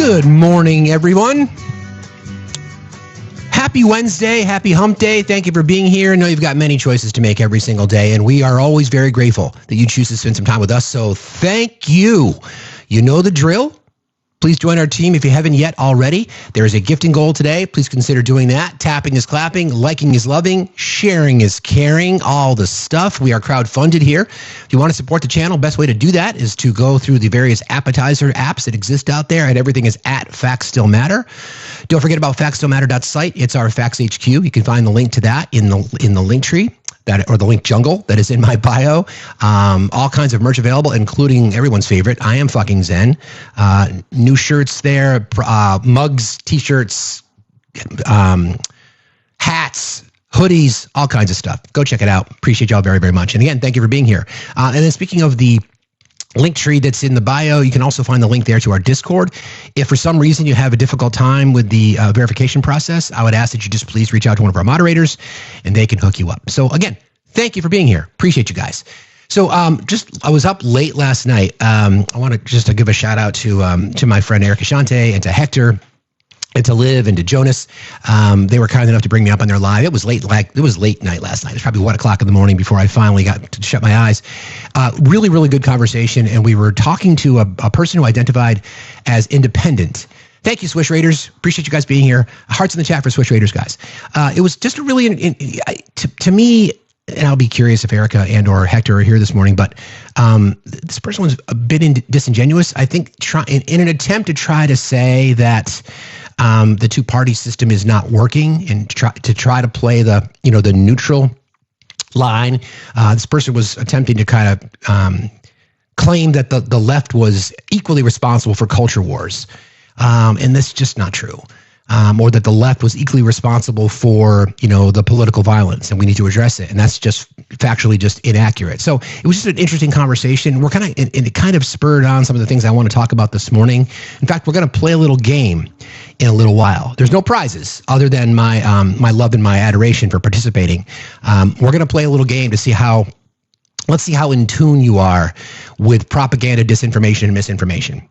Good morning, everyone. Happy Wednesday, happy hump day. Thank you for being here. I know you've got many choices to make every single day, and we are always very grateful that you choose to spend some time with us. So thank you. You know the drill. Please join our team if you haven't yet already. There is a gifting goal today. Please consider doing that. Tapping is clapping, liking is loving, sharing is caring, all the stuff. We are crowdfunded here. If you want to support the channel, best way to do that is to go through the various appetizer apps that exist out there, and everything is at Factsstillmatter. Don't forget about factsstillmatter.site. It's our Facts HQ. You can find the link to that in the link tree. Or the link jungle that is in my bio. All kinds of merch available, including everyone's favorite, I Am Fucking Zen. New shirts there, mugs, t-shirts, hats, hoodies, all kinds of stuff. Go check it out. Appreciate y'all very, very much. And again, thank you for being here. And then speaking of the link tree that's in the bio, you can also find the link there to our Discord. If for some reason you have a difficult time with the verification process, I would ask that you just please reach out to one of our moderators and they can hook you up. So again, thank you for being here. Appreciate you guys. So I was up late last night. I want to just give a shout out to my friend Eric Ashante and to Hector and to Liv and to Jonas. They were kind enough to bring me up on their live. It was late night last night. It was probably 1 o'clock in the morning before I finally got to shut my eyes. Really, really good conversation. And we were talking to a person who identified as independent. Thank you, Swish Raiders. Appreciate you guys being here. Hearts in the chat for Swish Raiders, guys. It was just a really, to me, and I'll be curious if Erica and or Hector are here this morning, but this person was a bit disingenuous. I think in an attempt to try to say that the two-party system is not working and to try to play the neutral line. This person was attempting to kind of claim that the left was equally responsible for culture wars. And that's just not true. Or that the left was equally responsible for, the political violence, and we need to address it. And that's just factually just inaccurate. So it was just an interesting conversation. And it kind of spurred on some of the things I want to talk about this morning. In fact, we're going to play a little game in a little while. There's no prizes other than my love and my adoration for participating. We're going to play a little game to let's see how in tune you are with propaganda, disinformation, and misinformation.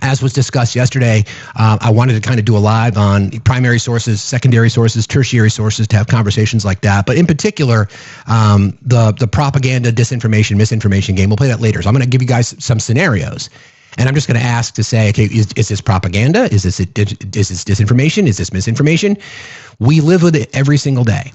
As was discussed yesterday, I wanted to kind of do a live on primary sources, secondary sources, tertiary sources to have conversations like that. But in particular, the propaganda, disinformation, misinformation game, we'll play that later. So I'm going to give you guys some scenarios. And I'm just going to ask to say, okay, is this propaganda? Is this disinformation? Is this misinformation? We live with it every single day.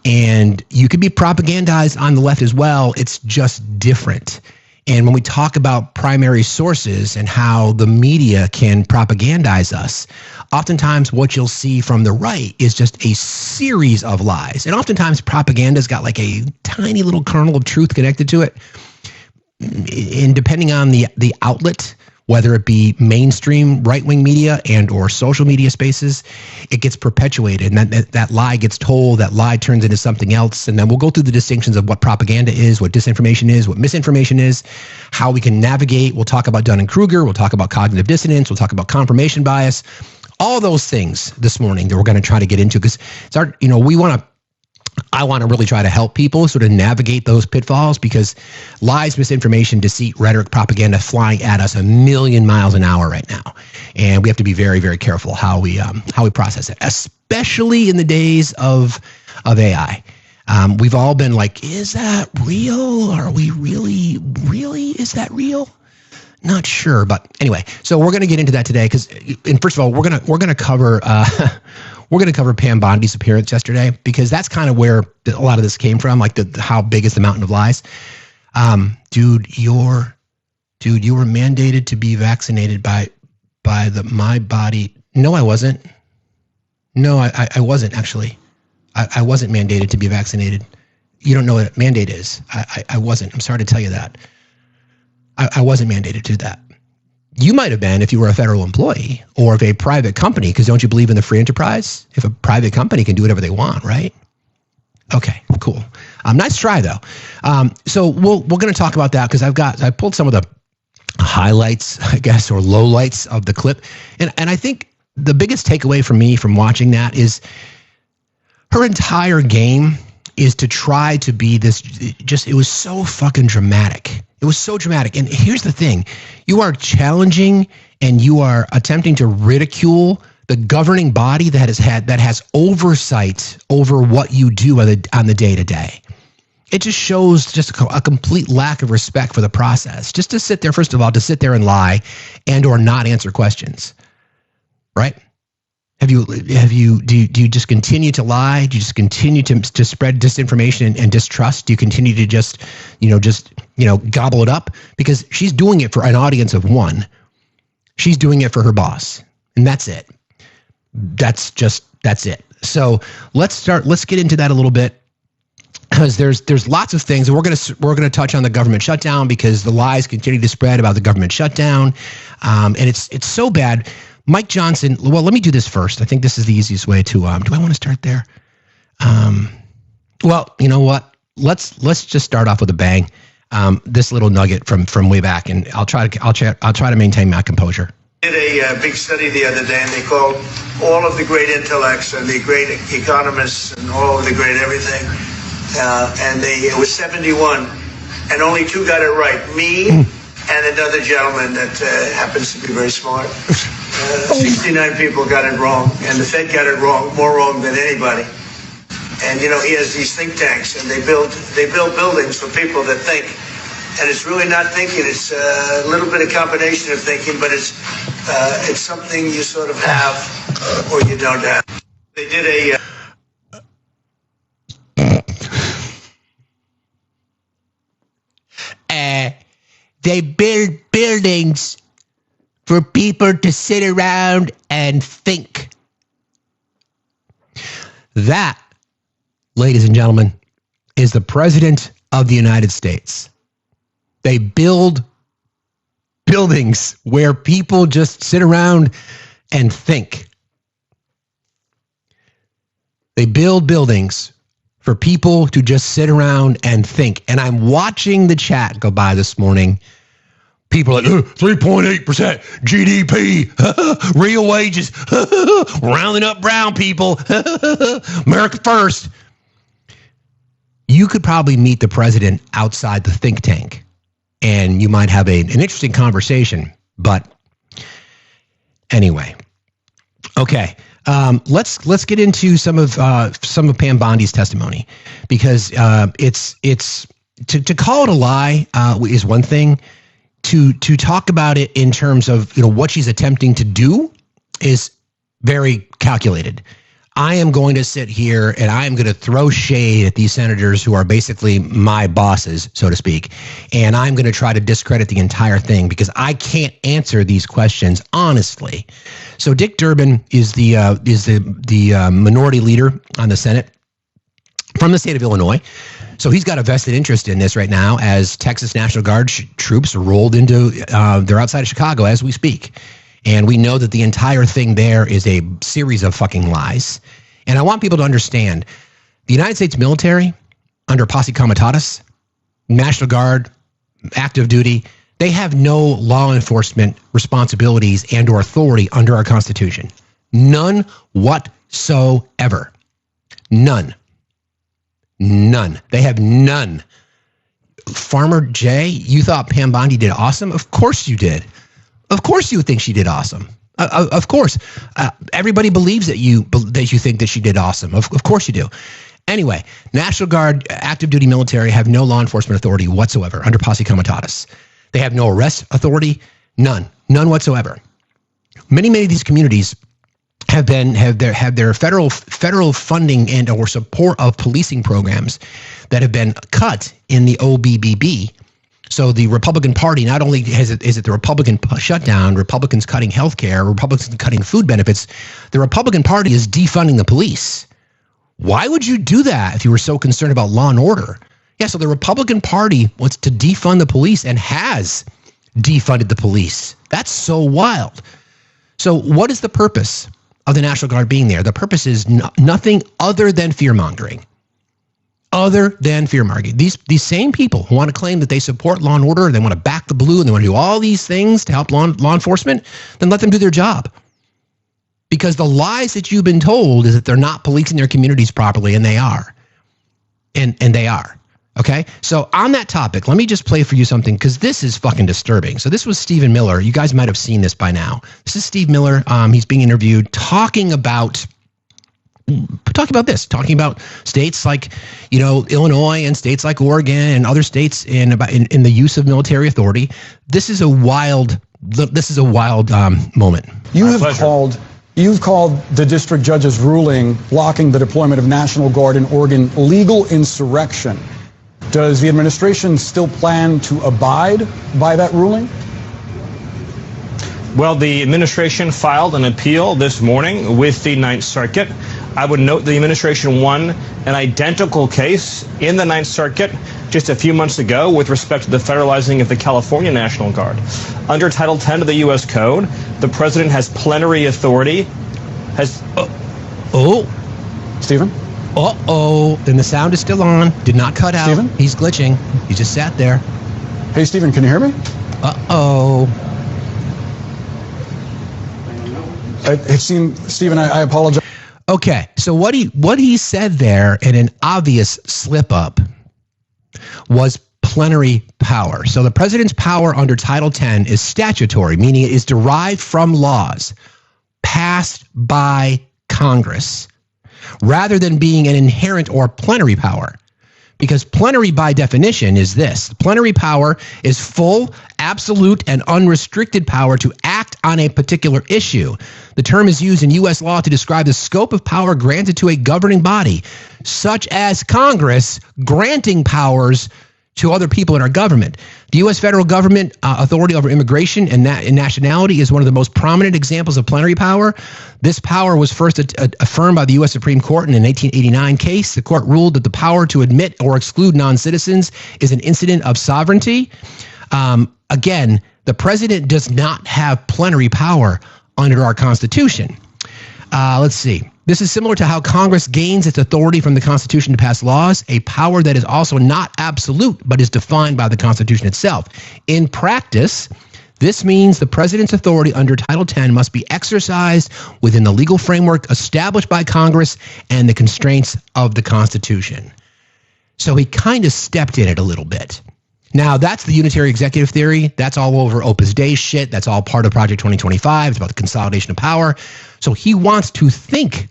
And you could be propagandized on the left as well. It's just different. And when we talk about primary sources and how the media can propagandize us, oftentimes what you'll see from the right is just a series of lies. And oftentimes propaganda's got like a tiny little kernel of truth connected to it. And depending on the outlet, whether it be mainstream right-wing media and or social media spaces, it gets perpetuated. And that lie gets told, that lie turns into something else. And then we'll go through the distinctions of what propaganda is, what disinformation is, what misinformation is, how we can navigate. We'll talk about Dunning-Kruger. We'll talk about cognitive dissonance. We'll talk about confirmation bias. All those things this morning that we're going to try to get into, because I want to really try to help people sort of navigate those pitfalls, because lies, misinformation, deceit, rhetoric, propaganda flying at us a million miles an hour right now. And we have to be very, very careful how we process it, especially in the days of AI. We've all been like, is that real? Are we really, is that real? Not sure. But anyway, so we're going to get into that today and first of all, we're going to cover Pam Bondi's appearance yesterday, because that's kind of where a lot of this came from, like how big is the mountain of lies. Dude, you were mandated to be vaccinated by my body. No, I wasn't. No, I wasn't actually. I wasn't mandated to be vaccinated. You don't know what a mandate is. I wasn't. I'm sorry to tell you that. I wasn't mandated to do that. You might have been if you were a federal employee or if a private company, because don't you believe in the free enterprise? If a private company can do whatever they want, right? Okay, cool. Nice try though. So we're going to talk about that, because I pulled some of the highlights, I guess, or lowlights of the clip. And I think the biggest takeaway for me from watching that is her entire game is to try to be this, it was so fucking dramatic. It was so dramatic. And here's the thing. You are challenging and you are attempting to ridicule the governing body that has oversight over what you do on the day-to-day. It just shows just a complete lack of respect for the process. Just to sit there, first of all, to sit there and lie and or not answer questions, right? Do you just continue to lie? Do you just continue to spread disinformation and distrust? Do you continue to just gobble it up? Because she's doing it for an audience of one. She's doing it for her boss, and that's it. That's it. So let's get into that a little bit, because there's lots of things, and we're gonna touch on the government shutdown, because the lies continue to spread about the government shutdown, and it's so bad. Mike Johnson. Well, let me do this first. I think this is the easiest way to. Do I want to start there? Well, you know what? Let's just start off with a bang. This little nugget from way back, and I'll try to maintain my composure. Did a big study the other day, and they called all of the great intellects and the great economists and all of the great everything, and it was 71, and only 2 got it right. Me and another gentleman that happens to be very smart. 69 people got it wrong, and the Fed got it wrong, more wrong than anybody. And he has these think tanks, and they build buildings for people that think. And it's really not thinking; it's a little bit of combination of thinking, but it's something you sort of have or you don't have. They did they build buildings for people to sit around and think. That, ladies and gentlemen, is the President of the United States. They build buildings where people just sit around and think. They build buildings for people to just sit around and think. And I'm watching the chat go by this morning. People are like, 3.8% GDP, real wages, rounding up brown people, America first. You could probably meet the president outside the think tank, and you might have an interesting conversation. But anyway, okay, let's get into some of Pam Bondi's testimony, because it's to call it a lie is one thing. To talk about it in terms of what she's attempting to do is very calculated. I am going to sit here and I am going to throw shade at these senators who are basically my bosses, so to speak, and I'm going to try to discredit the entire thing because I can't answer these questions honestly. So Dick Durbin is the minority leader on the Senate from the state of Illinois. So he's got a vested interest in this right now as Texas National Guard troops rolled into, they're outside of Chicago as we speak. And we know that the entire thing there is a series of fucking lies. And I want people to understand, the United States military, under Posse Comitatus, National Guard, active duty, they have no law enforcement responsibilities and or authority under our Constitution. None whatsoever. None. They have none. Farmer Jay, you thought Pam Bondi did awesome? Of course you did. Of course you think she did awesome. Of course. Everybody believes that you think that she did awesome. Of course you do. Anyway, National Guard, active duty military have no law enforcement authority whatsoever under Posse Comitatus. They have no arrest authority. None whatsoever. Many of these communities have their federal funding and or support of policing programs that have been cut in the OBBB. So the Republican Party, not only is it the Republican shutdown, Republicans cutting healthcare, Republicans cutting food benefits, the Republican Party is defunding the police. Why would you do that if you were so concerned about law and order? Yeah, so the Republican Party wants to defund the police and has defunded the police. That's so wild. So what is the purpose of the National Guard being there? The purpose is nothing other than fear-mongering. These same people who want to claim that they support law and order, they want to back the blue, and they want to do all these things to help law enforcement, then let them do their job. Because the lies that you've been told is that they're not policing their communities properly, and they are. And they are. Okay, so on that topic, let me just play for you something because this is fucking disturbing. So this was Stephen Miller. You guys might have seen this by now. This is Steve Miller. He's being interviewed talking about states like, Illinois and states like Oregon and other states in the use of military authority. This is a wild moment. You've called the district judge's ruling blocking the deployment of National Guard in Oregon legal insurrection. Does the administration still plan to abide by that ruling? Well, the administration filed an appeal this morning with the Ninth Circuit. I would note the administration won an identical case in the Ninth Circuit just a few months ago with respect to the federalizing of the California National Guard. Under Title 10 of the U.S. Code, the president has plenary authority. Stephen? And the sound is still on. Did not cut out. Stephen? He's glitching. He just sat there. Hey, Stephen, can you hear me? It seemed, Stephen, I apologize. Okay, so what he said there in an obvious slip up was plenary power. So the president's power under Title 10 is statutory, meaning it is derived from laws passed by Congress, rather than being an inherent or plenary power. Because plenary by definition is this. Plenary power is full, absolute, and unrestricted power to act on a particular issue. The term is used in U.S. law to describe the scope of power granted to a governing body, such as Congress granting powers to other people in our government. The U.S. federal government authority over immigration and nationality is one of the most prominent examples of plenary power. This power was first affirmed by the U.S. Supreme Court in a 1989 case. The court ruled that the power to admit or exclude non-citizens is an incident of sovereignty. Again, the president does not have plenary power under our Constitution. Let's see. This is similar to how Congress gains its authority from the Constitution to pass laws, a power that is also not absolute, but is defined by the Constitution itself. In practice, this means the president's authority under Title 10 must be exercised within the legal framework established by Congress and the constraints of the Constitution. So he kind of stepped in it a little bit. Now, that's the unitary executive theory. That's all over Opus Dei shit. That's all part of Project 2025. It's about the consolidation of power. So he wants to think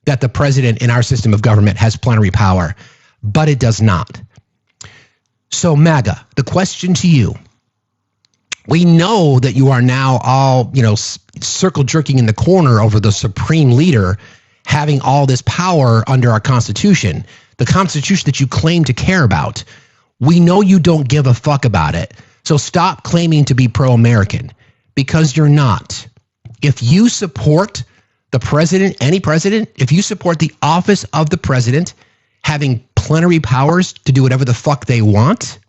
that the president in our system of government has plenary power, but it does not. So MAGA, the question to you, we know that you are now all, circle jerking in the corner over the supreme leader having all this power under our Constitution, the Constitution that you claim to care about. We know you don't give a fuck about it. So stop claiming to be pro-American, because you're not. If you support the president, any president, if you support the office of the president having plenary powers to do whatever the fuck they want,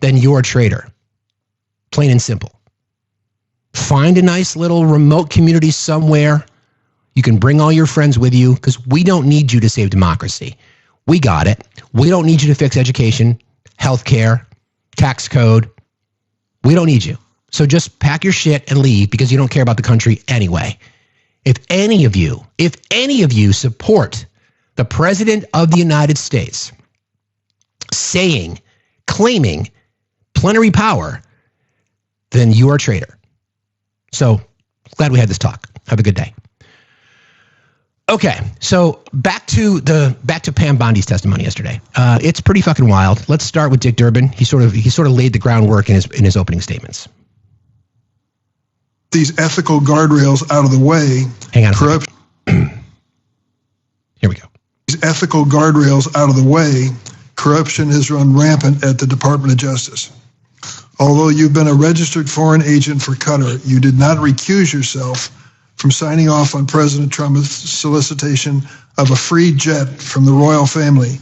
then you're a traitor. Plain and simple. Find a nice little remote community somewhere. You can bring all your friends with you, because we don't need you to save democracy. We got it. We don't need you to fix education, healthcare, tax code. We don't need you. So just pack your shit and leave, because you don't care about the country anyway. If any of you support the president of the United States claiming plenary power, then you are a traitor. So glad we had this talk. Have a good day. Okay, so back to Pam Bondi's testimony yesterday. It's pretty fucking wild. Let's start with Dick Durbin. He sort of laid the groundwork in his opening statements. These ethical guardrails out of the way. Hang on. Corruption. Here we go. These ethical guardrails out of the way. Corruption has run rampant at the Department of Justice. Although you've been a registered foreign agent for Qatar, you did not recuse yourself from signing off on President Trump's solicitation of a free jet from the royal family,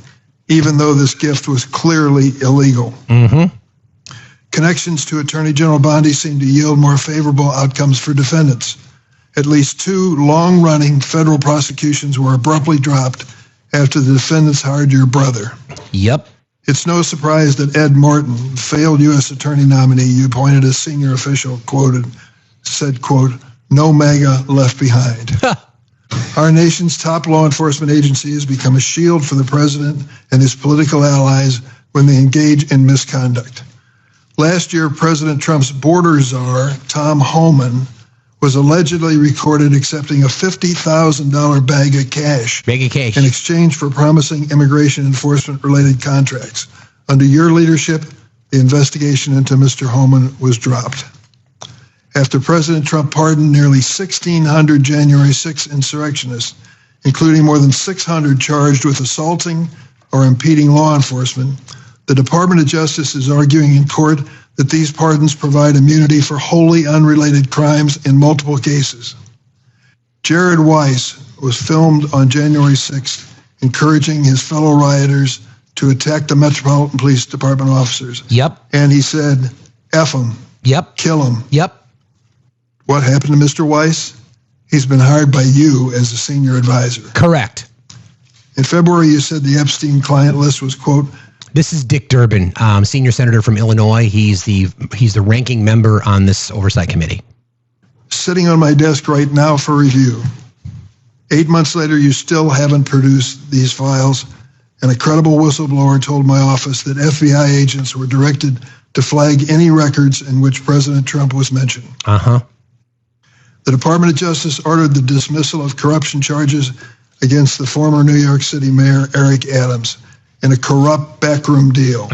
even though this gift was clearly illegal. Mm-hmm. Connections to Attorney General Bondi seem to yield more favorable outcomes for defendants. At least 2 long-running federal prosecutions were abruptly dropped after the defendants hired your brother. Yep. It's no surprise that Ed Morton, failed U.S. attorney nominee you appointed as senior official, said, quote, "No MAGA left behind." Our nation's top law enforcement agency has become a shield for the president and his political allies when they engage in misconduct. Last year, President Trump's border czar, Tom Homan, was allegedly recorded accepting a $50,000 bag of cash in exchange for promising immigration enforcement-related contracts. Under your leadership, the investigation into Mr. Homan was dropped. After President Trump pardoned nearly 1,600 January 6 insurrectionists, including more than 600 charged with assaulting or impeding law enforcement, the Department of Justice is arguing in court that these pardons provide immunity for wholly unrelated crimes in multiple cases. Jared Weiss was filmed on January 6th, encouraging his fellow rioters to attack the Metropolitan Police Department officers. Yep. And he said, F them. Yep. Kill them. Yep. What happened to Mr. Weiss? He's been hired by you as a senior advisor. Correct. In February, you said the Epstein client list was, quote, this is Dick Durbin, senior senator from Illinois. He's the ranking member on this oversight committee. Sitting on my desk right now for review. 8 months later, you still haven't produced these files, and a credible whistleblower told my office that FBI agents were directed to flag any records in which President Trump was mentioned. Uh-huh. The Department of Justice ordered the dismissal of corruption charges against the former New York City Mayor Eric Adams in a corrupt backroom deal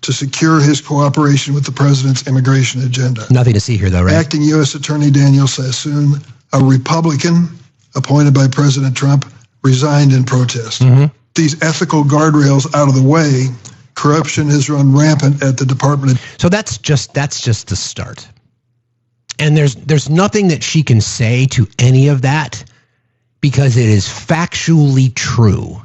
to secure his cooperation with the president's immigration agenda. Nothing to see here, though, right? Acting U.S. Attorney Daniel Sassoon, a Republican appointed by President Trump, resigned in protest. These ethical guardrails out of the way, corruption has run rampant at the department. So that's just the start. And there's nothing that she can say to any of that because it is factually true.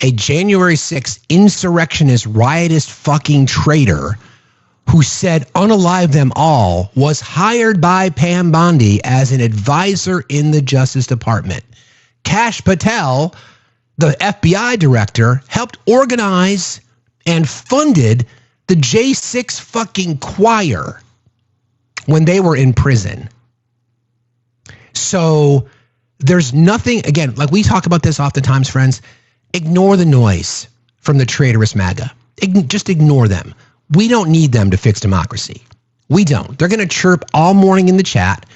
A January 6th insurrectionist, riotous fucking traitor who said unalive them all was hired by Pam Bondi as an advisor in the Justice Department. Kash Patel, the FBI director, helped organize and funded the J6 fucking choir when they were in prison. So there's nothing, again, like we talk about this oftentimes, friends, ignore the noise from the traitorous MAGA. Just ignore them. We don't need them to fix democracy. We don't. They're going to chirp all morning in the chat.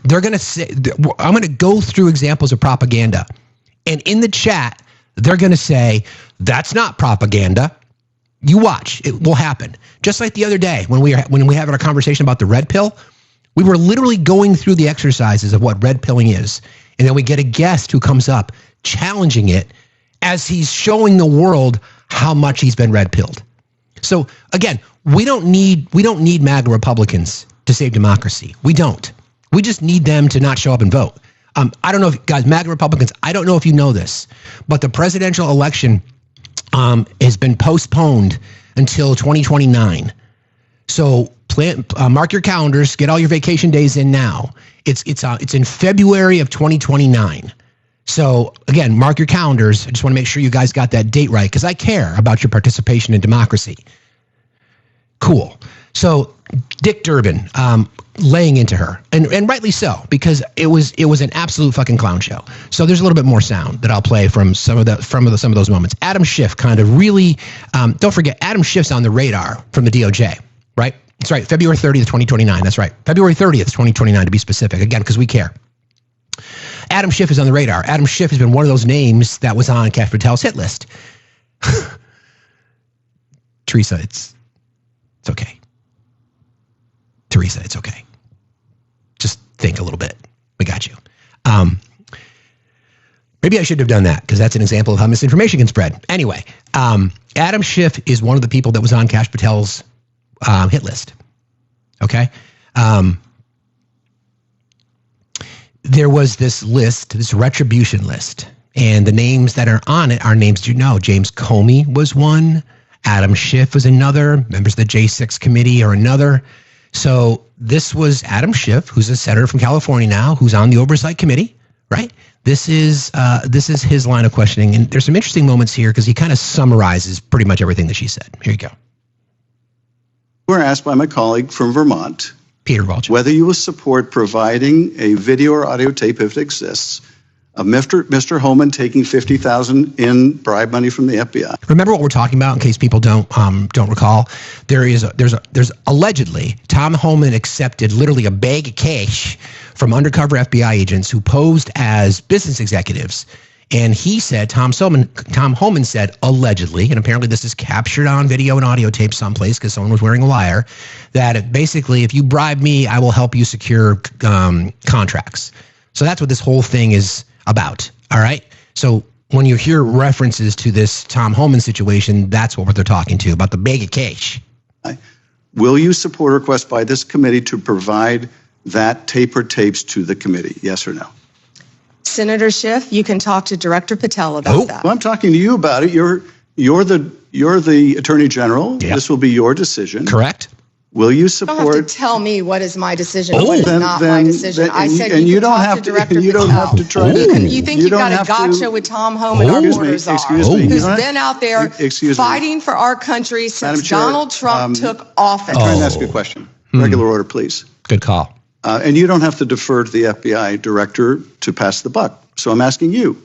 They're going to say, I'm going to go through examples of propaganda. And in the chat, they're going to say, that's not propaganda. You watch, it will happen. Just like the other day when we had our conversation about the red pill, we were literally going through the exercises of what red pilling is. And then we get a guest who comes up challenging it as he's showing the world how much he's been red pilled. So again, we don't need MAGA Republicans to save democracy. We don't. We just need them to not show up and vote. I don't know if, guys, MAGA Republicans, I don't know if you know this, but the presidential election has been postponed until 2029. So mark your calendars, get all your vacation days in now. It's in February of 2029. So again, mark your calendars. I just want to make sure you guys got that date right because I care about your participation in democracy. Cool. So Dick Durbin laying into her, and rightly so, because it was an absolute fucking clown show. So there's a little bit more sound that I'll play from some of those moments. Adam Schiff kind of really, don't forget, Adam Schiff's on the radar from the DOJ, right? That's right, February 30th, 2029. That's right, February 30th, 2029 to be specific. Again, because we care. Adam Schiff is on the radar. Adam Schiff has been one of those names that was on Kash Patel's hit list. Teresa, it's okay. Teresa, it's okay. Just think a little bit. We got you. Maybe I shouldn't have done that because that's an example of how misinformation can spread. Anyway, Adam Schiff is one of the people that was on Kash Patel's hit list. Okay. There was this list, this retribution list, and the names that are on it are names you know. James Comey was one. Adam Schiff was another. Members of the J6 committee are another. So this was Adam Schiff, who's a senator from California now, who's on the oversight committee, right? This is his line of questioning, and there's some interesting moments here because he kind of summarizes pretty much everything that she said. Here you go. We were asked by my colleague from Vermont, Peter Walsh, whether you will support providing a video or audio tape, if it exists, of Mr. Holman taking $50,000 in bribe money from the FBI. Remember what we're talking about, in case people don't recall. There's allegedly Tom Holman accepted literally a bag of cash from undercover FBI agents who posed as business executives. And he said, Tom Holman said, allegedly, and apparently this is captured on video and audio tape someplace because someone was wearing a wire, that basically, if you bribe me, I will help you secure contracts. So that's what this whole thing is about. All right. So when you hear references to this Tom Holman situation, that's what they're talking to, about the bag of cash. Will you support a request by this committee to provide that tape or tapes to the committee? Yes or no? Senator Schiff, you can talk to Director Patel about that. Well, I'm talking to you about it. You're the Attorney General. Yep. This will be your decision. Correct. Will you support? You don't have to tell me what is my decision and what is not my decision. I said you can talk to Director Patel. You don't have to try to. You think you've got a gotcha with Tom Holman, our borders are, who's been out there fighting for our country since Donald Trump took office. I'm trying to ask you a question. Regular order, please. Good call. And you don't have to defer to the FBI director to pass the buck. So I'm asking you,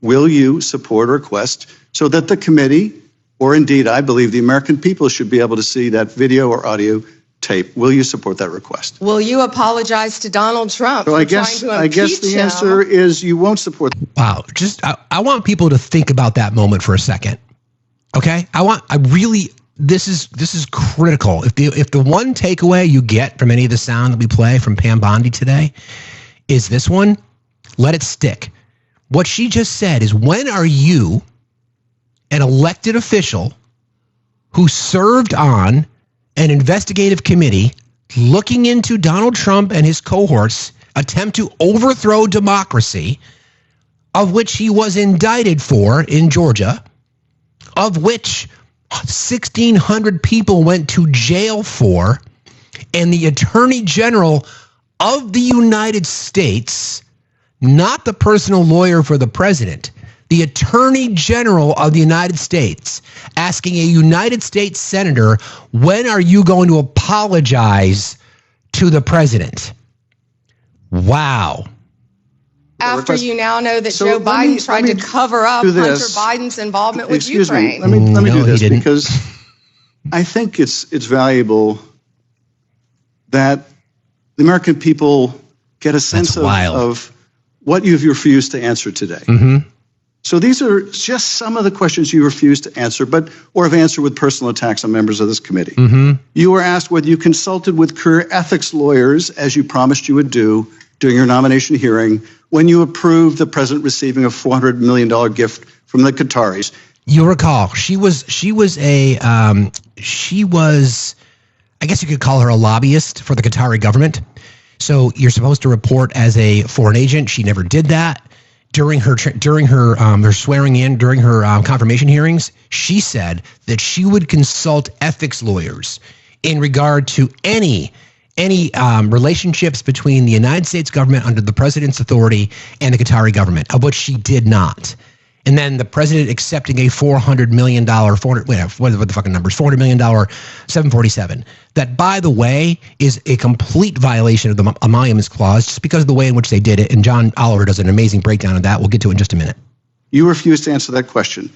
will you support a request so that the committee, or indeed, I believe the American people, should be able to see that video or audio tape? Will you support that request? Will you apologize to Donald Trump so for trying to impeach I guess the answer is you won't support. Wow. I want people to think about that moment for a second. Okay? This is critical. If the one takeaway you get from any of the sound that we play from Pam Bondi today is this one, let it stick. What she just said is, when are you, an elected official who served on an investigative committee looking into Donald Trump and his cohorts' attempt to overthrow democracy, of which he was indicted for in Georgia, of which 1,600 people went to jail for, and the Attorney General of the United States, not the personal lawyer for the president, the Attorney General of the United States, asking a United States senator, when are you going to apologize to the president? Wow. After you now know that Joe Biden tried to cover up Hunter Biden's involvement with Ukraine. Let me do this, because I think it's valuable that the American people get a sense of what you've refused to answer today. Mm-hmm. So these are just some of the questions you refused to answer, or have answered with personal attacks on members of this committee. Mm-hmm. You were asked whether you consulted with career ethics lawyers, as you promised you would do during your nomination hearing, when you approved the president receiving a $400 million gift from the Qataris. You'll recall, she was, I guess you could call her a lobbyist for the Qatari government. So you're supposed to report as a foreign agent. She never did that. During her swearing in, during her confirmation hearings, she said that she would consult ethics lawyers in regard to any relationships between the United States government under the president's authority and the Qatari government, of which she did not. And then the president accepting a $400 million, what the fucking numbers, $400 million 747. That, by the way, is a complete violation of the Emoluments Clause, just because of the way in which they did it. And John Oliver does an amazing breakdown of that. We'll get to it in just a minute. You refused to answer that question.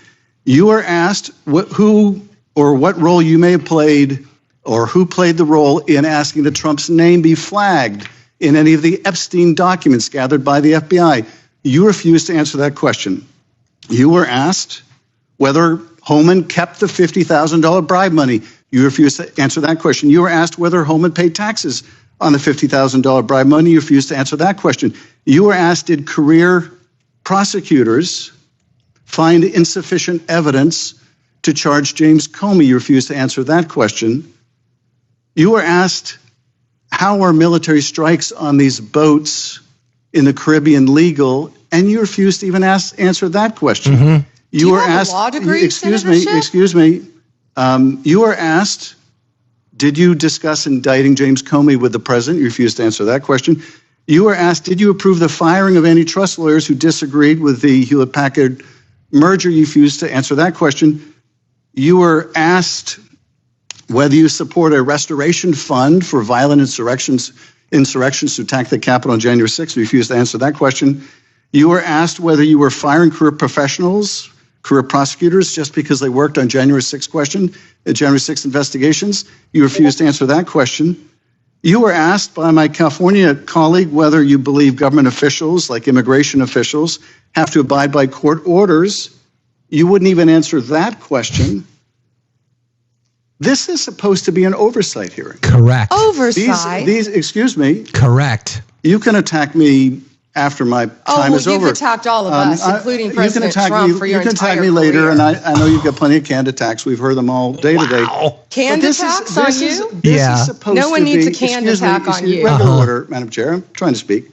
You were asked who or what role you may have played, or who played the role in asking that Trump's name be flagged in any of the Epstein documents gathered by the FBI. You refused to answer that question. You were asked whether Holman kept the $50,000 bribe money. You refused to answer that question. You were asked whether Holman paid taxes on the $50,000 bribe money. You refused to answer that question. You were asked, did career prosecutors find insufficient evidence to charge James Comey? You refused to answer that question. You were asked, how are military strikes on these boats in the Caribbean legal? And you refused to even answer that question. Mm-hmm. You were asked. A law degree, excuse me. You were asked, did you discuss indicting James Comey with the president? You refused to answer that question. You were asked, did you approve the firing of antitrust lawyers who disagreed with the Hewlett-Packard merger? You refused to answer that question. You were asked whether you support a restoration fund for violent insurrections to attack the Capitol on January 6th. You refused to answer that question. You were asked whether you were firing career professionals, career prosecutors, just because they worked on January 6th investigations. You refused to answer that question. You were asked by my California colleague whether you believe government officials, like immigration officials, have to abide by court orders. You wouldn't even answer that question. This is supposed to be an oversight hearing. Correct. Oversight? Excuse me. Correct. You can attack me after my time is over. You've attacked all of us, including President Trump, for your entire career. You can attack me later, and I know you've got plenty of canned attacks. We've heard them all day to day. Canned attacks on you? This is supposed no one needs a canned attack on you. Regular order, Madam Chair. I'm trying to speak.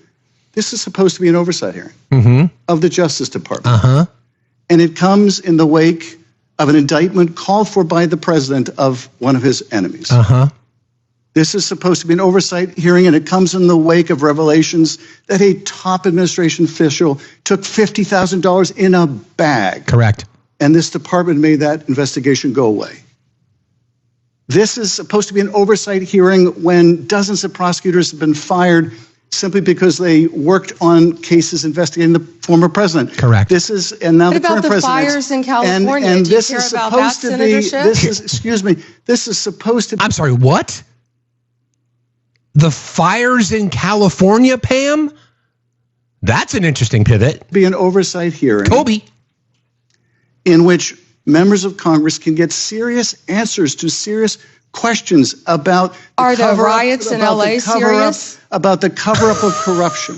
This is supposed to be an oversight hearing of the Justice Department. And it comes in the wake of an indictment called for by the president of one of his enemies. This is supposed to be an oversight hearing, and it comes in the wake of revelations that a top administration official took $50,000 in a bag. Correct. And this department made that investigation go away. This is supposed to be an oversight hearing when dozens of prosecutors have been fired simply because they worked on cases investigating the former president. Correct. This is, and now the current president. What about the fires in California? And Do you this care is about that, supposed to be, senatorship? this is supposed to be. I'm sorry, what? The fires in California, Pam? That's an interesting pivot. Be an oversight hearing. Kobe. In which members of Congress can get serious answers to serious questions about are the riots in LA serious? About the cover-up of corruption.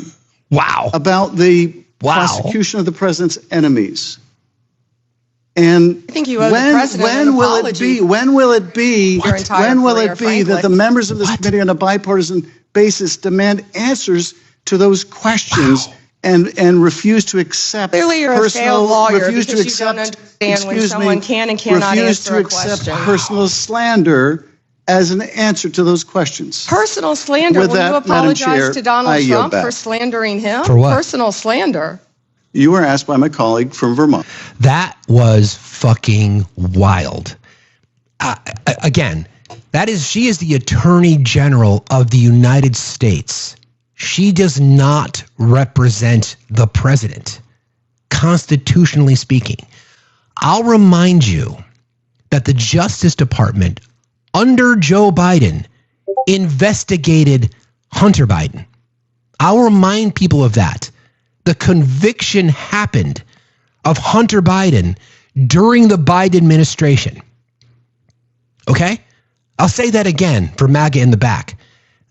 Wow. About the prosecution of the president's enemies. And I think you owe the president an apology. When will it be that the members of this committee on a bipartisan basis demand answers to those questions and refuse to accept Clearly you're a failed lawyer because you don't understand when someone can and cannot answer a question. Refuse to accept personal slander as an answer to those questions. Personal slander? Will you apologize to Donald Trump for slandering him? For what? Personal slander. You were asked by my colleague from Vermont. That was fucking wild. Again, she is the Attorney General of the United States. She does not represent the president, constitutionally speaking. I'll remind you that the Justice Department under Joe Biden investigated Hunter Biden. I'll remind people of that. The conviction happened of Hunter Biden during the Biden administration. Okay? I'll say that again for MAGA in the back.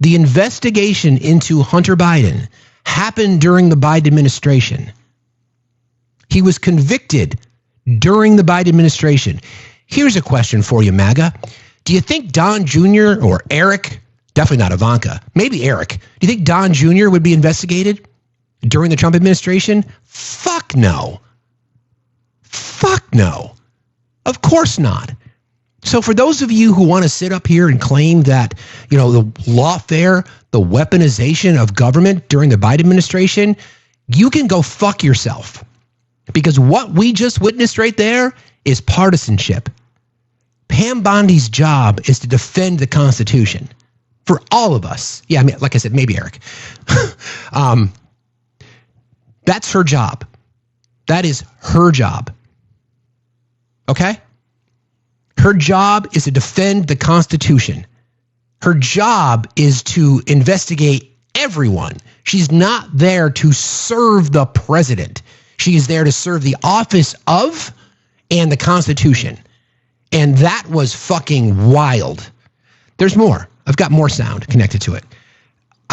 The investigation into Hunter Biden happened during the Biden administration. He was convicted during the Biden administration. Here's a question for you, MAGA. Do you think Don Jr. or Eric, definitely not Ivanka, maybe Eric, do you think Don Jr. would be investigated during the Trump administration? Fuck no. Fuck no. Of course not. So for those of you who want to sit up here and claim that, the lawfare, the weaponization of government during the Biden administration, you can go fuck yourself. Because what we just witnessed right there is partisanship. Pam Bondi's job is to defend the Constitution for all of us. Yeah, I mean, like I said, maybe Eric. That's her job. That is her job. Okay? Her job is to defend the Constitution. Her job is to investigate everyone. She's not there to serve the president. She is there to serve the office of and the Constitution. And that was fucking wild. There's more. I've got more sound connected to it.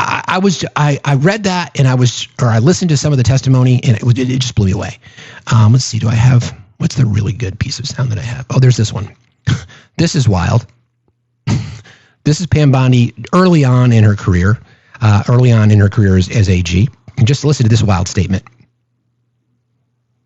I read that and I listened to some of the testimony and it just blew me away. Let's see. What's the really good piece of sound that I have? Oh, there's this one. This is wild. This is Pam Bondi early on in her career as AG. And just listen to this wild statement.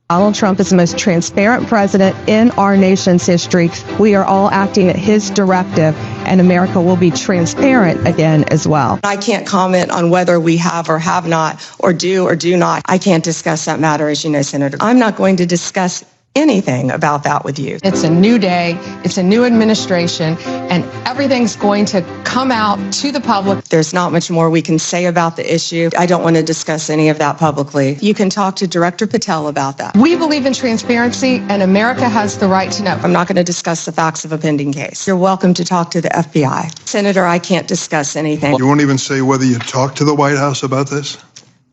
Donald Trump is the most transparent president in our nation's history. We are all acting at his directive, and America will be transparent again as well. I can't comment on whether we have or have not, or do not. I can't discuss that matter, as you know, Senator. I'm not going to discuss anything about that with you. It's a new day, it's a new administration, and everything's going to come out to the public. There's not much more we can say about the issue. I don't want to discuss any of that publicly. You can talk to Director Patel about that. We believe in transparency, and America has the right to know. I'm not going to discuss the facts of a pending case. You're welcome to talk to the FBI. Senator, I can't discuss anything. You won't even say whether you talked to the White House about this?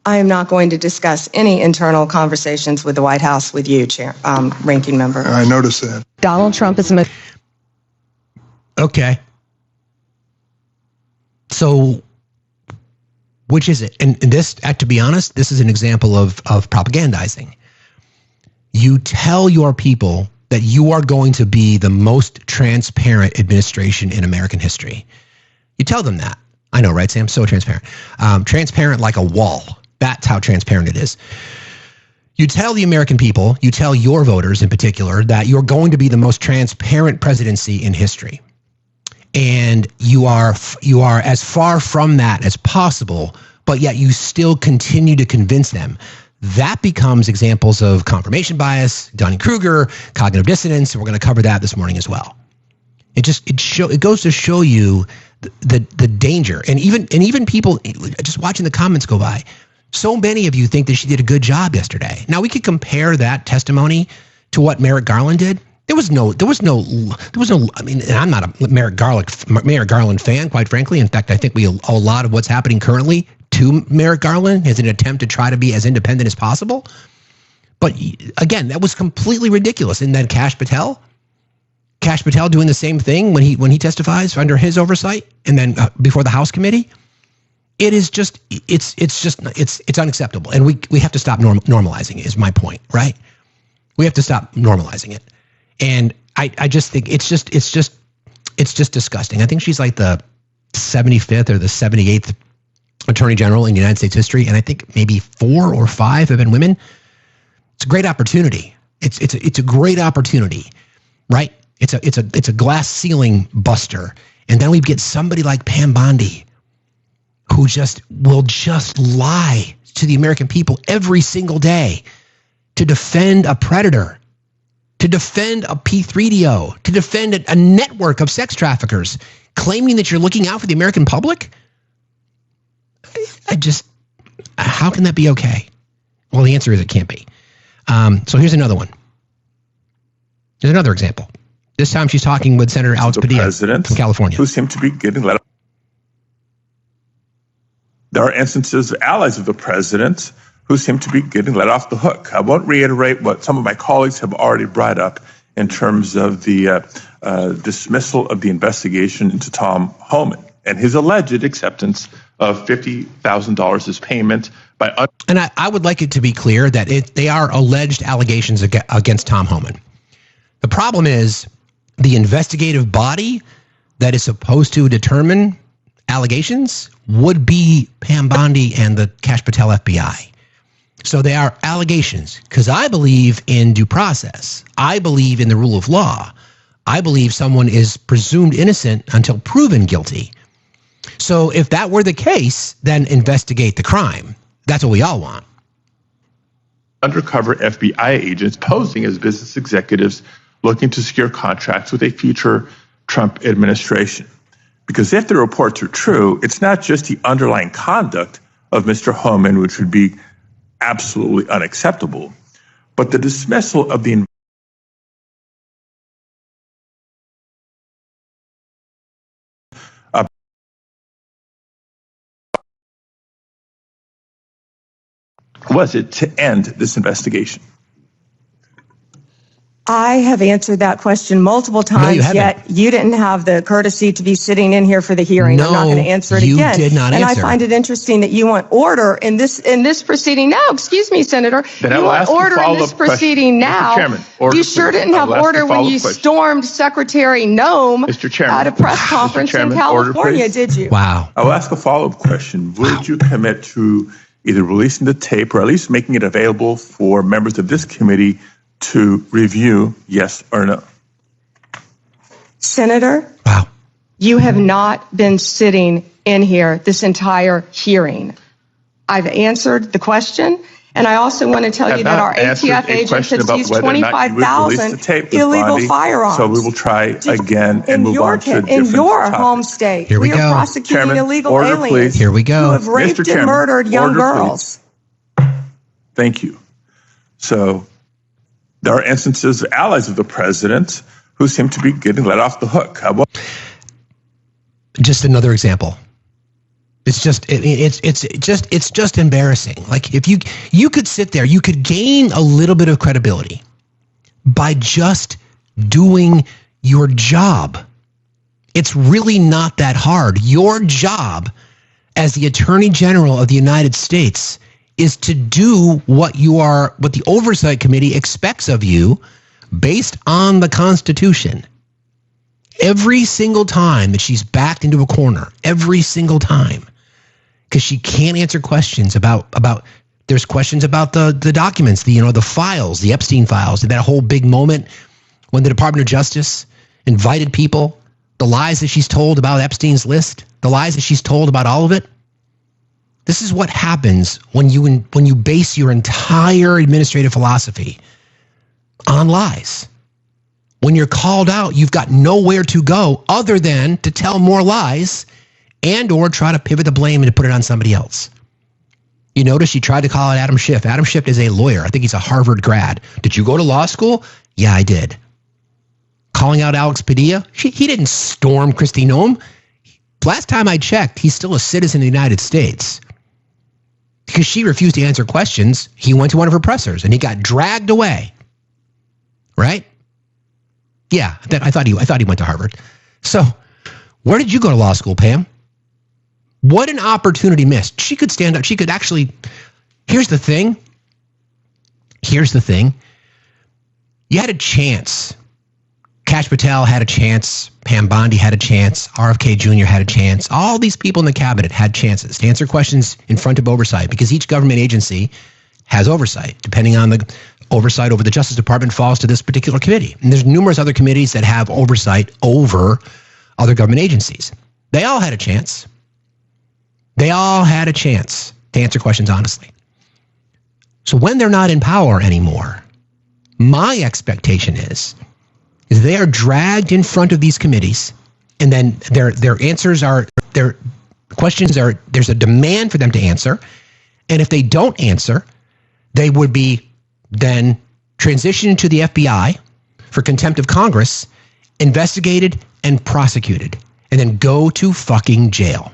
I am not going to discuss any internal conversations with the White House with you, Ranking Member. I noticed that. Donald Trump is Okay. So, which is it? And this, to be honest, this is an example of propagandizing. You tell your people that you are going to be the most transparent administration in American history. You tell them that. I know, right, Sam? So transparent. Transparent like a wall. That's how transparent it is. You tell the American people, you tell your voters in particular, that you're going to be the most transparent presidency in history. And you are as far from that as possible, but yet you still continue to convince them. That becomes examples of confirmation bias, Dunning-Kruger, cognitive dissonance, and we're going to cover that this morning as well. It goes to show you the danger, and even people just watching the comments go by. So many of you think that she did a good job yesterday. Now we could compare that testimony to what Merrick Garland did. There was no. I mean, and I'm not a Merrick Garland fan, quite frankly. In fact, I think we owe a lot of what's happening currently to Merrick Garland as an attempt to try to be as independent as possible. But again, that was completely ridiculous. And then Kash Patel doing the same thing when he testifies under his oversight, and then before the House committee. It is just it's unacceptable, and we have to stop normalizing it. Is my point, right? We have to stop normalizing it, and I just think it's just disgusting. I think she's like the 75th or the 78th Attorney General in United States history, and I think maybe 4 or 5 have been women. It's a great opportunity. It's a great opportunity, right? It's a glass ceiling buster, and then we get somebody like Pam Bondi, who will just lie to the American people every single day to defend a predator, to defend a P3DO, to defend a network of sex traffickers, claiming that you're looking out for the American public. How can that be okay? Well, the answer is it can't be. So here's another one. Here's another example. This time she's talking with Senator Alex Padilla from California. Who seem to be getting let up. There are instances of allies of the president who seem to be getting let off the hook. I won't reiterate what some of my colleagues have already brought up in terms of the dismissal of the investigation into Tom Homan and his alleged acceptance of $50,000 as payment by. And I would like it to be clear that they are alleged allegations against Tom Homan. The problem is the investigative body that is supposed to determine allegations would be Pam Bondi and the Kash Patel FBI. So they are allegations because I believe in due process. I believe in the rule of law. I believe someone is presumed innocent until proven guilty. So if that were the case, then investigate the crime. That's what we all want. Undercover FBI agents posing as business executives looking to secure contracts with a future Trump administration. Because if the reports are true, it's not just the underlying conduct of Mr. Homan, which would be absolutely unacceptable, but the dismissal of the was it to end this investigation? I have answered that question multiple times, yet you didn't have the courtesy to be sitting in here for the hearing. No, I'm not going to answer it again. You did not and answer. I find it interesting that you want order in this proceeding now. Excuse me, Senator. Then you want order in this proceeding now. Chairman, order, you sure didn't have order when you stormed Secretary Noem at a press conference in California, did you? Wow. I'll ask a follow-up question. Would you commit to either releasing the tape or at least making it available for members of this committee to review, yes or no? Senator, wow. You have not been sitting in here this entire hearing. I've answered the question, And I also want to tell you that our ATF agents have seized 25,000 illegal firearms. So we will try again and move on to a different in your topic. home state. Here we are go. prosecuting Chairman, illegal order, aliens please. Here we go. who have raped and murdered young girls. Thank you. So there are instances of allies of the president who seem to be getting let off the hook. How about just another example? It's just embarrassing. Like if you could sit there, you could gain a little bit of credibility by just doing your job. It's really not that hard. Your job as the Attorney General of the United States is to do what the Oversight Committee expects of you based on the Constitution. Every single time that she's backed into a corner, every single time, because she can't answer questions about there's questions about the documents, the files, the Epstein files, that whole big moment when the Department of Justice invited people, the lies that she's told about Epstein's list, the lies that she's told about all of it. This is what happens when you base your entire administrative philosophy on lies. When you're called out, you've got nowhere to go other than to tell more lies and or try to pivot the blame and to put it on somebody else. You notice she tried to call out Adam Schiff. Adam Schiff is a lawyer. I think he's a Harvard grad. Did you go to law school? Yeah, I did. Calling out Alex Padilla? He didn't storm Kristi Noem. Last time I checked, he's still a citizen of the United States. Because she refused to answer questions, he went to one of her pressers and he got dragged away. Right? Yeah, I thought he went to Harvard. So, where did you go to law school, Pam? What an opportunity missed. She could stand up. She could actually. Here's the thing. You had a chance. Kash Patel had a chance. Pam Bondi had a chance. RFK Jr. had a chance. All these people in the cabinet had chances to answer questions in front of oversight because each government agency has oversight. Depending on the oversight over the Justice Department falls to this particular committee. And there's numerous other committees that have oversight over other government agencies. They all had a chance. They all had a chance to answer questions honestly. So when they're not in power anymore, my expectation is they are dragged in front of these committees, and then their answers are, their questions are, there's a demand for them to answer. And if they don't answer, they would be then transitioned to the FBI for contempt of Congress, investigated and prosecuted, and then go to fucking jail.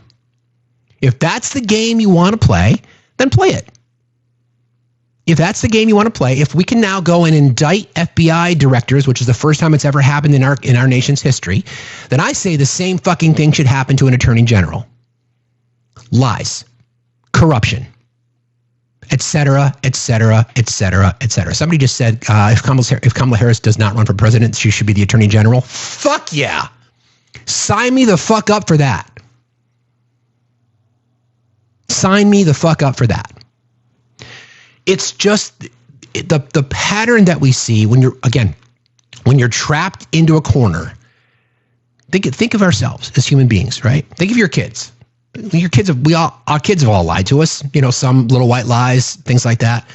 If that's the game you want to play, then play it. If that's the game you want to play, if we can now go and indict FBI directors, which is the first time it's ever happened in our nation's history, then I say the same fucking thing should happen to an attorney general. Lies, corruption, et cetera, et cetera, et cetera, et cetera. Somebody just said if Kamala Harris does not run for president, she should be the attorney general. Fuck yeah. Sign me the fuck up for that. Sign me the fuck up for that. It's just the pattern that we see when you're trapped into a corner. Think of ourselves as human beings, right? Think of your kids. Your kids our kids have all lied to us, some little white lies, things like that.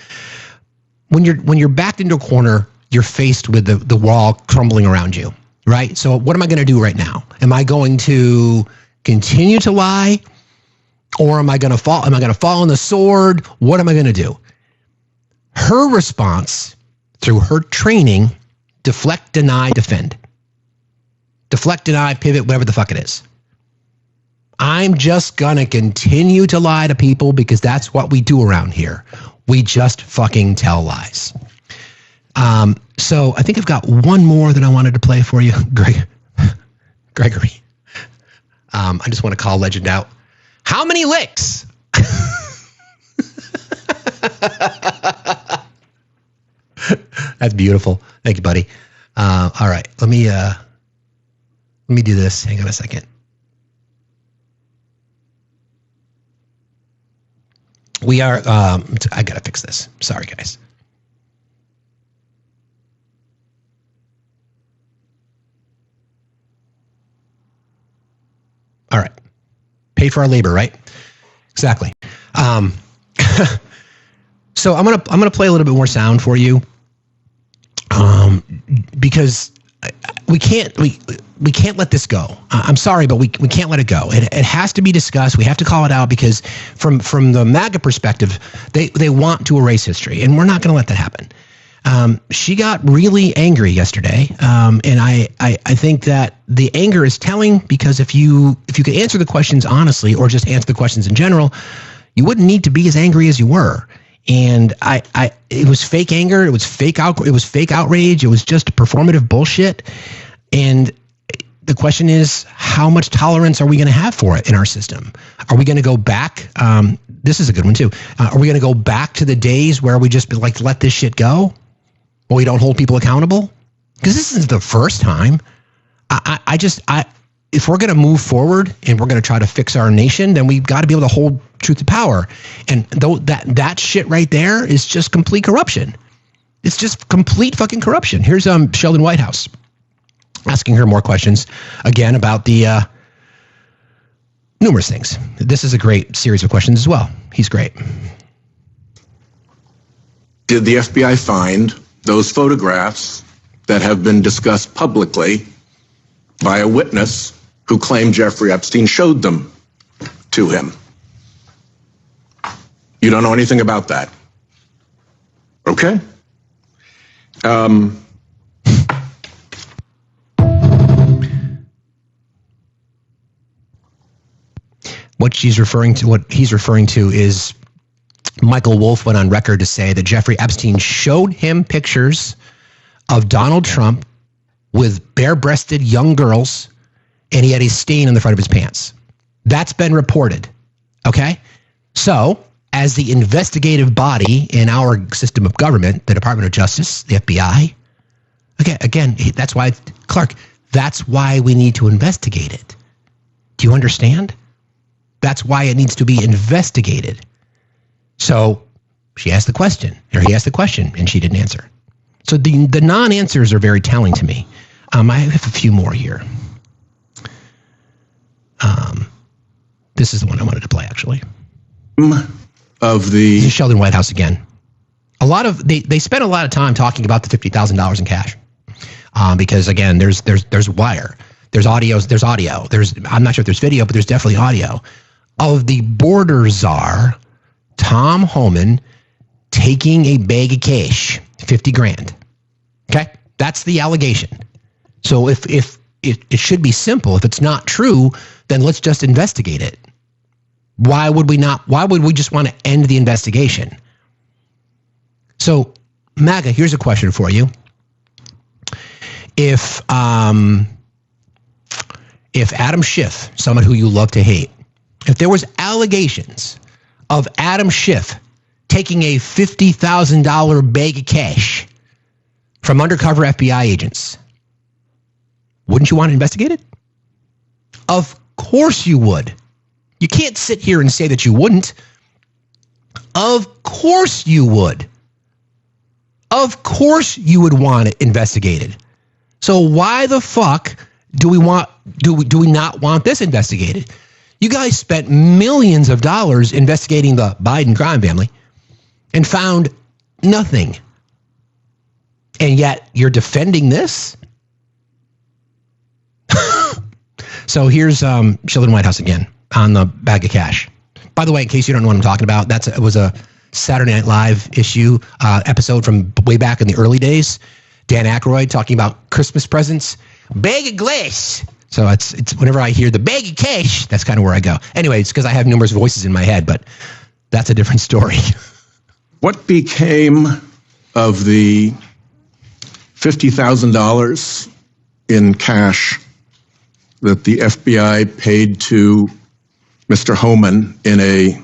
When you're backed into a corner, you're faced with the wall crumbling around you, right? So what am I going to do right now? Am I going to continue to lie, or am I going to fall? Am I going to fall on the sword? What am I going to do? Her response through her training: deflect, deny, defend. Deflect, deny, pivot, whatever the fuck it is. I'm just going to continue to lie to people because that's what we do around here. We just fucking tell lies. So I think I've got one more that I wanted to play for you, Gregory. I just want to call legend out. How many licks? That's beautiful. Thank you, buddy. All right, let me do this. Hang on a second. We are, I gotta fix this. Sorry, guys. All right. Pay for our labor, right? Exactly. So I'm gonna play a little bit more sound for you, because we can't let this go. I'm sorry, but we can't let it go. It has to be discussed. We have to call it out, because from the MAGA perspective, they want to erase history, and we're not going to let that happen. She got really angry yesterday, and I think that the anger is telling, because if you could answer the questions honestly, or just answer the questions in general, you wouldn't need to be as angry as you were. And it was fake anger. It was fake outrage. It was just performative bullshit. And the question is, how much tolerance are we going to have for it in our system? Are we going to go back? This is a good one too. Are we going to go back to the days where we just let this shit go? Well, we don't hold people accountable? Because this isn't the first time. If we're going to move forward and we're going to try to fix our nation, then we've got to be able to hold truth to power. And though that shit right there is just complete corruption. It's just complete fucking corruption. Here's Sheldon Whitehouse asking her more questions again about the numerous things. This is a great series of questions as well. He's great. Did the FBI find those photographs that have been discussed publicly by a witness who claimed Jeffrey Epstein showed them to him? You don't know anything about that? Okay. What he's referring to is Michael Wolff went on record to say that Jeffrey Epstein showed him pictures of Donald Trump with bare-breasted young girls, and he had a stain on the front of his pants. That's been reported. Okay? So, as the investigative body in our system of government, the Department of Justice, the FBI, okay, again, that's why, Clark, that's why we need to investigate it. Do you understand? That's why it needs to be investigated. So she asked the question, or he asked the question, and she didn't answer. So the non-answers are very telling to me. I have a few more here. This is the one I wanted to play, actually. Of the this is Sheldon Whitehouse again. They spent a lot of time talking about the $50,000 in cash, because again, there's wire, there's audio. I'm not sure if there's video, but there's definitely audio of the border czar, Tom Homan, taking a bag of cash, 50 grand. Okay, that's the allegation. So if it should be simple. If it's not true, then let's just investigate it. Why would we not? Why would we just want to end the investigation? So, MAGA, here's a question for you. If Adam Schiff, someone who you love to hate, if there was allegations of Adam Schiff taking a $50,000 bag of cash from undercover FBI agents, wouldn't you want to investigate it? Of course you would. You can't sit here and say that you wouldn't. Of course you would. Of course you would want it investigated. So why the fuck do we not want this investigated? You guys spent millions of dollars investigating the Biden crime family and found nothing. And yet you're defending this? So here's Sheldon Whitehouse again on the bag of cash. By the way, in case you don't know what I'm talking about, it was a Saturday Night Live episode from way back in the early days. Dan Aykroyd talking about Christmas presents. Bag of glass. So it's whenever I hear the bag of cash, that's kind of where I go. Anyway, it's because I have numerous voices in my head, but that's a different story. What became of the $50,000 in cash that the FBI paid to Mr. Homan in a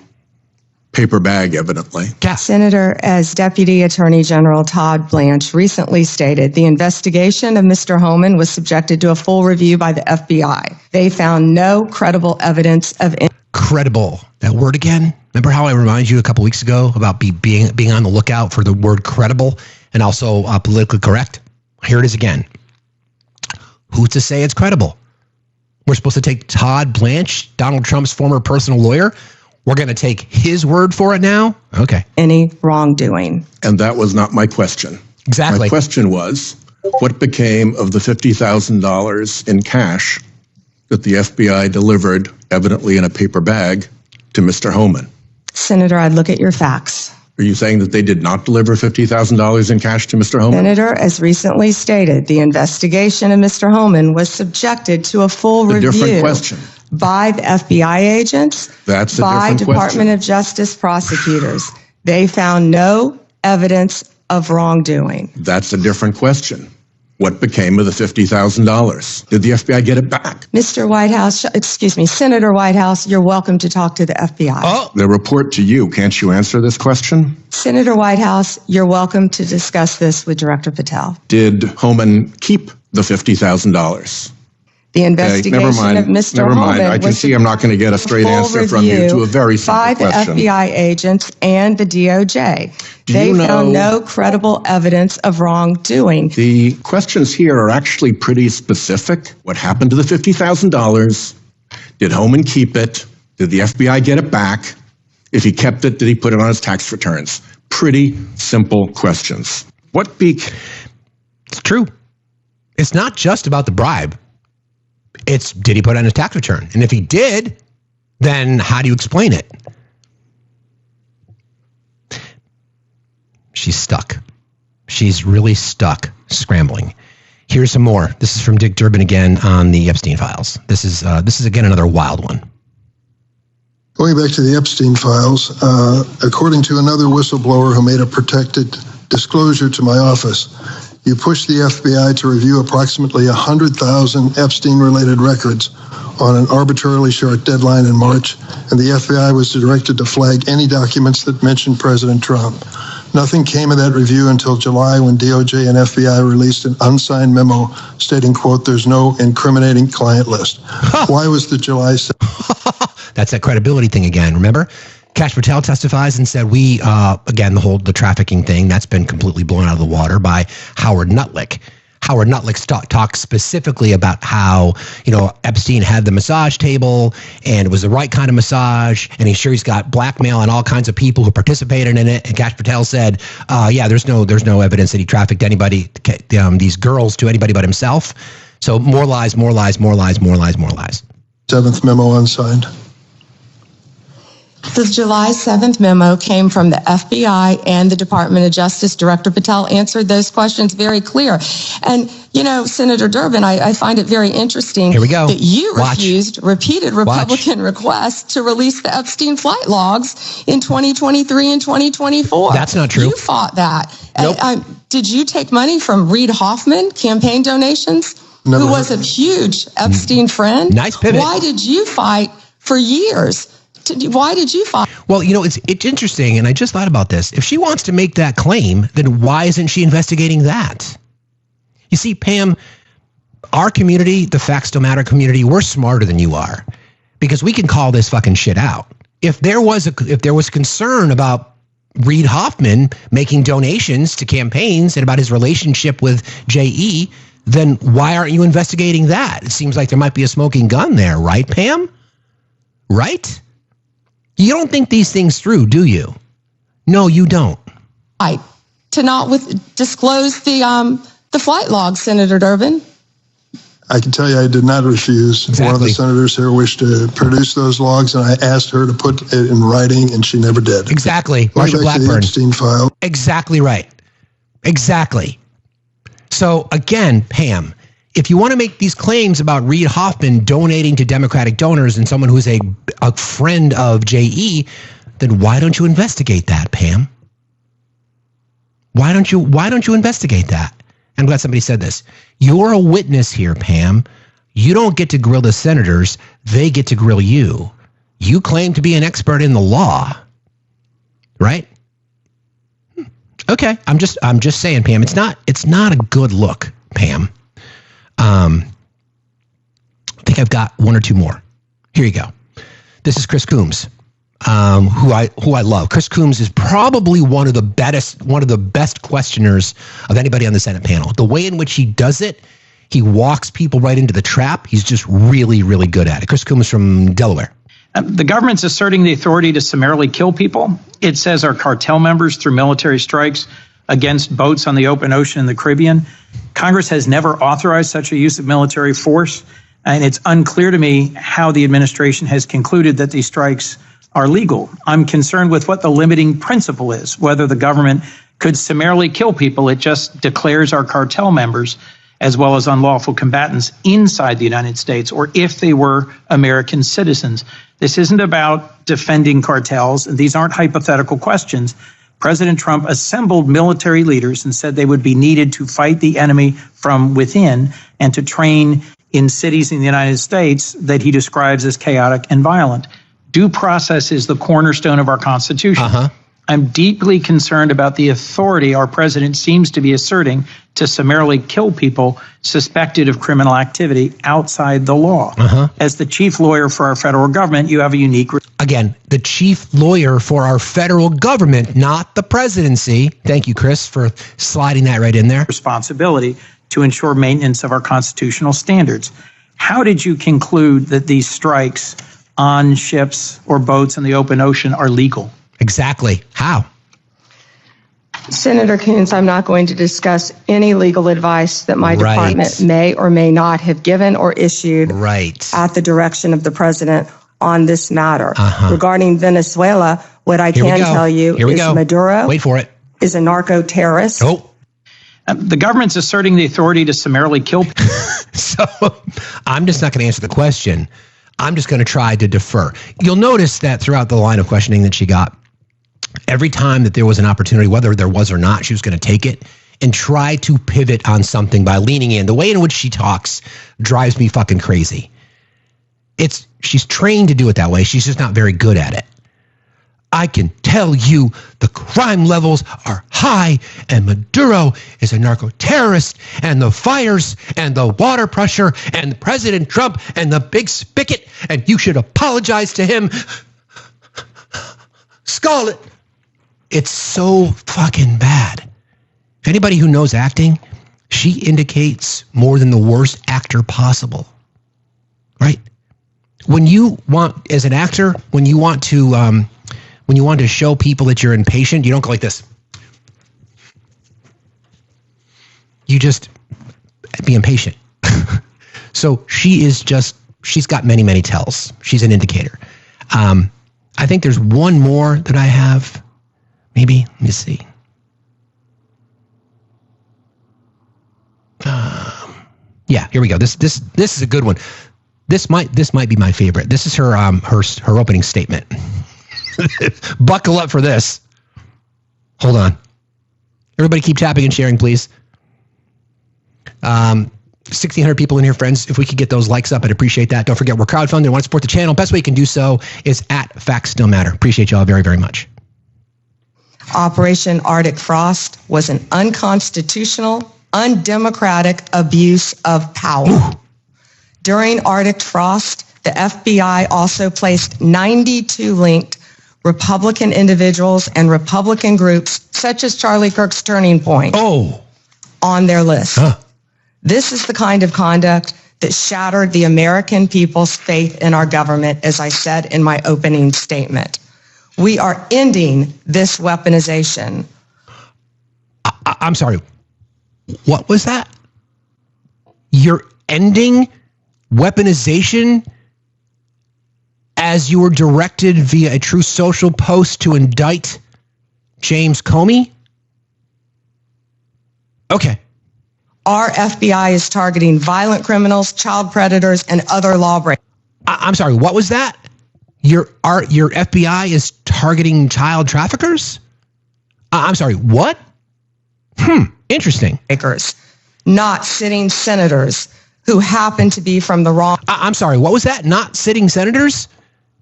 paper bag, evidently? Senator, as Deputy Attorney General Todd Blanche recently stated, the investigation of Mr. Homan was subjected to a full review by the FBI. They found no credible evidence of... Credible. That word again? Remember how I reminded you a couple weeks ago about being on the lookout for the word credible and also politically correct? Here it is again. Who's to say it's credible? We're supposed to take Todd Blanche, Donald Trump's former personal lawyer. We're going to take his word for it now? Okay. Any wrongdoing. And that was not my question. Exactly. My question was, what became of the $50,000 in cash that the FBI delivered, evidently in a paper bag, to Mr. Homan? Senator, I'd look at your facts. Are you saying that they did not deliver $50,000 in cash to Mr. Homan? Senator, as recently stated, the investigation of Mr. Homan was subjected to a full review. Different question. By the FBI agents, That's a by different Department question. of Justice prosecutors. They found no evidence of wrongdoing. That's a different question. What became of the $50,000? Did the FBI get it back? Mr. Whitehouse, Senator Whitehouse, you're welcome to talk to the FBI. Oh, The report to you. Can't you answer this question? Senator Whitehouse, you're welcome to discuss this with Director Patel. Did Homan keep the $50,000? The Okay, investigation never mind. of Mr. Never mind. Homan I can was see I'm not going to get a straight full answer from you review to a very simple by the question. FBI agents and the DOJ. Do They you found know- no credible evidence of wrongdoing. The questions here are actually pretty specific. What happened to the $50,000? Did Homan keep it? Did the FBI get it back? If he kept it, did he put it on his tax returns? Pretty simple questions. it's true. It's not just about the bribe. It's, did he put it on his tax return? And if he did, then how do you explain it? She's stuck. She's really stuck, scrambling. Here's some more. This is from Dick Durbin again on the Epstein files. This is again another wild one. Going back to the Epstein files, according to another whistleblower who made a protected disclosure to my office, you pushed the FBI to review approximately 100,000 Epstein-related records on an arbitrarily short deadline in March, and the FBI was directed to flag any documents that mentioned President Trump. Nothing came of that review until July, when DOJ and FBI released an unsigned memo stating, quote, "there's no incriminating client list." Why was the July 7th? That's that credibility thing again. Remember, Kash Patel testifies and said again, the trafficking thing, that's been completely blown out of the water by Howard Nutlick. Howard Nutlick talked specifically about how, Epstein had the massage table and it was the right kind of massage, and he's got blackmail and all kinds of people who participated in it. And Kash Patel said, there's no evidence that he trafficked anybody, these girls, to anybody but himself. So more lies, more lies, more lies, more lies, more lies. 7th memo unsigned. The July 7th memo came from the FBI and the Department of Justice. Director Patel answered those questions very clear. And, Senator Durbin, I find it very interesting Here we go. that you Watch. refused repeated Republican requests to release the Epstein flight logs in 2023 and 2024. That's not true. You fought that. Nope. Did you take money from Reid Hoffman, campaign donations, Never who was a huge Epstein friend? Nice pivot. Why did you fight for years? Why did you fight? Well, it's interesting, and I just thought about this. If she wants to make that claim, then why isn't she investigating that? You see, Pam, our community, the Factsstillmatter community, we're smarter than you are, because we can call this fucking shit out. If there was concern about Reid Hoffman making donations to campaigns and about his relationship with J.E., then why aren't you investigating that? It seems like there might be a smoking gun there, right, Pam? Right? You don't think these things through, do you? No, you don't. To not disclose the flight logs, Senator Durbin? I can tell you I did not refuse. Exactly. One of the senators here wished to produce those logs, and I asked her to put it in writing, and she never did. Exactly. Going Marsha back to the Blackburn. Epstein file. Exactly right. Exactly. So again, Pam, if you want to make these claims about Reid Hoffman donating to Democratic donors and someone who's a friend of J.E., then why don't you investigate that, Pam? Why don't you investigate that? I'm glad somebody said this. You're a witness here, Pam. You don't get to grill the senators. They get to grill you. You claim to be an expert in the law, right? Okay, I'm just saying, Pam. It's not a good look, Pam. I think I've got one or two more. Here you go. This is Chris Combs, who I love. Chris Combs is probably one of the best questioners of anybody on the Senate panel. The way in which he does it, he walks people right into the trap. He's just really, really good at it. Chris Combs from Delaware. The government's asserting the authority to summarily kill people. It says our cartel members through military strikes against boats on the open ocean in the Caribbean. Congress has never authorized such a use of military force, and it's unclear to me how the administration has concluded that these strikes are legal. I'm concerned with what the limiting principle is, whether the government could summarily kill people. It just declares our cartel members as well as unlawful combatants inside the United States, or if they were American citizens. This isn't about defending cartels, and these aren't hypothetical questions. President Trump assembled military leaders and said they would be needed to fight the enemy from within and to train in cities in the United States that he describes as chaotic and violent. Due process is the cornerstone of our Constitution. I'm deeply concerned about the authority our president seems to be asserting to summarily kill people suspected of criminal activity outside the law. As the chief lawyer for our federal government, you have a unique... Again, the chief lawyer for our federal government, not the presidency. Thank you, Chris, for sliding that right in there. ...responsibility to ensure maintenance of our constitutional standards. How did you conclude that these strikes on ships or boats in the open ocean are legal? Exactly. How? Senator Coons, I'm not going to discuss any legal advice that my department may or may not have given or issued at the direction of the president on this matter. Regarding Venezuela, what I can tell you is Maduro is a narco-terrorist. The government's asserting the authority to summarily kill people. So I'm just not going to answer the question. I'm just going to try to defer. You'll notice that throughout the line of questioning that she got, every time that there was an opportunity, whether there was or not, she was going to take it and try to pivot on something by leaning in. The way in which she talks drives me fucking crazy. She's trained to do it that way. She's just not very good at it. I can tell you the crime levels are high and Maduro is a narco-terrorist and the fires and the water pressure and President Trump and the big spigot and you should apologize to him. Scarlett. It's so fucking bad. Anybody who knows acting, she indicates more than the worst actor possible. Right? When you want, as an actor, when you want to show people that you're impatient, you don't go like this. You just be impatient. So she's got many, many tells. She's an indicator. I think there's one more that I have. Maybe, let me see. Yeah, here we go. This is a good one. This might be my favorite. This is her opening statement. Buckle up for this. Hold on. Everybody keep tapping and sharing, please. 1,600 people in here, friends. If we could get those likes up, I'd appreciate that. Don't forget, we're crowdfunding. Want to support the channel? Best way you can do so is at Factsstillmatter. Appreciate y'all very, very much. Operation Arctic Frost was an unconstitutional, undemocratic abuse of power. During Arctic Frost, the FBI also placed 92 linked Republican individuals and Republican groups, such as Charlie Kirk's Turning Point, on their list. This is the kind of conduct that shattered the American people's faith in our government, as I said in my opening statement. We are ending this weaponization. I'm sorry. What was that? You're ending weaponization as you were directed via a True Social post to indict James Comey? Okay. Our FBI is targeting violent criminals, child predators, and other lawbreakers. I'm sorry, what was that? Your FBI is targeting child traffickers? I'm sorry, what? Interesting. Not sitting senators who happen to be from the wrong... I'm sorry, what was that? Not sitting senators?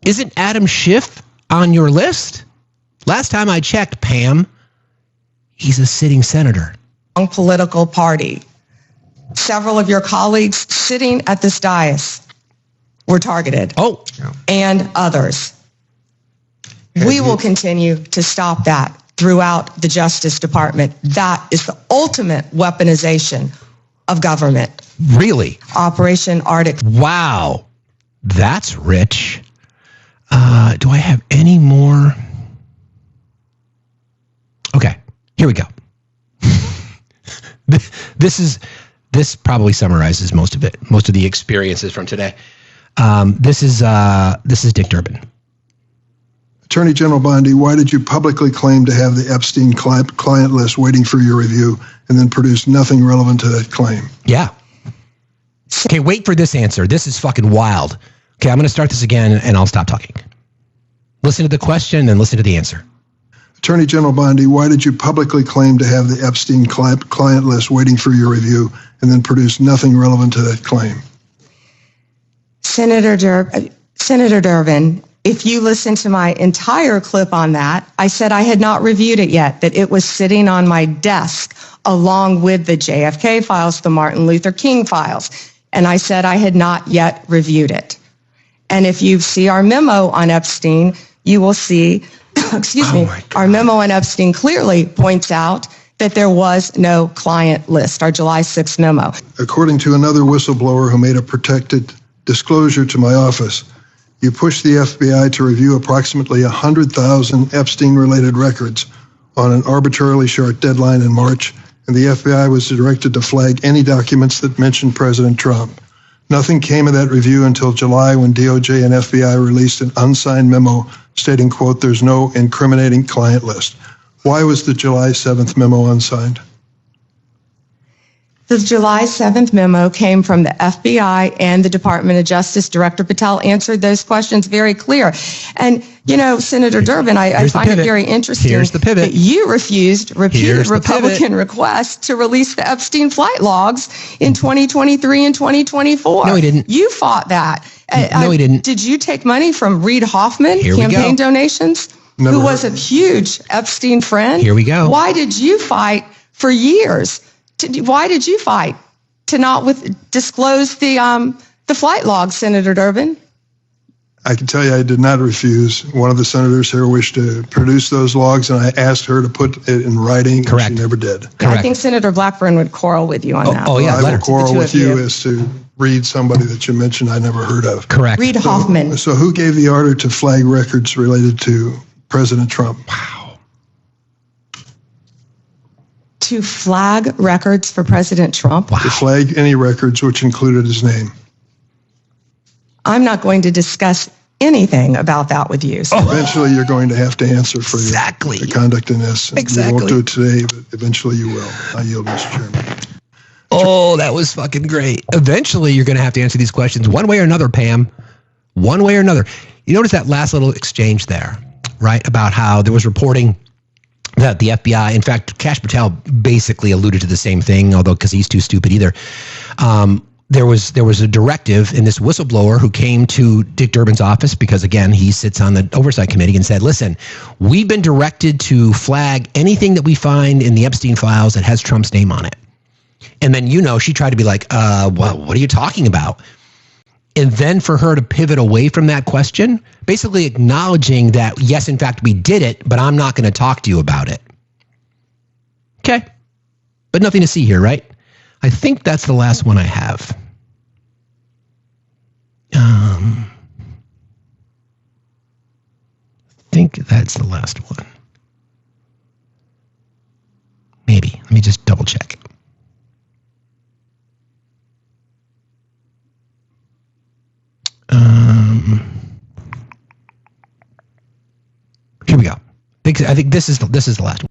Isn't Adam Schiff on your list? Last time I checked, Pam, he's a sitting senator. Political party. Several of your colleagues sitting at this dais were targeted. And others. We will continue to stop that throughout the Justice Department. That is the ultimate weaponization of government. Really? Operation Arctic. Wow. That's rich. Do I have any more? Okay, here we go. This probably summarizes most of it, most of the experiences from today. This is Dick Durbin. Attorney General Bondi, why did you publicly claim to have the Epstein client list waiting for your review and then produce nothing relevant to that claim? Yeah. Okay, wait for this answer. This is fucking wild. Okay, I'm going to start this again and I'll stop talking. Listen to the question and then listen to the answer. Attorney General Bondi, why did you publicly claim to have the Epstein client list waiting for your review and then produce nothing relevant to that claim? Senator Durbin, if you listen to my entire clip on that, I said I had not reviewed it yet, that it was sitting on my desk along with the JFK files, the Martin Luther King files, and I said I had not yet reviewed it. And if you see our memo on Epstein, you will see, our memo on Epstein clearly points out that there was no client list, our July 6th memo. According to another whistleblower who made a protected disclosure to my office, you pushed the FBI to review approximately 100,000 Epstein-related records on an arbitrarily short deadline in March, and the FBI was directed to flag any documents that mentioned President Trump. Nothing came of that review until July when DOJ and FBI released an unsigned memo stating, quote, there's no incriminating client list. Why was the July 7th memo unsigned? The July 7th memo came from the FBI and the Department of Justice. Director Patel answered those questions very clear. And, you know, Senator Durbin, I find it very interesting that you refused repeated Republican requests to release the Epstein flight logs in 2023 and 2024. No, he didn't. You fought that. No, he didn't. Did you take money from Reid Hoffman, campaign donations, who was a huge Epstein friend? Here we go. Why did you fight for years? Why did you fight to not disclose the flight logs, Senator Durbin? I can tell you I did not refuse. One of the senators here wished to produce those logs, and I asked her to put it in writing. Correct. And she never did. Correct. I think Senator Blackburn would quarrel with you on that. Oh, yeah. I will quarrel with you as to read somebody that you mentioned I never heard of. Correct. Reid Hoffman. So who gave the order to flag records related to President Trump? Wow. To flag records for President Trump? Wow. To flag any records which included his name. I'm not going to discuss anything about that with you. So. Eventually, you're going to have to answer for your conduct in this. Exactly. You won't do it today, but eventually you will. I yield, Mr. Chairman. Oh, that was fucking great. Eventually, you're going to have to answer these questions one way or another, Pam. One way or another. You notice that last little exchange there, right? About how there was reporting that the FBI, in fact, Kash Patel basically alluded to the same thing, although because he's too stupid either. There was a directive in this whistleblower who came to Dick Durbin's office because, again, he sits on the oversight committee and said, listen, we've been directed to flag anything that we find in the Epstein files that has Trump's name on it. And then, she tried to be like, well, what are you talking about? And then for her to pivot away from that question, basically acknowledging that, yes, in fact, we did it, but I'm not going to talk to you about it. Okay. But nothing to see here, right? I think that's the last one I have. I think that's the last one. Maybe. Let me just double check. Here we go. I think this is the last one.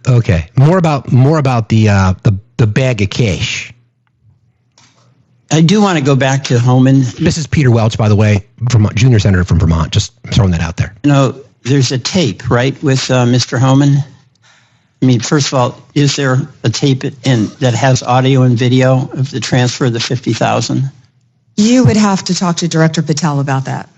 Okay. More about the bag of cash. I do want to go back to Homan. This is Peter Welch, by the way, junior senator from Vermont. Just throwing that out there. There's a tape, right, with Mr. Homan? I mean, first of all, is there a tape that has audio and video of the transfer of the $50,000? You would have to talk to Director Patel about that.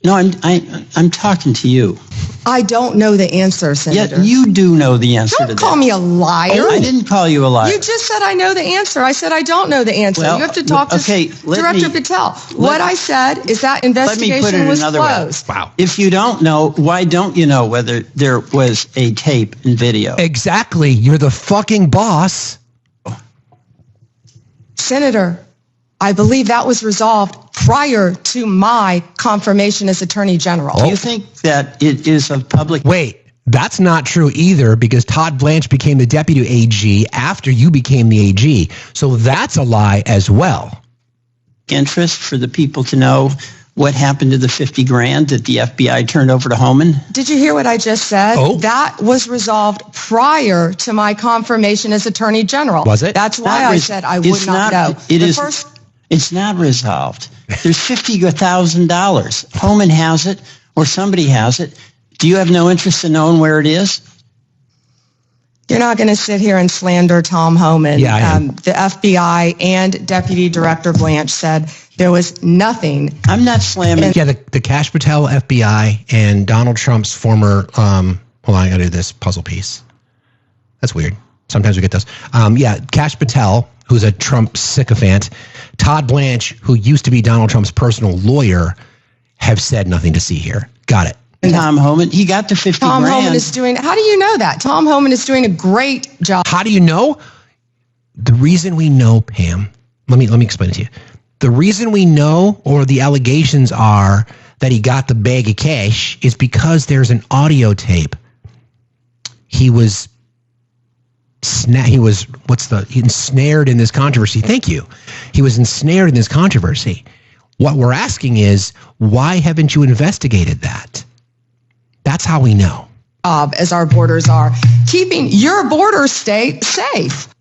No, I'm talking to you. I don't know the answer, Senator. Yeah, you do know the answer to that. Don't call me a liar. I didn't call you a liar. You just said I know the answer. I said I don't know the answer. Well, you have to talk to Director Patel. What I said is that investigation was closed. Wow. If you don't know, why don't you know whether there was a tape and video? Exactly. You're the fucking boss. Senator, I believe that was resolved prior to my confirmation as Attorney General. Do you think that it is of public... Wait, that's not true either, because Todd Blanche became the deputy AG after you became the AG. So that's a lie as well. Interest for the people to know what happened to the 50 grand that the FBI turned over to Homan? Did you hear what I just said? Oh. That was resolved prior to my confirmation as Attorney General. Was it? That's why I said I would not know. It's not resolved. There's $50,000. Homan has it, or somebody has it. Do you have no interest in knowing where it is? You're not going to sit here and slander Tom Homan. Yeah, I am. The FBI and Deputy Director Blanche said there was nothing. I'm not slamming. Yeah, the Kash Patel FBI and Donald Trump's former, hold on, I got to do this puzzle piece. That's weird. Sometimes we get those. Yeah, Kash Patel, who's a Trump sycophant, Todd Blanche, who used to be Donald Trump's personal lawyer, have said nothing to see here. Got it. Tom Homan, he got the 50 Tom grand. Homan is doing, how do you know that? Tom Homan is doing a great job. How do you know? The reason we know, Pam, let me explain it to you. The reason we know, or the allegations are, that he got the bag of cash is because there's an audio tape. He was ensnared in this controversy. Thank you. He was ensnared in this controversy. What we're asking is, why haven't you investigated that? That's how we know. As our borders are, keeping your border state safe.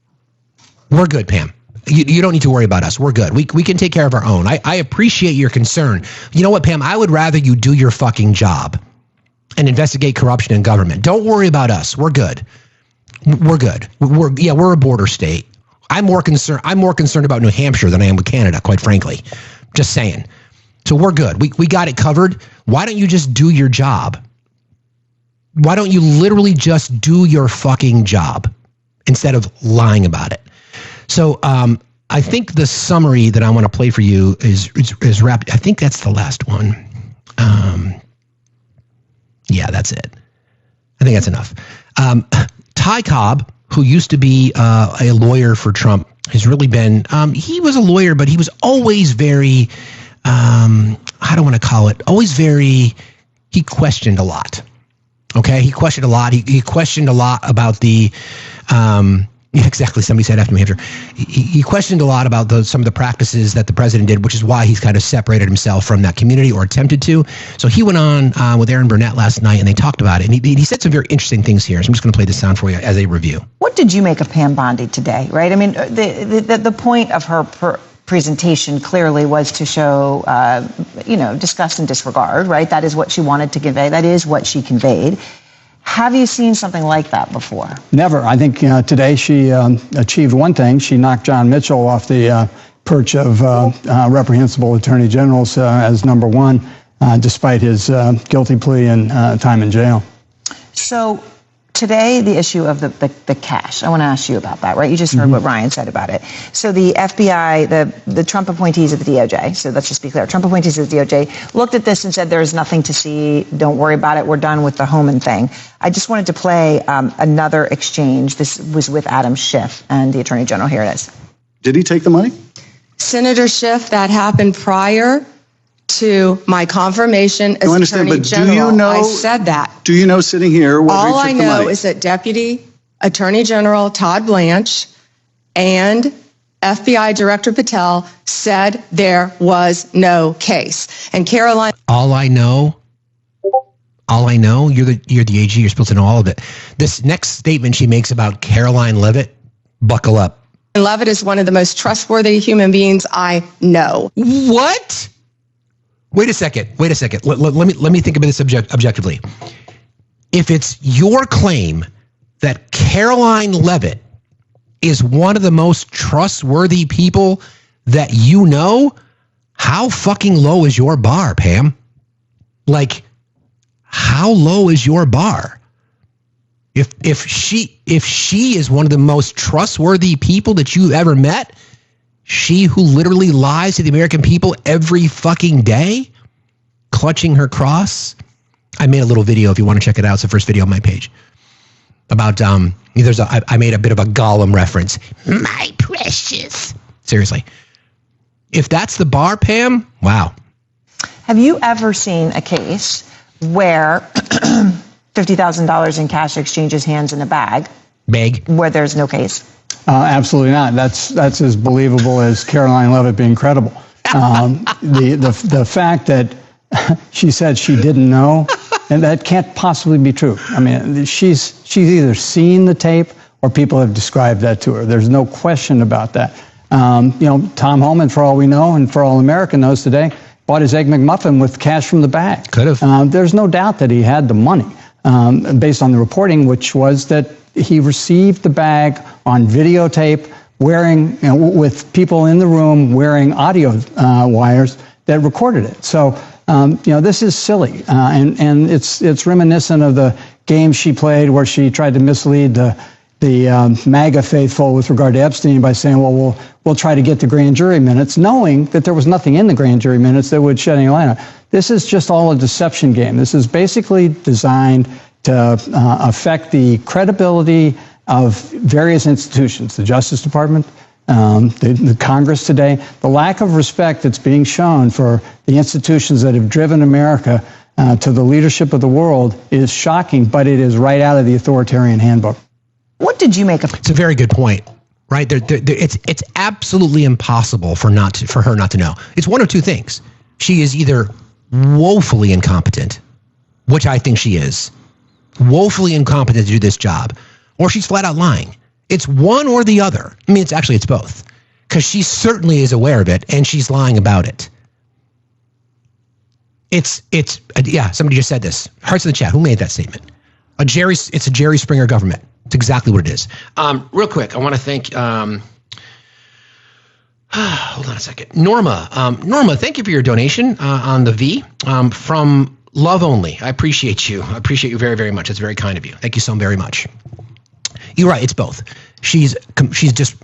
We're good, Pam. You don't need to worry about us. We're good. We can take care of our own. I appreciate your concern. You know what, Pam? I would rather you do your fucking job and investigate corruption in government. Don't worry about us. We're good. We're good. We're a border state. I'm more concerned about New Hampshire than I am with Canada, quite frankly. Just saying. So we're good. We got it covered. Why don't you just do your job? Why don't you literally just do your fucking job instead of lying about it? So I think the summary that I want to play for you is wrapped. I think that's the last one. Yeah, that's it. I think that's enough. Ty Cobb, who used to be a lawyer for Trump, has really been, he was a lawyer, but he was always very, I don't want to call it, he questioned a lot. Okay, he questioned a lot. He questioned a lot about the, exactly, somebody said after New Hampshire. He questioned a lot about some of the practices that the president did, which is why he's kind of separated himself from that community, or attempted to. So he went on with Aaron Burnett last night, and they talked about it. And he said some very interesting things here. So I'm just going to play this sound for you as a review. What did you make of Pam Bondi today, right? I mean, the point of her presentation clearly was to show, disgust and disregard, right? That is what she wanted to convey. That is what she conveyed. Have you seen something like that before? Never. I think today she achieved one thing. She knocked John Mitchell off the perch of reprehensible attorney generals as number one, despite his guilty plea and time in jail. So today, the issue of the cash, I want to ask you about that, right? You just heard what Ryan said about it. So the FBI, the Trump appointees at the DOJ, so let's just be clear, Trump appointees at the DOJ looked at this and said, there's nothing to see, don't worry about it, we're done with the Homan thing. I just wanted to play another exchange. This was with Adam Schiff and the Attorney General. Here it is. Did he take the money? Senator Schiff, that happened prior to my confirmation as Attorney General. I said that. Do you know, sitting here, whether all he took I the know money? is that Deputy Attorney General Todd Blanche and FBI Director Patel said there was no case. And Caroline. All I know, you're the AG, you're supposed to know all of it. This next statement she makes about Caroline Leavitt, buckle up. Leavitt is one of the most trustworthy human beings I know. What? Wait a second. Let me think about this objectively. If it's your claim that Caroline Leavitt is one of the most trustworthy people that you know, how fucking low is your bar, Pam? Like, how low is your bar? If she is one of the most trustworthy people that you've ever met, she who literally lies to the American people every fucking day, clutching her cross. I made a little video if you want to check it out. It's the first video on my page about I made a bit of a Gollum reference. My precious. Seriously. if that's the bar, Pam, wow. Have you ever seen a case where $50,000 in cash exchanges hands in a bag? Where there's no case? Absolutely not. That's as believable as Caroline Leavitt being credible. The fact that she said she didn't know, and that can't possibly be true. I mean, she's either seen the tape or people have described that to her. There's no question about that. Tom Homan, for all we know, and for all America knows today, bought his Egg McMuffin with cash from the bag. Could have. There's no doubt that he had the money, based on the reporting, which was that he received the bag on videotape, wearing, with people in the room wearing audio wires that recorded it. So, this is silly, and it's reminiscent of the game she played where she tried to mislead the MAGA faithful with regard to Epstein by saying, well, we'll try to get the grand jury minutes, knowing that there was nothing in the grand jury minutes that would shed any light on it. This is just all a deception game. This is basically designed to affect the credibility of various institutions, the Justice Department, the Congress today. The lack of respect that's being shown for the institutions that have driven America to the leadership of the world is shocking, but it is right out of the authoritarian handbook. What did you make of? It's a very good point, right? It's absolutely impossible for her not to know. It's one of two things. She is either woefully incompetent, which I think she is, woefully incompetent to do this job, or she's flat out lying. It's one or the other. I mean, it's both, because she certainly is aware of it and she's lying about it. Yeah, somebody just said this. Hearts in the chat. Who made that statement? It's a Jerry Springer government. It's exactly what it is. Real quick, I want to thank, hold on a second. Norma, thank you for your donation on the V from Love Only. I appreciate you. I appreciate you very, very much. It's very kind of you. Thank you so very much. You're right. It's both. She's just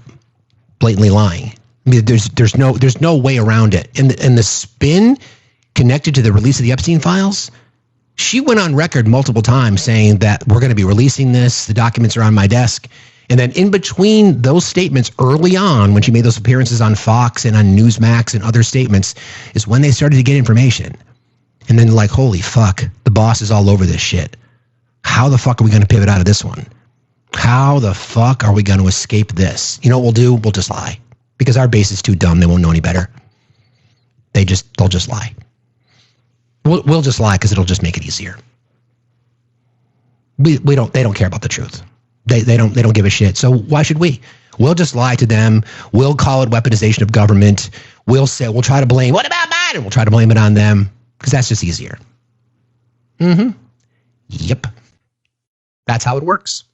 blatantly lying. I mean, there's no way around it. And the spin connected to the release of the Epstein files, she went on record multiple times saying that we're going to be releasing this. The documents are on my desk. And then in between those statements early on, when she made those appearances on Fox and on Newsmax and other statements, is when they started to get information. And then like, holy fuck, the boss is all over this shit. How the fuck are we going to pivot out of this one? How the fuck are we going to escape this? You know what we'll do? We'll just lie. Because our base is too dumb. They won't know any better. They'll just lie. We'll just lie because it'll just make it easier. They don't care about the truth. They don't give a shit. So why should we? We'll just lie to them. We'll call it weaponization of government. We'll try to blame, what about Biden? We'll try to blame it on them because that's just easier. Yep. That's how it works.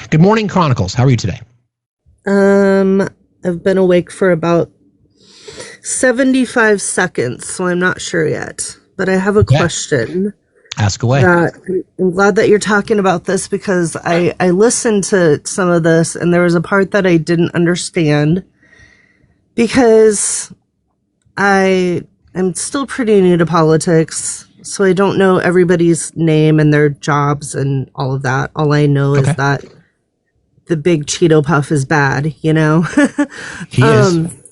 Good morning, Chronicles. How are you today? I've been awake for about 75 seconds, so I'm not sure yet. But I have a question. Ask away. I'm glad that you're talking about this because I listened to some of this and there was a part that I didn't understand because I am still pretty new to politics, so I don't know everybody's name and their jobs and all of that. All I know is that the big Cheeto Puff is bad, you know? He is.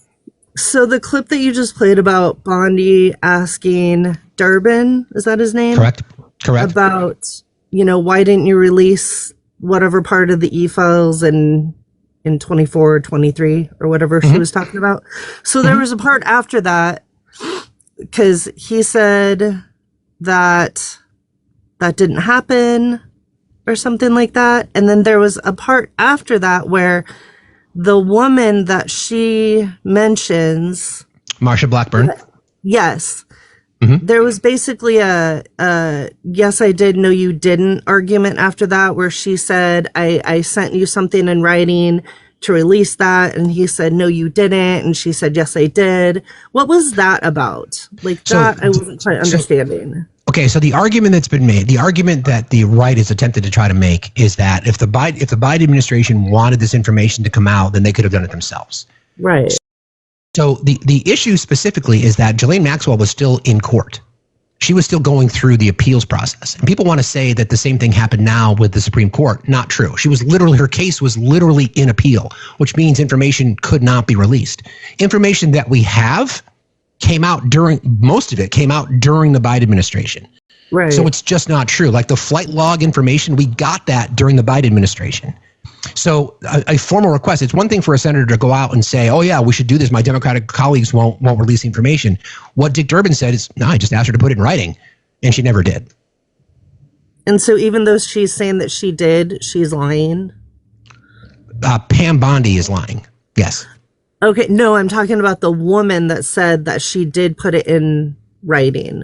So the clip that you just played about Bondi asking Durbin, is that his name? Correct. About, why didn't you release whatever part of the e-files in 24 or 23 or whatever she was talking about. So there was a part after that because he said that didn't happen or something like that. And then there was a part after that where the woman that she mentions, Marsha Blackburn. Yes. There was basically a yes, I did, no, you didn't argument after that, where she said, I sent you something in writing to release that. And he said, no, you didn't. And she said, yes, I did. What was that about? I wasn't quite understanding. Okay, so the argument that's been made, the argument that the right is attempted to try to make is that if the Biden administration wanted this information to come out, then they could have done it themselves. Right. So the issue specifically is that Ghislaine Maxwell was still in court. She was still going through the appeals process. And people want to say that the same thing happened now with the Supreme Court. Not true. Her case was literally in appeal, which means information could not be released. Information that we have most of it came out during the Biden administration. Right. So it's just not true. Like the flight log information, we got that during the Biden administration. So a formal request, it's one thing for a senator to go out and say, oh, yeah, we should do this. My Democratic colleagues won't release information. What Dick Durbin said is, no, I just asked her to put it in writing, and she never did. And so even though she's saying that she did, she's lying? Pam Bondi is lying. Yes. Okay. No, I'm talking about the woman that said that she did put it in writing.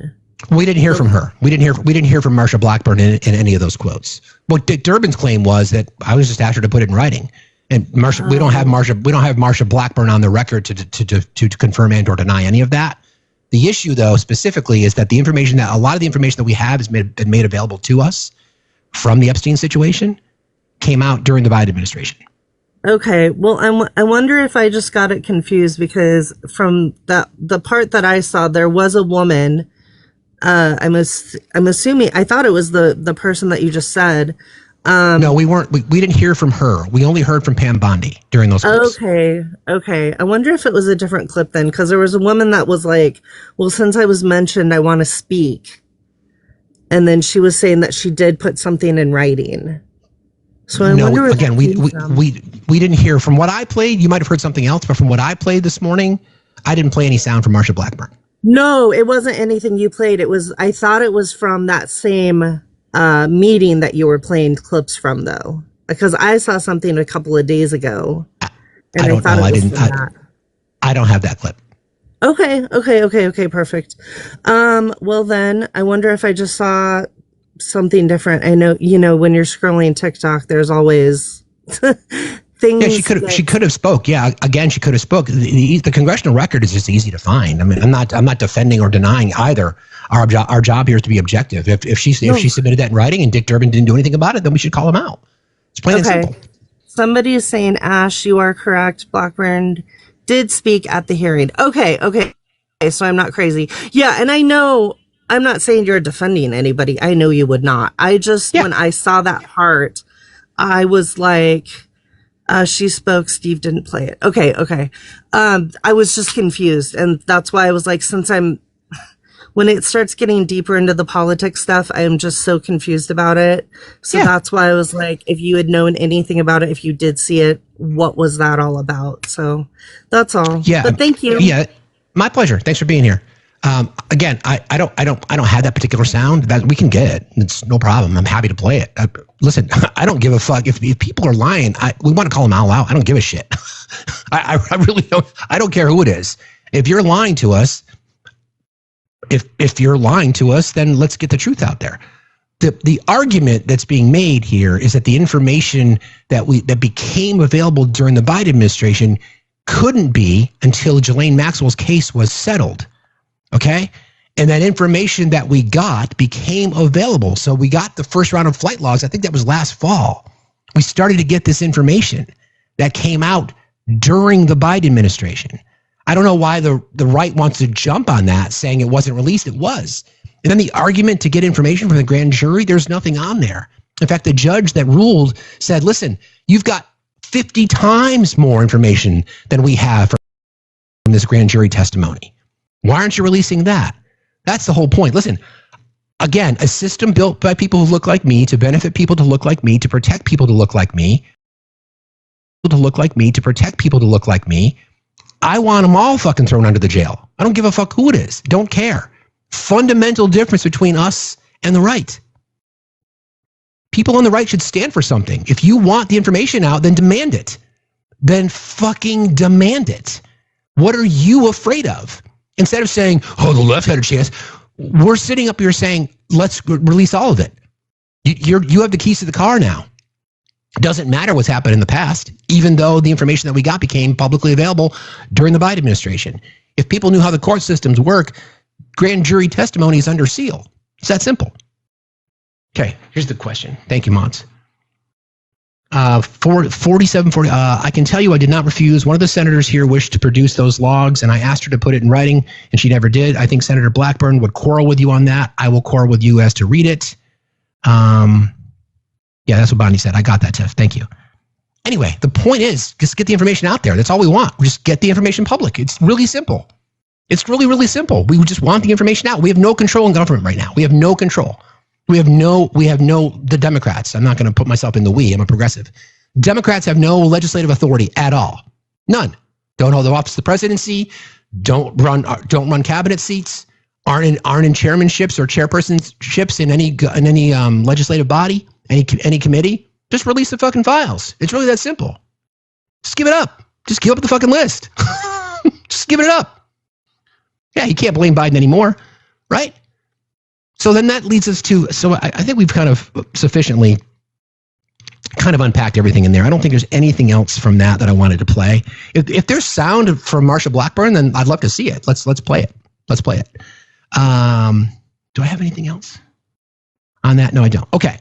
We didn't hear from her. We didn't hear from Marsha Blackburn in any of those quotes. What Dick Durbin's claim was that I was just asked her to put it in writing, and Marsha, we don't have Marsha Blackburn on the record to confirm and or deny any of that. The issue, though, specifically, is that a lot of the information that we have has been made available to us from the Epstein situation came out during the Biden administration. Okay, well, I wonder if I just got it confused, because from the part that I saw, there was a woman. I'm assuming, I thought it was the person that you just said. No, we weren't. We didn't hear from her. We only heard from Pam Bondi during those clips. Okay. I wonder if it was a different clip then, because there was a woman that was like, well, since I was mentioned, I want to speak. And then she was saying that she did put something in writing. So I wonder if again, we didn't hear from what I played. You might have heard something else, but from what I played this morning, I didn't play any sound from Marsha Blackburn. No, it wasn't anything you played. I thought it was from that same meeting that you were playing clips from, though, because I saw something a couple of days ago, and I thought it was from that. I don't have that clip. Okay, perfect. Well then, I wonder if I just saw something different. I know, when you're scrolling TikTok, there's always things. Yeah, she could have spoke. Yeah, again, she could have spoke. The congressional record is just easy to find. I mean, I'm not defending or denying either. Our job here is to be objective. If she submitted that in writing and Dick Durbin didn't do anything about it, then we should call him out. It's plain and simple. Somebody is saying, Ash, you are correct. Blackburn did speak at the hearing. Okay. So I'm not crazy. Yeah, and I know. I'm not saying you're defending anybody. I know you would not. I just, when I saw that part, I was like, she spoke, Steve didn't play it. Okay. I was just confused. And that's why I was like, when it starts getting deeper into the politics stuff, I am just so confused about it. So that's why I was like, if you had known anything about it, if you did see it, what was that all about? So that's all. Yeah. But thank you. Yeah. My pleasure. Thanks for being here. Again, I don't have that particular sound. That we can get it. It's no problem. I'm happy to play it. Listen, I don't give a fuck if people are lying. We want to call them all out. I don't give a shit. I really don't. I don't care who it is. If you're lying to us, if you're lying to us, then let's get the truth out there. The argument that's being made here is that the information that became available during the Biden administration couldn't be until Ghislaine Maxwell's case was settled. Okay. And that information that we got became available. So we got the first round of flight logs. I think that was last fall. We started to get this information that came out during the Biden administration. I don't know why the right wants to jump on that, saying it wasn't released. It was. And then the argument to get information from the grand jury, there's nothing on there. In fact, the judge that ruled said, listen, you've got 50 times more information than we have from this grand jury testimony. Why aren't you releasing that? That's the whole point. Listen, again, a system built by people who look like me to benefit people to look like me, to protect people to look like me, to protect people to look like me. I want them all fucking thrown under the jail. I don't give a fuck who it is. Don't care. Fundamental difference between us and the right. People on the right should stand for something. If you want the information out, then demand it. Then fucking demand it. What are you afraid of? Instead of saying, oh, the left had a chance, we're sitting up here saying, let's release all of it. You have the keys to the car now. It doesn't matter what's happened in the past, even though the information that we got became publicly available during the Biden administration. If people knew how the court systems work, grand jury testimony is under seal. It's that simple. Okay, here's the question. Thank you, Mons. 4740. I can tell you I did not refuse. One of the senators here wished to produce those logs, and I asked her to put it in writing, and she never did. I think Senator Blackburn would quarrel with you on that. I will quarrel with you as to read it. Yeah, that's what Bonnie said. I got that, Tiff. Thank you. Anyway, the point is, just get the information out there. That's all we want. We just get the information public. It's really simple. It's really, really simple. We just want the information out. We have no control in government right now. We have no control. The Democrats, I'm not going to put myself in the we, I'm a progressive. Democrats have no legislative authority at all. None. Don't hold the office of the presidency, don't run cabinet seats, aren't in chairmanships or chairpersonships in any legislative body, any committee. Just release the fucking files. It's really that simple. Just give it up. Just give up the fucking list. Just give it up. Yeah, you can't blame Biden anymore, right? So then that leads us to, so I think we've kind of sufficiently kind of unpacked everything in there. I don't think there's anything else from that I wanted to play. If there's sound from Marsha Blackburn, then I'd love to see it. Let's play it. Let's play it. Do I have anything else on that? No, I don't. Okay.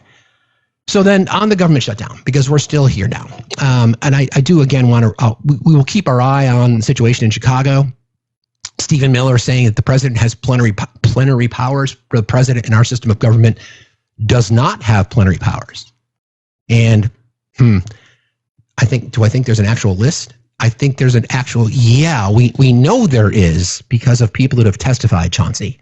So then on the government shutdown, because we're still here now. And I do again want to, we will keep our eye on the situation in Chicago. Stephen Miller saying that the president has plenary powers. The president in our system of government does not have plenary powers. And do I think there's an actual list? I think there's an actual, we know there is because of people that have testified, Chauncey.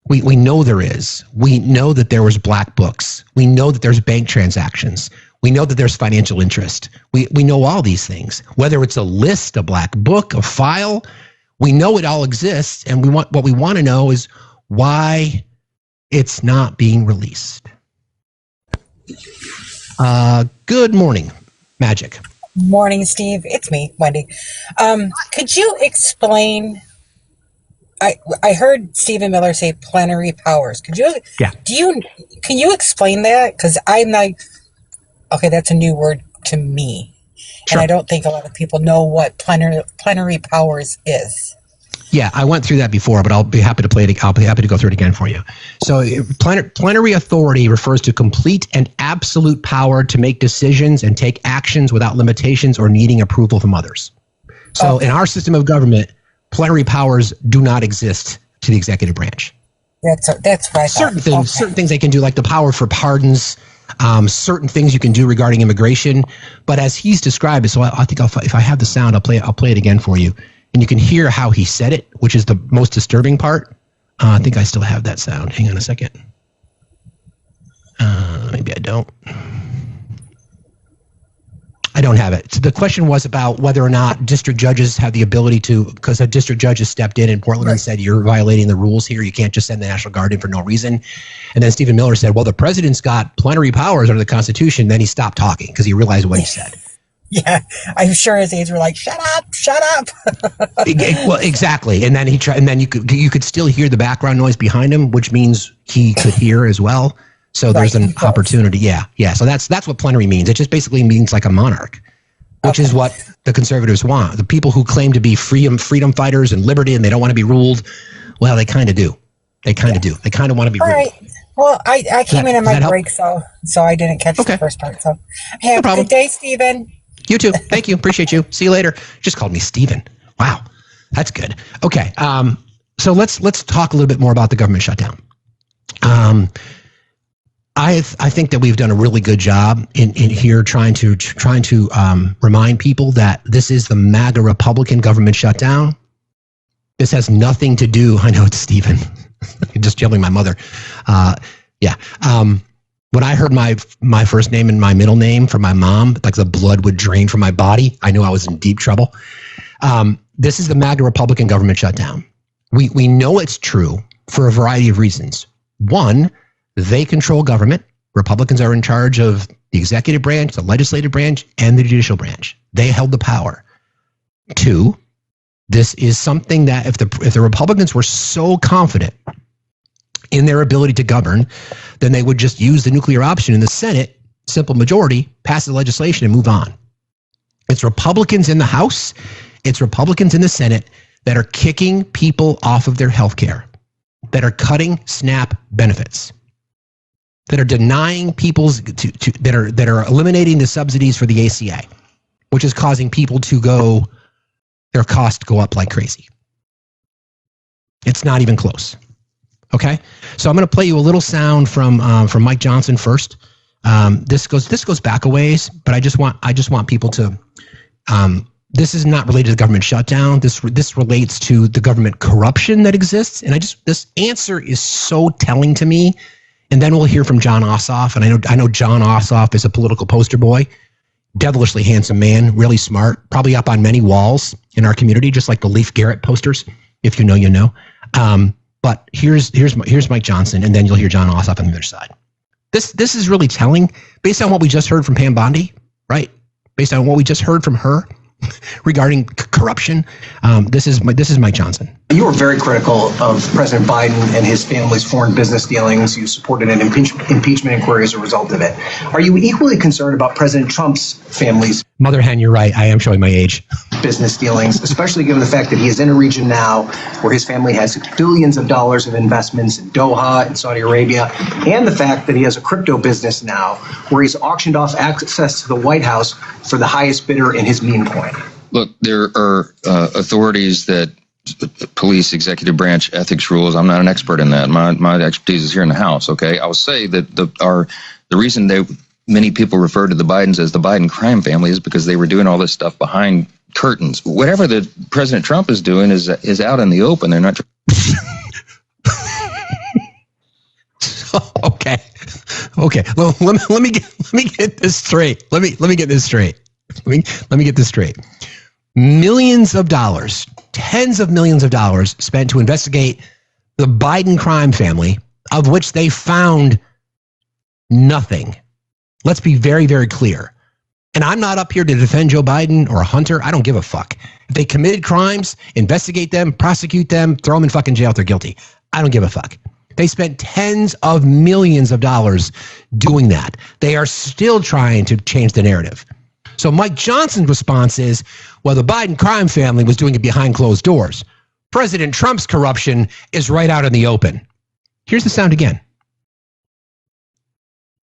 We know there is. We know that there was black books. We know that there's bank transactions. We know that there's financial interest. We know all these things. Whether it's a list, a black book, a file, we know it all exists, and what we want to know is why it's not being released. Good morning, Magic. Morning, Steve. It's me, Wendy. Could you explain? I heard Stephen Miller say plenary powers. Could you? Yeah. Can you explain that? Because I'm like, okay, that's a new word to me. Sure. And I don't think a lot of people know what plenary powers is. Yeah, I went through that before, but I'll be happy to play it. I'll be happy to go through it again for you. So plenary authority refers to complete and absolute power to make decisions and take actions without limitations or needing approval from others. So in our system of government, plenary powers do not exist to the executive branch. That's what I thought. Certain things they can do, like the power for pardons, certain things you can do regarding immigration. But as he's described it, so I think if I have the sound, I'll play it again for you. And you can hear how he said it, which is the most disturbing part. I think I still have that sound. Hang on a second. Maybe I don't. I don't have it. So the question was about whether or not district judges have the ability to, because a district judge has stepped in Portland and said, you're violating the rules here. You can't just send the National Guard in for no reason. And then Stephen Miller said, well, the president's got plenary powers under the Constitution. Then he stopped talking because he realized what he said. Yeah, I'm sure his aides were like, "Shut up, shut up." Well, exactly. And then you could still hear the background noise behind him, which means he could hear as well. So there's an opportunity. Yeah. So that's what plenary means. It just basically means like a monarch, which is what the conservatives want. The people who claim to be freedom fighters and liberty, and they don't want to be ruled. Well, they kind of do. They kind of do. They kind of want to be ruled. All right. Well, I came in on my break, so I didn't catch the first part. So have a good day, Stephen. You too. Thank you. Appreciate you. See you later. Just called me Steven. Wow. That's good. Okay. So let's talk a little bit more about the government shutdown. I think that we've done a really good job in here trying to remind people that this is the MAGA Republican government shutdown. This has nothing to do. I know it's Steven. Just yelling my mother. When I heard my first name and my middle name from my mom, like the blood would drain from my body. I knew I was in deep trouble. This is the MAGA Republican government shutdown. We know it's true for a variety of reasons. One, they control government. Republicans are in charge of the executive branch, the legislative branch, and the judicial branch. They held the power. Two, this is something that if the Republicans were so confident in their ability to govern, then they would just use the nuclear option in the Senate, simple majority, pass the legislation and move on. It's Republicans in the House, it's Republicans in the Senate that are kicking people off of their health care, that are cutting SNAP benefits. that are denying people's that are eliminating the subsidies for the ACA, which is causing people to their costs go up like crazy. It's not even close. Okay, so I'm going to play you a little sound from Mike Johnson first. This goes back a ways, but I just want people to. This is not related to the government shutdown. This relates to the government corruption that exists, and this answer is so telling to me. And then we'll hear from John Ossoff, and I know John Ossoff is a political poster boy, devilishly handsome man, really smart, probably up on many walls in our community, just like the Leif Garrett posters. If you know, you know. But here's Mike Johnson, and then you'll hear John Ossoff on the other side. This is really telling, based on what we just heard from Pam Bondi, right? Based on what we just heard from her regarding corruption. This is Mike Johnson. You were very critical of President Biden and his family's foreign business dealings. You supported an impeachment inquiry as a result of it. Are you equally concerned about President Trump's family's Mother hen, you're right. I am showing my age. Business dealings, especially given the fact that he is in a region now where his family has billions of dollars of investments in Doha and Saudi Arabia, and the fact that he has a crypto business now where he's auctioned off access to the White House for the highest bidder in his meme coin? Look, there are authorities that police executive branch ethics rules. I'm not an expert in that. My expertise is here in the House. Okay, I will say that the reason many people refer to the Bidens as the Biden crime family is because they were doing all this stuff behind curtains. Whatever that President Trump is doing is out in the open. They're not. Okay. Well, let me get this straight. Let me get this straight. Let me get this straight. Millions of dollars, tens of millions of dollars spent to investigate the Biden crime family, of which they found nothing. Let's be very, very clear. And I'm not up here to defend Joe Biden or Hunter. I don't give a fuck. If they committed crimes, investigate them, prosecute them, throw them in fucking jail if they're guilty. I don't give a fuck. They spent tens of millions of dollars doing that. They are still trying to change the narrative. So Mike Johnson's response is, well, the Biden crime family was doing it behind closed doors. President Trump's corruption is right out in the open. Here's the sound again.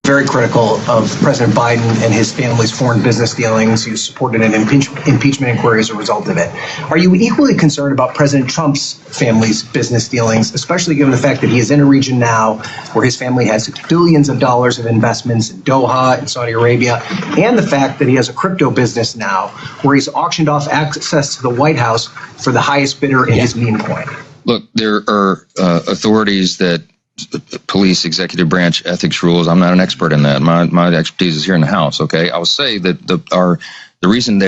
Very critical of President Biden and his family's foreign business dealings. You supported an impeachment inquiry as a result of it. Are you equally concerned about President Trump's family's business dealings, especially given the fact that he is in a region now where his family has billions of dollars of investments in Doha and Saudi Arabia, and the fact that he has a crypto business now where he's auctioned off access to the White House for the highest bidder in his meme coin? Look, there are authorities that police executive branch ethics rules. I'm not an expert in that. My expertise is here in the House. Okay, I will say that the reason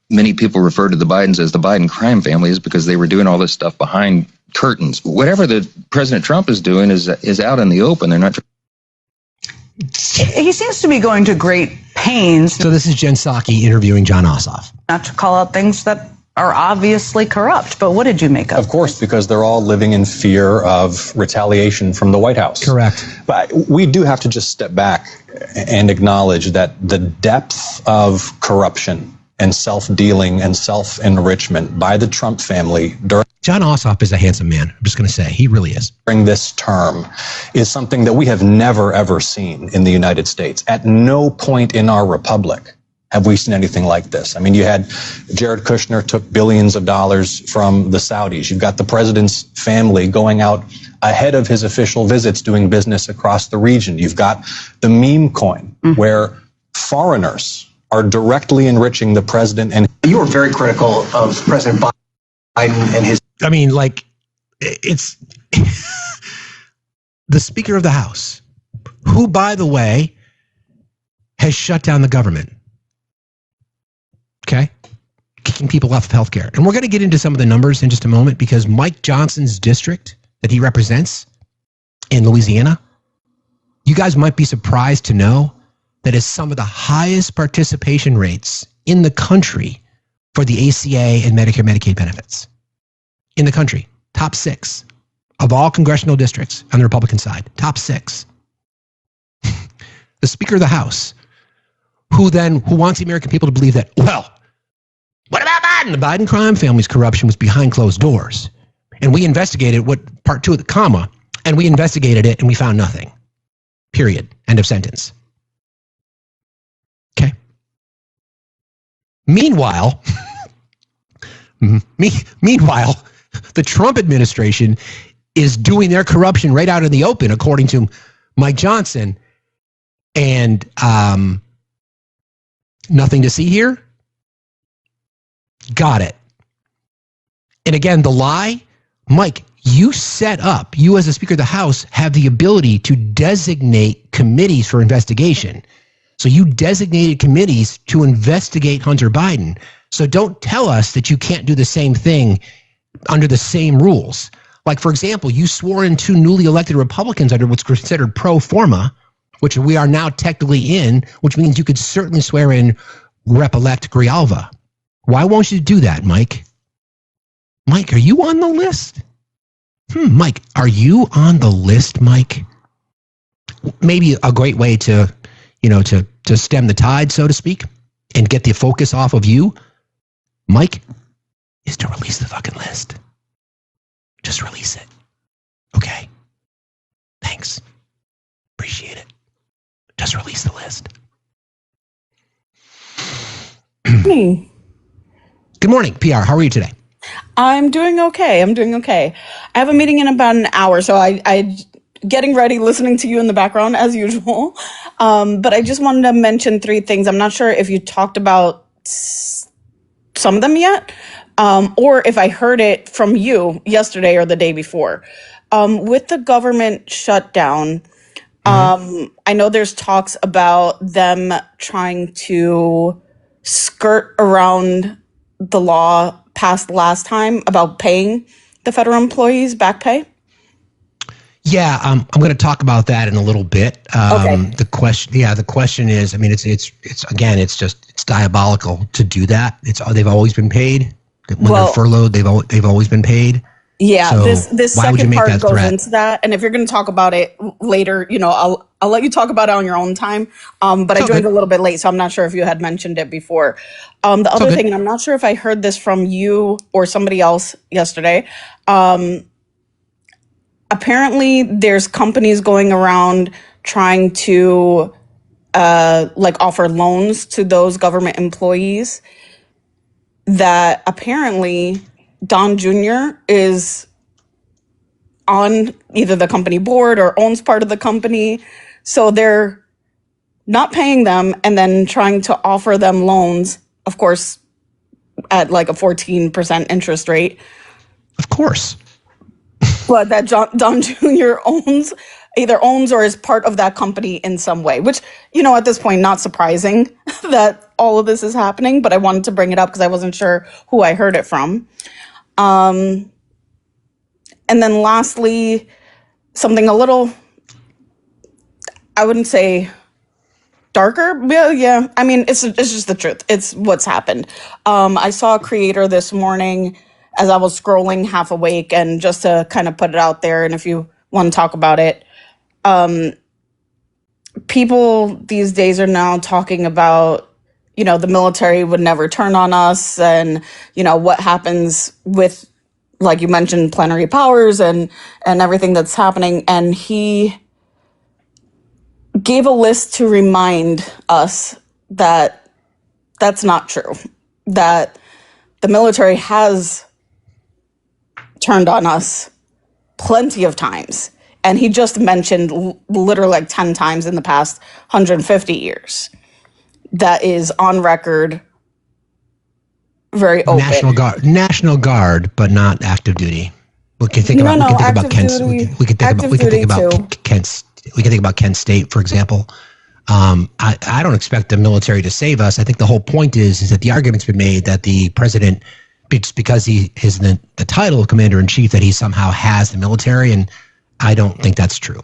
many people refer to the Bidens as the Biden crime family is because they were doing all this stuff behind curtains. Whatever that President Trump is doing is out in the open. They're not. He seems to be going to great pains. So this is Jen Psaki interviewing John Ossoff. Not to call out things that are obviously corrupt, but what did you make of? Of course, because they're all living in fear of retaliation from the White House. Correct. But we do have to just step back and acknowledge that the depth of corruption and self-dealing and self-enrichment by the Trump family during John Ossoff is a handsome man. I'm just going to say, he really is. During this term is something that we have never, ever seen in the United States. At no point in our republic have we seen anything like this. I mean, you had Jared Kushner took billions of dollars from the Saudis. You've got the president's family going out ahead of his official visits doing business across the region. You've got the meme coin where foreigners are directly enriching the president. And you were very critical of President Biden and his... I mean, like, it's the Speaker of the House, who, by the way, has shut down the government. Okay, kicking people off of healthcare. And we're going to get into some of the numbers in just a moment because Mike Johnson's district that he represents in Louisiana, you guys might be surprised to know that is some of the highest participation rates in the country for the ACA and Medicare Medicaid benefits. In the country, top 6 of all congressional districts on the Republican side, top 6. The Speaker of the House, who wants the American people to believe that, well, what about Biden? The Biden crime family's corruption was behind closed doors. And we investigated part 2 of the comma, and we investigated it and we found nothing. Period. End of sentence. Okay. Meanwhile, the Trump administration is doing their corruption right out in the open, according to Mike Johnson. And nothing to see here? Got it. And again, the lie, Mike, you as the Speaker of the House, have the ability to designate committees for investigation. So you designated committees to investigate Hunter Biden. So don't tell us that you can't do the same thing under the same rules. Like, for example, you swore in 2 newly elected Republicans under what's considered pro forma, which we are now technically in, which means you could certainly swear in Rep-elect Grijalva. Why won't you do that, Mike? Mike, are you on the list? Mike, are you on the list, Mike? Maybe a great way to stem the tide, so to speak, and get the focus off of you, Mike, is to release the fucking list. Just release it. Okay? Thanks. Appreciate it. Just release the list. Good morning, PR. How are you today? I'm doing okay. I have a meeting in about an hour, so I getting ready, listening to you in the background as usual. But I just wanted to mention 3 things. I'm not sure if you talked about some of them yet, or if I heard it from you yesterday or the day before. With the government shutdown, I know there's talks about them trying to skirt around the law passed last time about paying the federal employees back pay. Yeah, I'm going to talk about that in a little bit. Okay. The question is, I mean, it's diabolical to do that. They've always been paid. When they're furloughed, they've always been paid. Yeah, so this why would you second make part that goes threat? into that, and if you're going to talk about it later, I'll let you talk about it on your own time. But I joined a little bit late, so I'm not sure if you had mentioned it before. The other thing, and I'm not sure if I heard this from you or somebody else yesterday. Apparently, there's companies going around trying to offer loans to those government employees that apparently Don Jr. is on either the company board or owns part of the company. So they're not paying them and then trying to offer them loans, of course, at like a 14% interest rate. Of course. But that Don Jr. either owns or is part of that company in some way, which, at this point, not surprising that all of this is happening, but I wanted to bring it up because I wasn't sure who I heard it from. And then lastly, something a little, I wouldn't say darker. Yeah. I mean, it's just the truth. It's what's happened. I saw a creator this morning as I was scrolling half awake, and just to kind of put it out there, and if you want to talk about it, people these days are now talking about, the military would never turn on us, and, what happens with, like you mentioned, plenary powers and everything that's happening. And he gave a list to remind us that that's not true, that the military has turned on us plenty of times. And he just mentioned literally like 10 times in the past 150 years. That is on record, very open. National Guard, but not active duty. We can think about Kent State, for example. I don't expect the military to save us. I think the whole point is that the argument's been made that the president, because he is the title of commander-in-chief, that he somehow has the military, and I don't think that's true.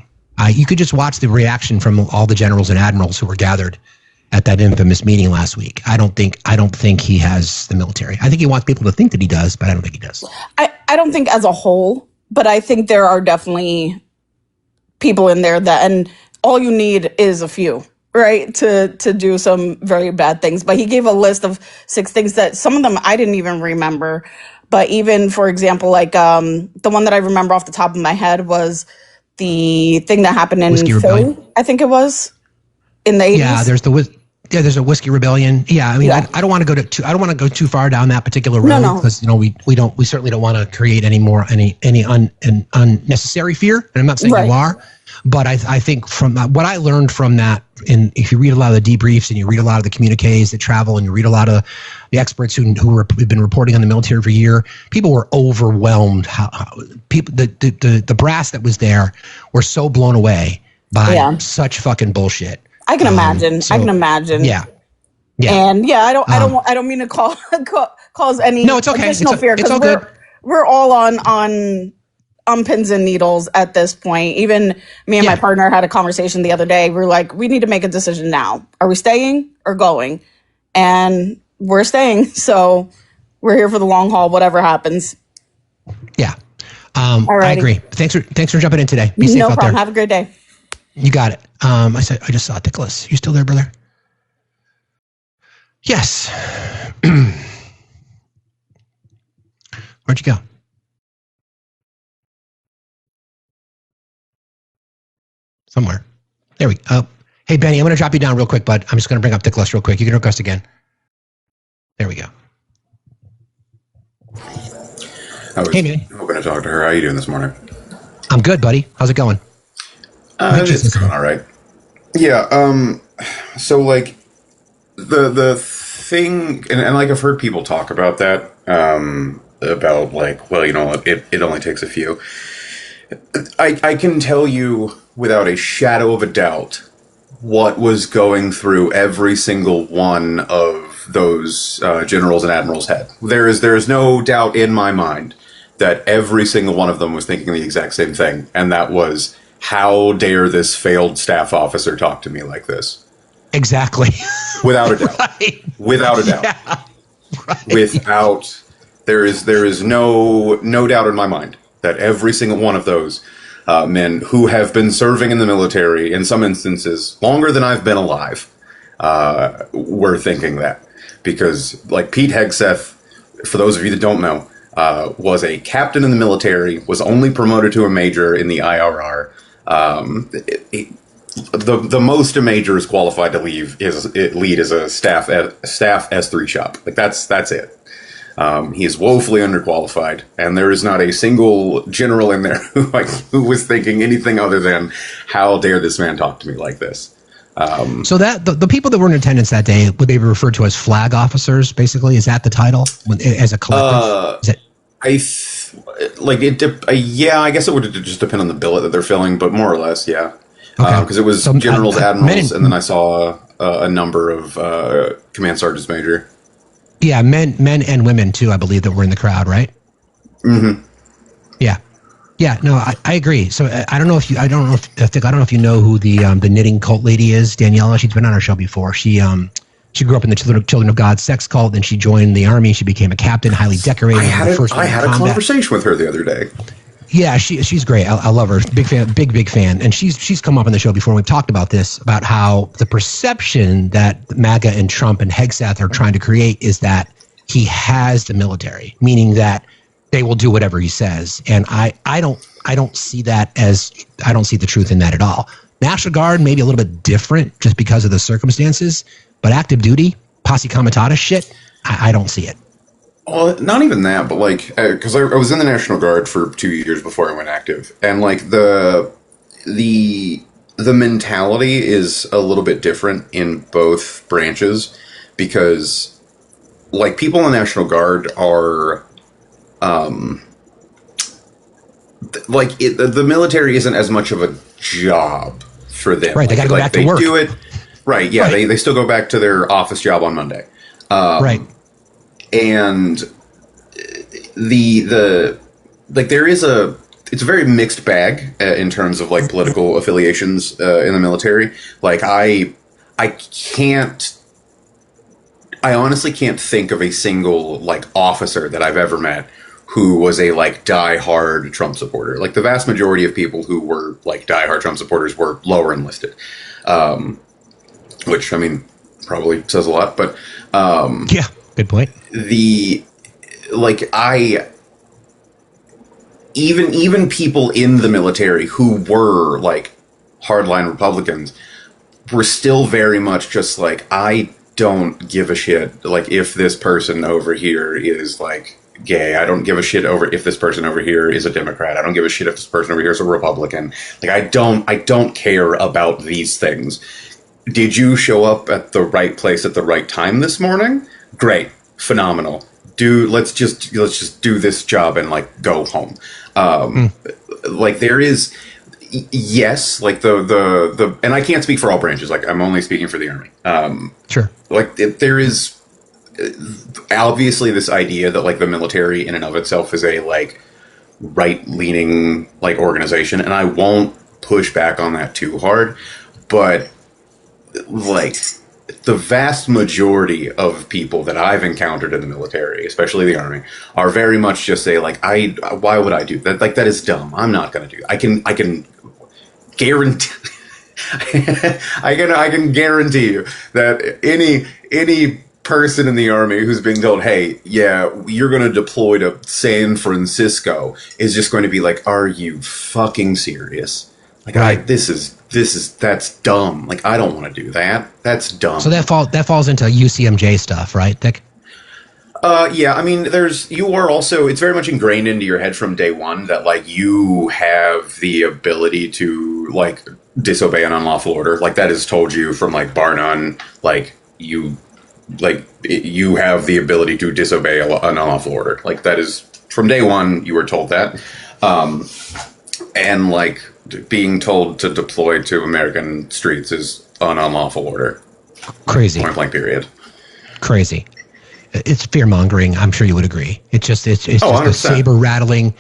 You could just watch the reaction from all the generals and admirals who were gathered at that infamous meeting last week. I don't think he has the military. I think he wants people to think that he does, but I don't think he does. I don't think as a whole, but I think there are definitely people in there that, and all you need is a few, right, to do some very bad things. But he gave a list of 6 things that some of them I didn't even remember. But even, for example, like the one that I remember off the top of my head was the thing that happened in Whiskey Philly, Rebellion. I think it was in the 80s. Yeah, there's a whiskey rebellion. Yeah, I mean, Yeah. I don't want to go too far down that particular road No. because we certainly don't want to create any unnecessary fear. And I'm not saying you are, but I think from what I learned from that, and if you read a lot of the debriefs and you read a lot of the communiques that travel and you read a lot of the experts who have been reporting on the military for a year, people were overwhelmed. How people the brass that was there were so blown away by such fucking bullshit. I can imagine. I can imagine. Yeah. And I don't mean to cause any additional fear because we're all on pins and needles at this point. Even me and my partner had a conversation the other day. We're like, we need to make a decision now. Are we staying or going? And we're staying. So we're here for the long haul, whatever happens. Yeah. I agree. Thanks for jumping in today. Be safe no out problem. there. Have a great day. You got it. I just saw Nicholas. You still there, brother? Yes. Where'd you go? Somewhere. There we go. Hey, Benny, I'm going to drop you down real quick, bud. I'm just going to bring up Nicholas real quick. You can request again. There we go. Hey, man. Hoping to talk to her. How are you doing this morning? I'm good, buddy. How's it going? It's going all right. Yeah. So like the thing, and like I've heard people talk about that, about like, well, it only takes a few. I can tell you without a shadow of a doubt what was going through every single one of those generals and admirals' head. There is no doubt in my mind that every single one of them was thinking the exact same thing, and that was, how dare this failed staff officer talk to me like this? Exactly. Without a doubt. Right. Without a doubt. Yeah. Right. There is no doubt in my mind that every single one of those men who have been serving in the military, in some instances longer than I've been alive, were thinking that. Because, like, Pete Hegseth, for those of you that don't know, was a captain in the military, was only promoted to a major in the IRR. The most a major is qualified to lead as a staff S3 shop. Like, that's it. He is woefully underqualified, and there is not a single general in there who was thinking anything other than, how dare this man talk to me like this? So that the people that were in attendance that day, would they be referred to as flag officers? Basically, is that the title as a collective? I guess it would just depend on the billet that they're filling, but more or less, yeah. Because it was generals, admirals, and then I saw a number of command sergeants major. Yeah, men and women too, I believe, that were in the crowd, right? Mm-hmm. Yeah, no, I agree. So I don't know if you know who the knitting cult lady is, Daniela. She's been on our show before. She grew up in the Children of God sex cult, then she joined the army. She became a captain, highly decorated. I had a conversation with her the other day. Yeah, she's great. I love her. Big fan, big fan. And she's come up on the show before. We've talked about this, about how the perception that MAGA and Trump and Hegseth are trying to create is that he has the military, meaning that they will do whatever he says. And I don't see that I don't see the truth in that at all. National Guard may be a little bit different just because of the circumstances, but active duty, posse comitatus shit, I don't see it. Well, not even that, but like, because I was in the National Guard for 2 years before I went active, and like the mentality is a little bit different in both branches, because like people in the National Guard are, the military isn't as much of a job for them. Right, they got to go back to work. They do it. Right, yeah, right. They still go back to their office job on Monday. Right. And it's a very mixed bag in terms of like political affiliations in the military. Like I honestly can't think of a single like officer that I've ever met who was a like diehard Trump supporter. Like the vast majority of people who were like diehard Trump supporters were lower enlisted, which I mean probably says a lot. But good point. even people in the military who were like hardline Republicans were still very much just like, I don't give a shit like if this person over here is like gay. I don't give a shit over if this person over here is a Democrat. I don't give a shit if this person over here is a Republican. Like I don't care about these things. Did you show up at the right place at the right time this morning? Great. Phenomenal. Let's just do this job and like go home. Like there is, yes, like the and I can't speak for all branches. Like I'm only speaking for the Army. Sure. Like there is obviously this idea that like the military in and of itself is a like right-leaning like organization, and I won't push back on that too hard, but like the vast majority of people that I've encountered in the military, especially the Army, are very much just say like, why would I do that? Like that is dumb. I'm not going to do that. I can guarantee I can guarantee you that any person in the Army who's being told, hey, yeah, you're going to deploy to San Francisco is just going to be like, are you fucking serious? Like, right. That's dumb. Like, I don't want to do that. That's dumb. So that falls into UCMJ stuff, right, Dick? Yeah, I mean, you are also, it's very much ingrained into your head from day one that, like, you have the ability to, like, disobey an unlawful order. Like, that is told you from, like, bar none. Like, you have the ability to disobey an unlawful order. Like, that is, from day one, you were told that. And, like, being told to deploy to American streets is an unlawful order. Crazy. Point blank period. Crazy. It's fear mongering. I'm sure you would agree. It's just a saber rattling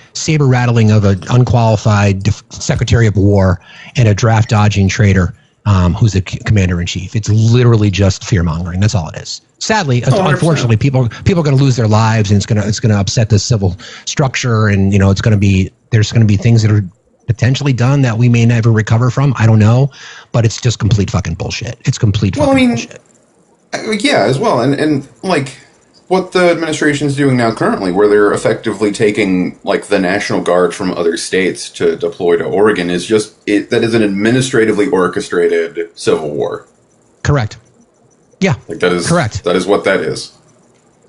of an unqualified Secretary of War and a draft dodging traitor who's a commander in chief. It's literally just fear mongering. That's all it is. Sadly, unfortunately, people are going to lose their lives, and it's going to upset the civil structure, and there's going to be things that are potentially done that we may never recover from. I don't know, but it's just complete fucking bullshit. It's complete fucking bullshit. Yeah, as well, and like what the administration's doing now currently, where they're effectively taking like the National Guard from other states to deploy to Oregon, is just that is an administratively orchestrated civil war. Correct. Yeah. Like that is correct. That is what that is.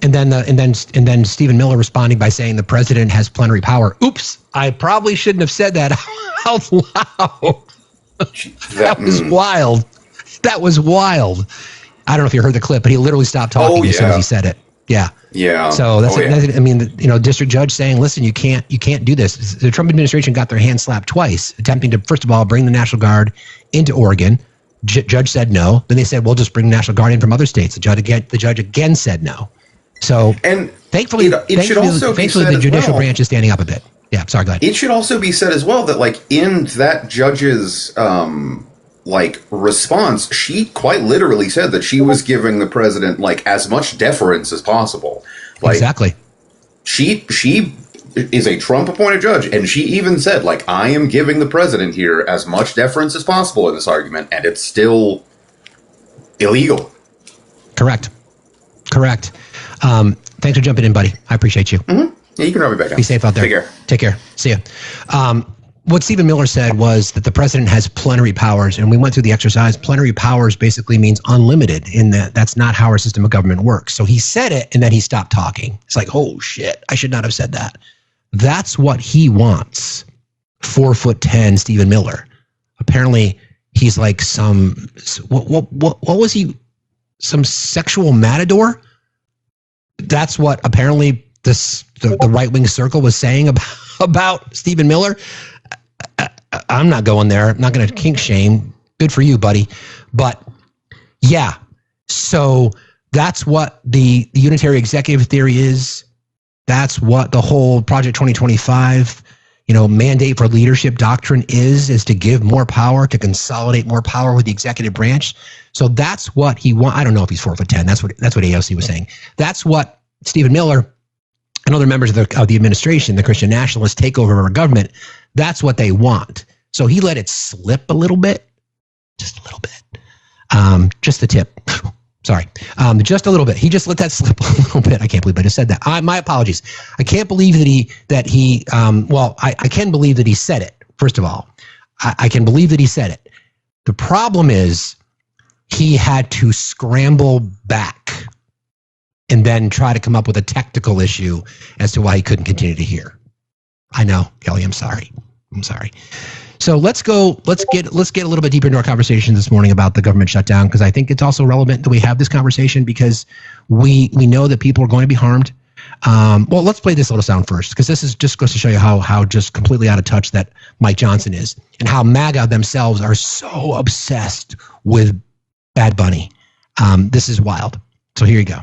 And then Stephen Miller responding by saying the president has plenary power. Oops, I probably shouldn't have said that out loud. That was wild. That was wild. I don't know if you heard the clip, but he literally stopped talking as soon as he said it. Yeah. Yeah. So that's I mean, district judge saying, listen, you can't do this. The Trump administration got their hand slapped twice, attempting to, first of all, bring the National Guard into Oregon. Judge said no. Then they said, we'll just bring the National Guard in from other states. The judge again said no. So thankfully, the judicial branch is standing up a bit. Yeah, sorry, go ahead. It should also be said as well that, like, in that judge's response, she quite literally said that she was giving the president like as much deference as possible. Like, exactly. She is a Trump-appointed judge, and she even said, like, I am giving the president here as much deference as possible in this argument, and it's still illegal. Correct. Thanks for jumping in, buddy. I appreciate you. Mm-hmm. Yeah, you can rub me back down. Be safe out there. Take care. See ya. What Stephen Miller said was that the president has plenary powers, and we went through the exercise. Plenary powers basically means unlimited, in that that's not how our system of government works. So he said it, and then he stopped talking. It's like, oh shit, I should not have said that. That's what he wants. 4'10" Stephen Miller. Apparently, he's like what was he? Some sexual matador? That's what apparently the right-wing circle was saying about Stephen Miller. I'm not going there. I'm not going to kink shame. Good for you, buddy. But yeah, so that's what the unitary executive theory is. That's what the whole Project 2025, mandate for leadership doctrine is to give more power, to consolidate more power with the executive branch. So that's what he wants. I don't know if he's 4'10". That's what AOC was saying. That's what Stephen Miller and other members of the administration, the Christian nationalists, take over our government. That's what they want. So he let it slip a little bit, just a little bit, just the tip. Sorry. Just a little bit. He just let that slip a little bit. I can't believe I just said that. My apologies. I can't believe that he I can believe that he said it, first of all. I can believe that he said it. The problem is he had to scramble back and then try to come up with a technical issue as to why he couldn't continue to hear. I know, Kelly, I'm sorry. So let's get a little bit deeper into our conversation this morning about the government shutdown, because I think it's also relevant that we have this conversation because we know that people are going to be harmed. Well, let's play this little sound first, because this is just goes to show you how just completely out of touch that Mike Johnson is, and how MAGA themselves are so obsessed with Bad Bunny. This is wild. So here you go.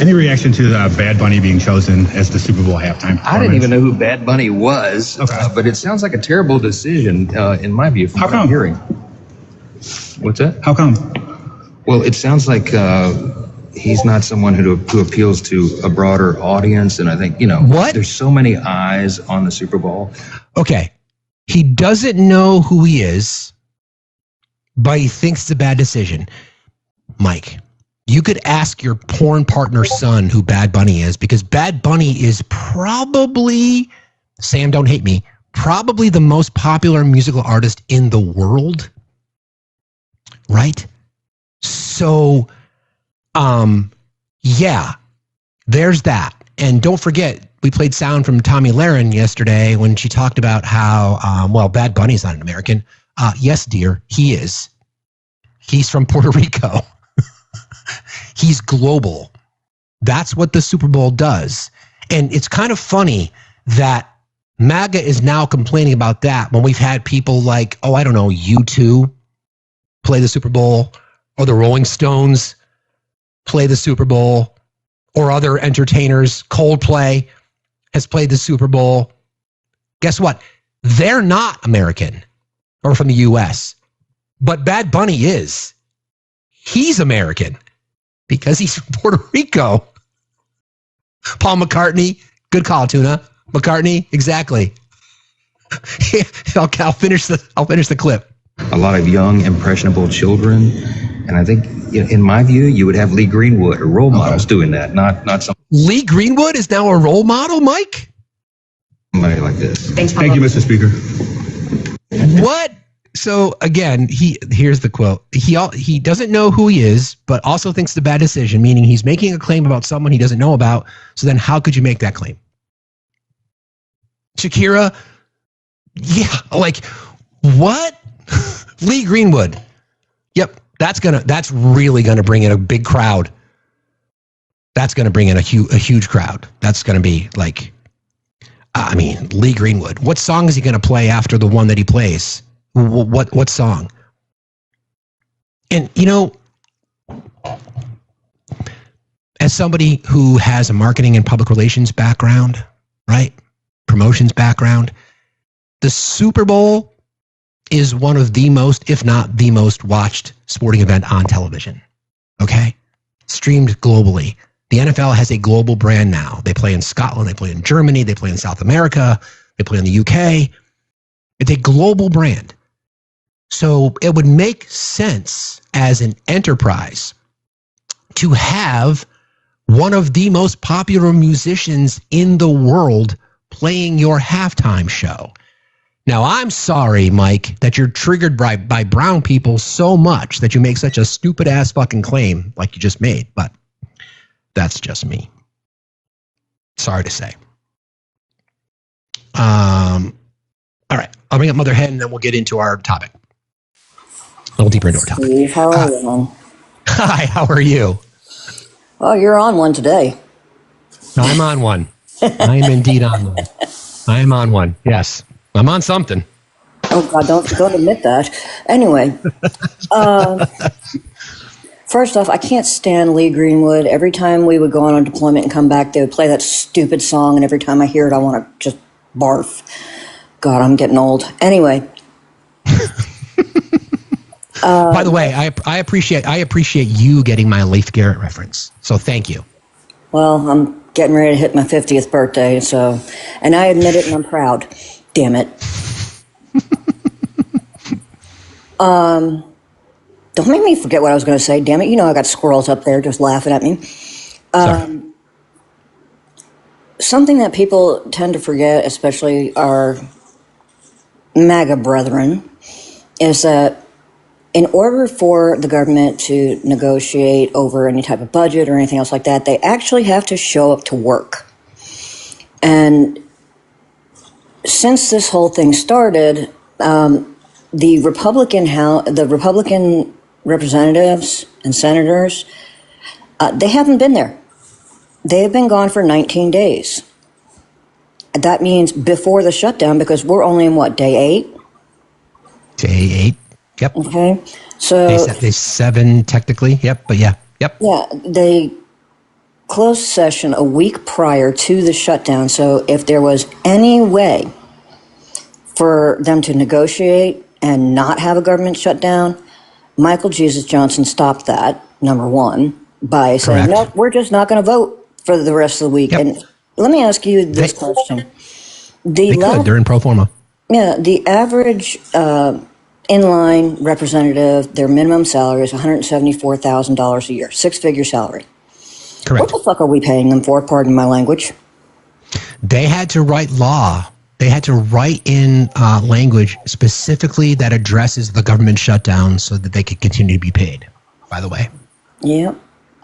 Any reaction to Bad Bunny being chosen as the Super Bowl halftime performance? I didn't even know who Bad Bunny was, but it sounds like a terrible decision in my view. From How come? Hearing. What's that? How come? Well, it sounds like he's not someone who appeals to a broader audience, and I think there's so many eyes on the Super Bowl. Okay, he doesn't know who he is, but he thinks it's a bad decision. Mike, you could ask your porn partner's son who Bad Bunny is, because Bad Bunny is probably, Sam, don't hate me, probably the most popular musical artist in the world. Right? So, yeah, there's that. And don't forget, we played sound from Tommy Lahren yesterday when she talked about how, Bad Bunny's not an American. Yes, dear, he is. He's from Puerto Rico. He's global. That's what the Super Bowl does. And it's kind of funny that MAGA is now complaining about that when we've had people like, U2 play the Super Bowl, or the Rolling Stones play the Super Bowl, or other entertainers. Coldplay has played the Super Bowl. Guess what? They're not American or from the U.S., but Bad Bunny is. He's American because he's from Puerto Rico. Paul McCartney, good call, Tuna. McCartney, exactly. I'll finish the clip. A lot of young, impressionable children, and I think, in my view, you would have Lee Greenwood or role models doing that, not some. Lee Greenwood is now a role model, Mike? Somebody like this. Thank you, Mr. Speaker. What? So again, here's the quote. He doesn't know who he is, but also thinks it's a bad decision, meaning he's making a claim about someone he doesn't know about. So then how could you make that claim? Shakira? Yeah, like what? Lee Greenwood. Yep, that's really gonna bring in a big crowd. That's gonna bring in a huge crowd. That's gonna be like, Lee Greenwood. What song is he gonna play after the one that he plays? What song? And as somebody who has a marketing and public relations background, right? Promotions background, the Super Bowl is one of the most, if not the most watched sporting event on television. Okay? Streamed globally. The NFL has a global brand now. They play in Scotland, they play in Germany, they play in South America, they play in the UK. It's a global brand. So it would make sense as an enterprise to have one of the most popular musicians in the world playing your halftime show. Now, I'm sorry, Mike, that you're triggered by brown people so much that you make such a stupid-ass fucking claim like you just made, but that's just me. Sorry to say. All right, I'll bring up Mother Hen, and then we'll get into our topic. A little deeper into our topic. Steve, how are you, man? Hi, how are you? Oh, you're on one today. I'm on one. I am indeed on one. I am on one, yes. I'm on something. Oh, God, don't admit that. Anyway, first off, I can't stand Lee Greenwood. Every time we would go on a deployment and come back, they would play that stupid song, and every time I hear it, I want to just barf. God, I'm getting old. Anyway. By the way, I appreciate you getting my Leif Garrett reference. So thank you. Well, I'm getting ready to hit my 50th birthday, and I admit it, and I'm proud. Damn it. don't make me forget what I was going to say. Damn it! You know I got squirrels up there just laughing at me. Something that people tend to forget, especially our MAGA brethren, is that in order for the government to negotiate over any type of budget or anything else like that, they actually have to show up to work. And since this whole thing started, the Republican representatives and senators, they haven't been there. They have been gone for 19 days. That means before the shutdown, because we're only in what, day 8? Day 8. Yep. Okay. So day 7 technically. Yep. But yeah. Yep. Yeah. They closed session a week prior to the shutdown. So if there was any way for them to negotiate and not have a government shutdown, Michael Jesus Johnson stopped that, number one, by saying, no, we're just not going to vote for the rest of the week. Yep. And let me ask you this question. They're in pro forma. Yeah. The average inline representative, their minimum salary is $174,000 a year, 6-figure salary. Correct. What the fuck are we paying them for? Pardon my language. They had to write law. They had to write in language specifically that addresses the government shutdown so that they could continue to be paid, by the way. Yeah.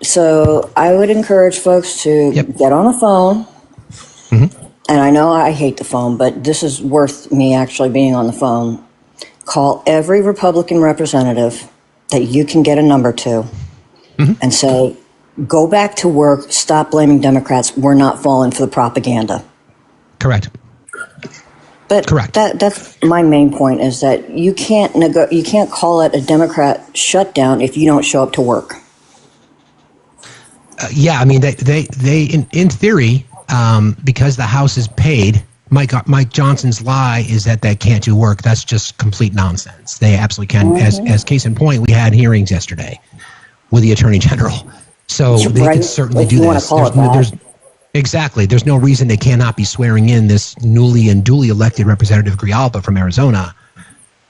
So I would encourage folks to get on the phone. Mm-hmm. And I know I hate the phone, but this is worth me actually being on the phone. Call every Republican representative that you can get a number to and say, go back to work, stop blaming Democrats. We're not falling for the propaganda. Correct. But that's my main point, is that you can't call it a Democrat shutdown if you don't show up to work. Yeah, I mean, they in theory, because the House is paid, Mike Johnson's lie is that they can't do work. That's just complete nonsense. They absolutely can. As case in point, we had hearings yesterday with the Attorney General, so they can certainly do this. Exactly. There's no reason they cannot be swearing in this newly and duly elected Representative Grijalba from Arizona.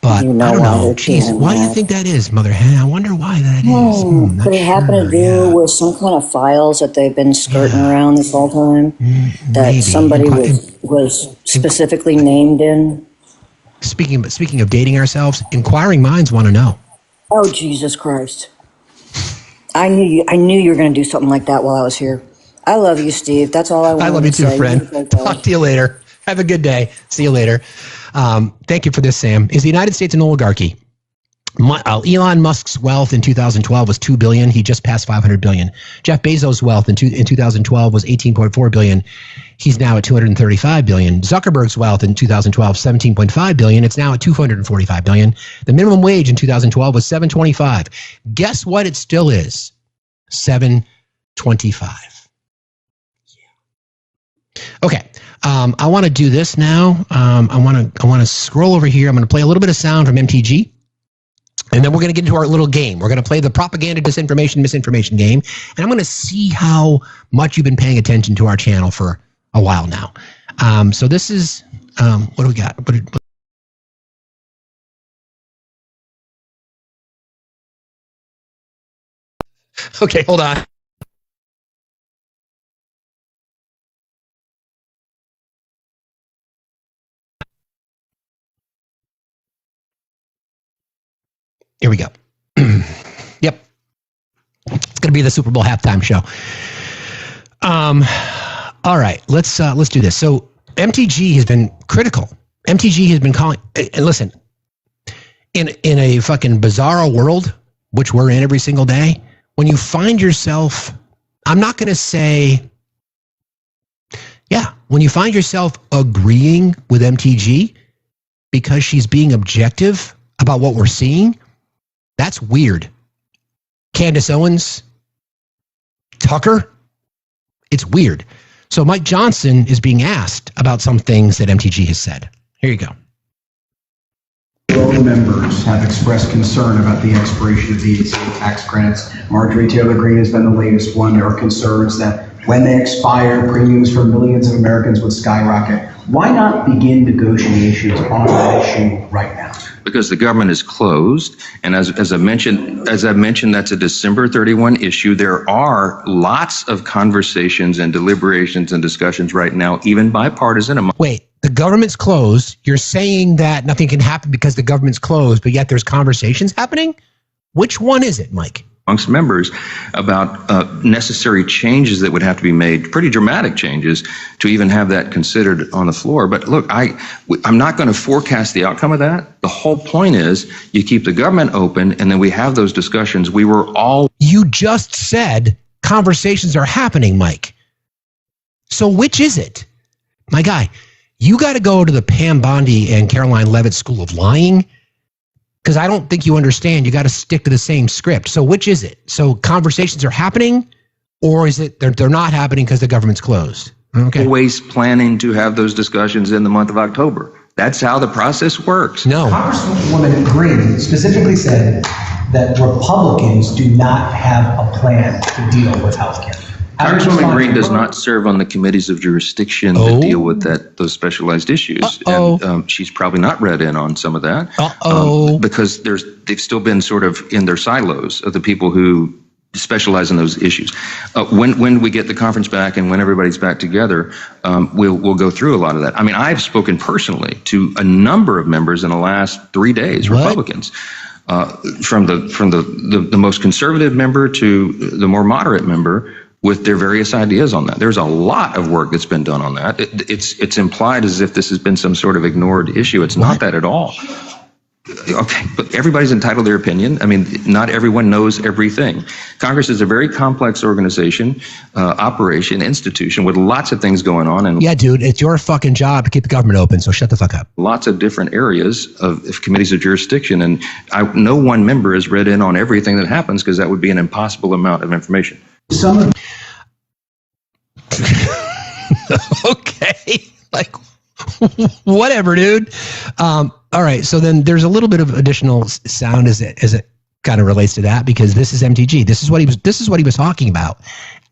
But I don't know. Geez, why do you think that is, Mother Hen? I wonder why that is. Could it happen to do with some kind of files that they've been skirting around this whole time? That somebody was specifically named in? Speaking of dating ourselves, inquiring minds want to know. Oh, Jesus Christ. I knew you were going to do something like that while I was here. I love you, Steve. That's all I want to say. I love you too, friend. Talk to you later. Have a good day. See you later. Thank you for this, Sam. Is the United States an oligarchy? Elon Musk's wealth in 2012 was $2 billion. He just passed $500 billion. Jeff Bezos' wealth in 2012 was $18.4 billion. He's now at $235 billion. Zuckerberg's wealth in 2012, $17.5 billion. It's now at $245 billion. The minimum wage in 2012 was $7.25. Guess what it still is? $7.25. Okay, I want to do this now. I want to scroll over here. I'm going to play a little bit of sound from MTG, and then we're going to get into our little game. We're going to play the propaganda, disinformation, misinformation game, and I'm going to see how much you've been paying attention to our channel for a while now. So this is what do we got? Okay, hold on. Here we go. Yep. It's going to be the Super Bowl halftime show. All right, let's do this. So MTG has been critical. MTG has been calling, and listen, in a fucking bizarro world, which we're in every single day, when you find yourself, I'm not going to say, when you find yourself agreeing with MTG because she's being objective about what we're seeing, that's weird. Candace Owens, Tucker, it's weird. So Mike Johnson is being asked about some things that MTG has said. Here you go. Both members have expressed concern about the expiration of the tax credits. Marjorie Taylor Greene has been the latest one. There are concerns that When they expire, premiums for millions of Americans would skyrocket. Why not begin negotiations on that issue right now? Because the government is closed, and as I mentioned, that's a December 31 issue. There are lots of conversations and deliberations and discussions right now, even bipartisan. Wait, the government's closed. You're saying that nothing can happen because the government's closed, but yet there's conversations happening? Which one is it, Mike? Amongst members about necessary changes that would have to be made, pretty dramatic changes, to even have that considered on the floor. But look, I'm not going to forecast the outcome of that. The whole point is you keep the government open, and then we have those discussions. You just said conversations are happening, Mike. So which is it? My guy, you got to go to the Pam Bondi and Caroline Levitt School of Lying, because I don't think you understand. You got to stick to the same script. So which is it? So conversations are happening, or is it they're not happening because the government's closed? Okay. Always planning to have those discussions in the month of October. That's how the process works. No. Congresswoman Green specifically said that Republicans do not have a plan to deal with health care. Congresswoman Green does not serve on the committees of jurisdiction that deal with those specialized issues. And she's probably not read in on some of that. Because they've still been sort of in their silos of the people who specialize in those issues. When we get the conference back and when everybody's back together, we'll go through a lot of that. I mean, I've spoken personally to a number of members in the last 3 days, Republicans. From the most conservative member to the more moderate member, with their various ideas on that. There's a lot of work that's been done on that. It's implied as if this has been some sort of ignored issue. It's not that at all. Okay, but everybody's entitled to their opinion. I mean, not everyone knows everything. Congress is a very complex organization, operation, institution with lots of things going on. And yeah, dude, it's your fucking job to keep the government open, so shut the fuck up. Lots of different areas of committees of jurisdiction, and no one member has read in on everything that happens because that would be an impossible amount of information. Okay, like whatever, dude. All right, so then there's a little bit of additional sound as it kind of relates to that, because this is MTG. This is what he was talking about.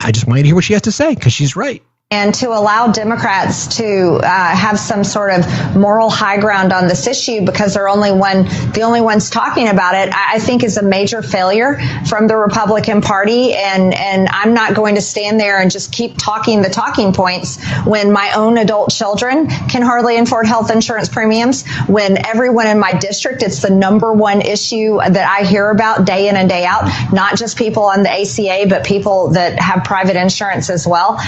I just want you to hear what she has to say, because she's right. And to allow Democrats to have some sort of moral high ground on this issue because they're the only ones talking about it, I think is a major failure from the Republican Party. And I'm not going to stand there and just keep talking the talking points when my own adult children can hardly afford health insurance premiums, when everyone in my district, it's the number one issue that I hear about day in and day out, not just people on the ACA, but people that have private insurance as well.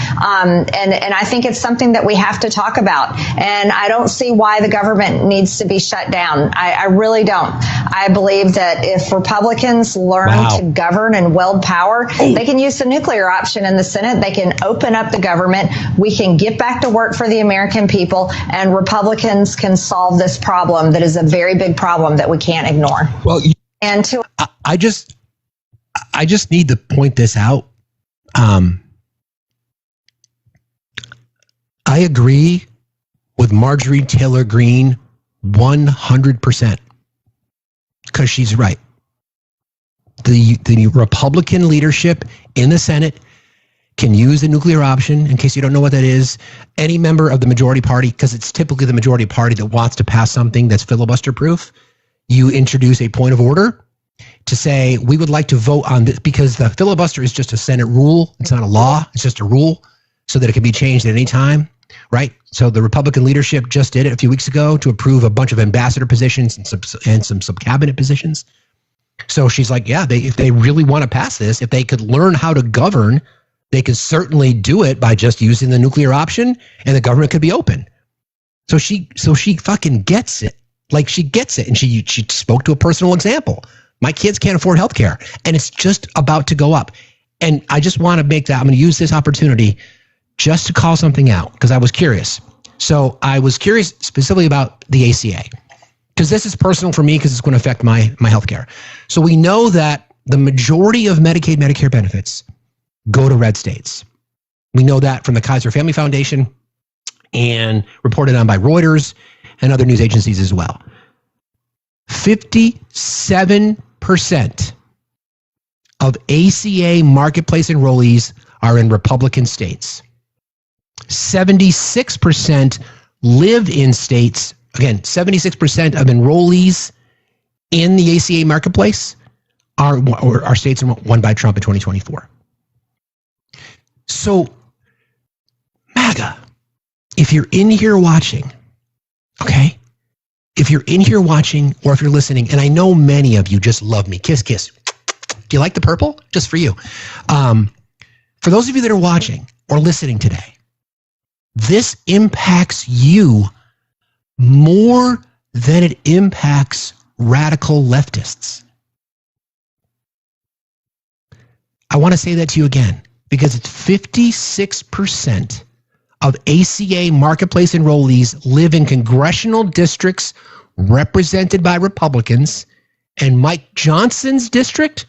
And I think it's something that we have to talk about. And I don't see why the government needs to be shut down. I really don't. I believe that if Republicans learn to govern and wield power, they can use the nuclear option in the Senate. They can open up the government. We can get back to work for the American people, and Republicans can solve this problem that is a very big problem that we can't ignore. Well, I just need to point this out. I agree with Marjorie Taylor Greene 100%, because she's right. The Republican leadership in the Senate can use the nuclear option. In case you don't know what that is, any member of the majority party, because it's typically the majority party that wants to pass something that's filibuster proof, you introduce a point of order to say, we would like to vote on this, because the filibuster is just a Senate rule. It's not a law. It's just a rule so that it can be changed at any time. Right. So the Republican leadership just did it a few weeks ago to approve a bunch of ambassador positions and some sub-cabinet positions. So she's like, yeah, if they really want to pass this, if they could learn how to govern, they could certainly do it by just using the nuclear option, and the government could be open. So she fucking gets it. Like, she gets it. And she spoke to a personal example. My kids can't afford healthcare, and it's just about to go up. And I just want to make that, I'm going to use this opportunity just to call something out, because I was curious. So I was curious specifically about the ACA, because this is personal for me, because it's going to affect my healthcare. So we know that the majority of Medicaid, Medicare benefits go to red states. We know that from the Kaiser Family Foundation and reported on by Reuters and other news agencies as well. 57% of ACA marketplace enrollees are in Republican states. 76% live in states, again, 76% of enrollees in the ACA marketplace are states won by Trump in 2024. So, MAGA, if you're in here watching, okay? If you're in here watching or if you're listening, and I know many of you just love me, kiss, kiss. Do you like the purple? Just for you. For those of you that are watching or listening today, this impacts you more than it impacts radical leftists. I want to say that to you again because it's 56% of ACA marketplace enrollees live in congressional districts represented by Republicans, and Mike Johnson's district,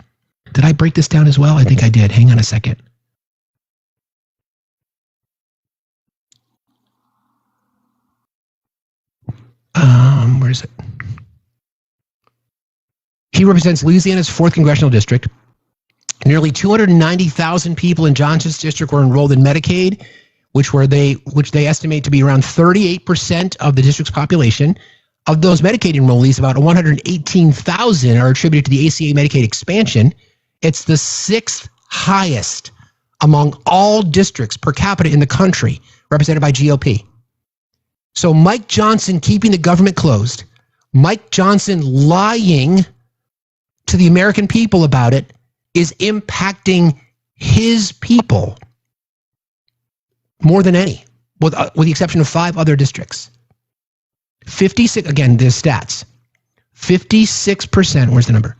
did I break this down as well? I think I did. Hang on a second. Where is it? He represents Louisiana's 4th congressional district. Nearly 290,000 people in Johnson's district were enrolled in Medicaid, which they estimate to be around 38% of the district's population. Of those Medicaid enrollees, about 118,000 are attributed to the ACA Medicaid expansion. It's the 6th highest among all districts per capita in the country, represented by GOP. So Mike Johnson keeping the government closed, Mike Johnson lying to the American people about it is impacting his people more than any, with the exception of 5 other districts. 56, again, the stats. 56%, where's the number?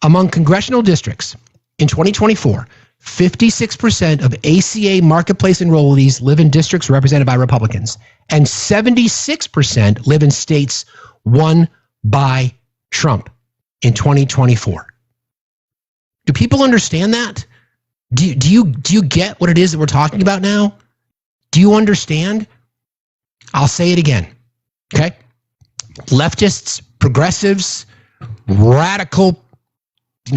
Among congressional districts in 2024, 56% of ACA marketplace enrollees live in districts represented by Republicans, and 76% live in states won by Trump in 2024. Do people understand that? Do you get what it is that we're talking about now? Do you understand? I'll say it again. Okay? Leftists, progressives, radical,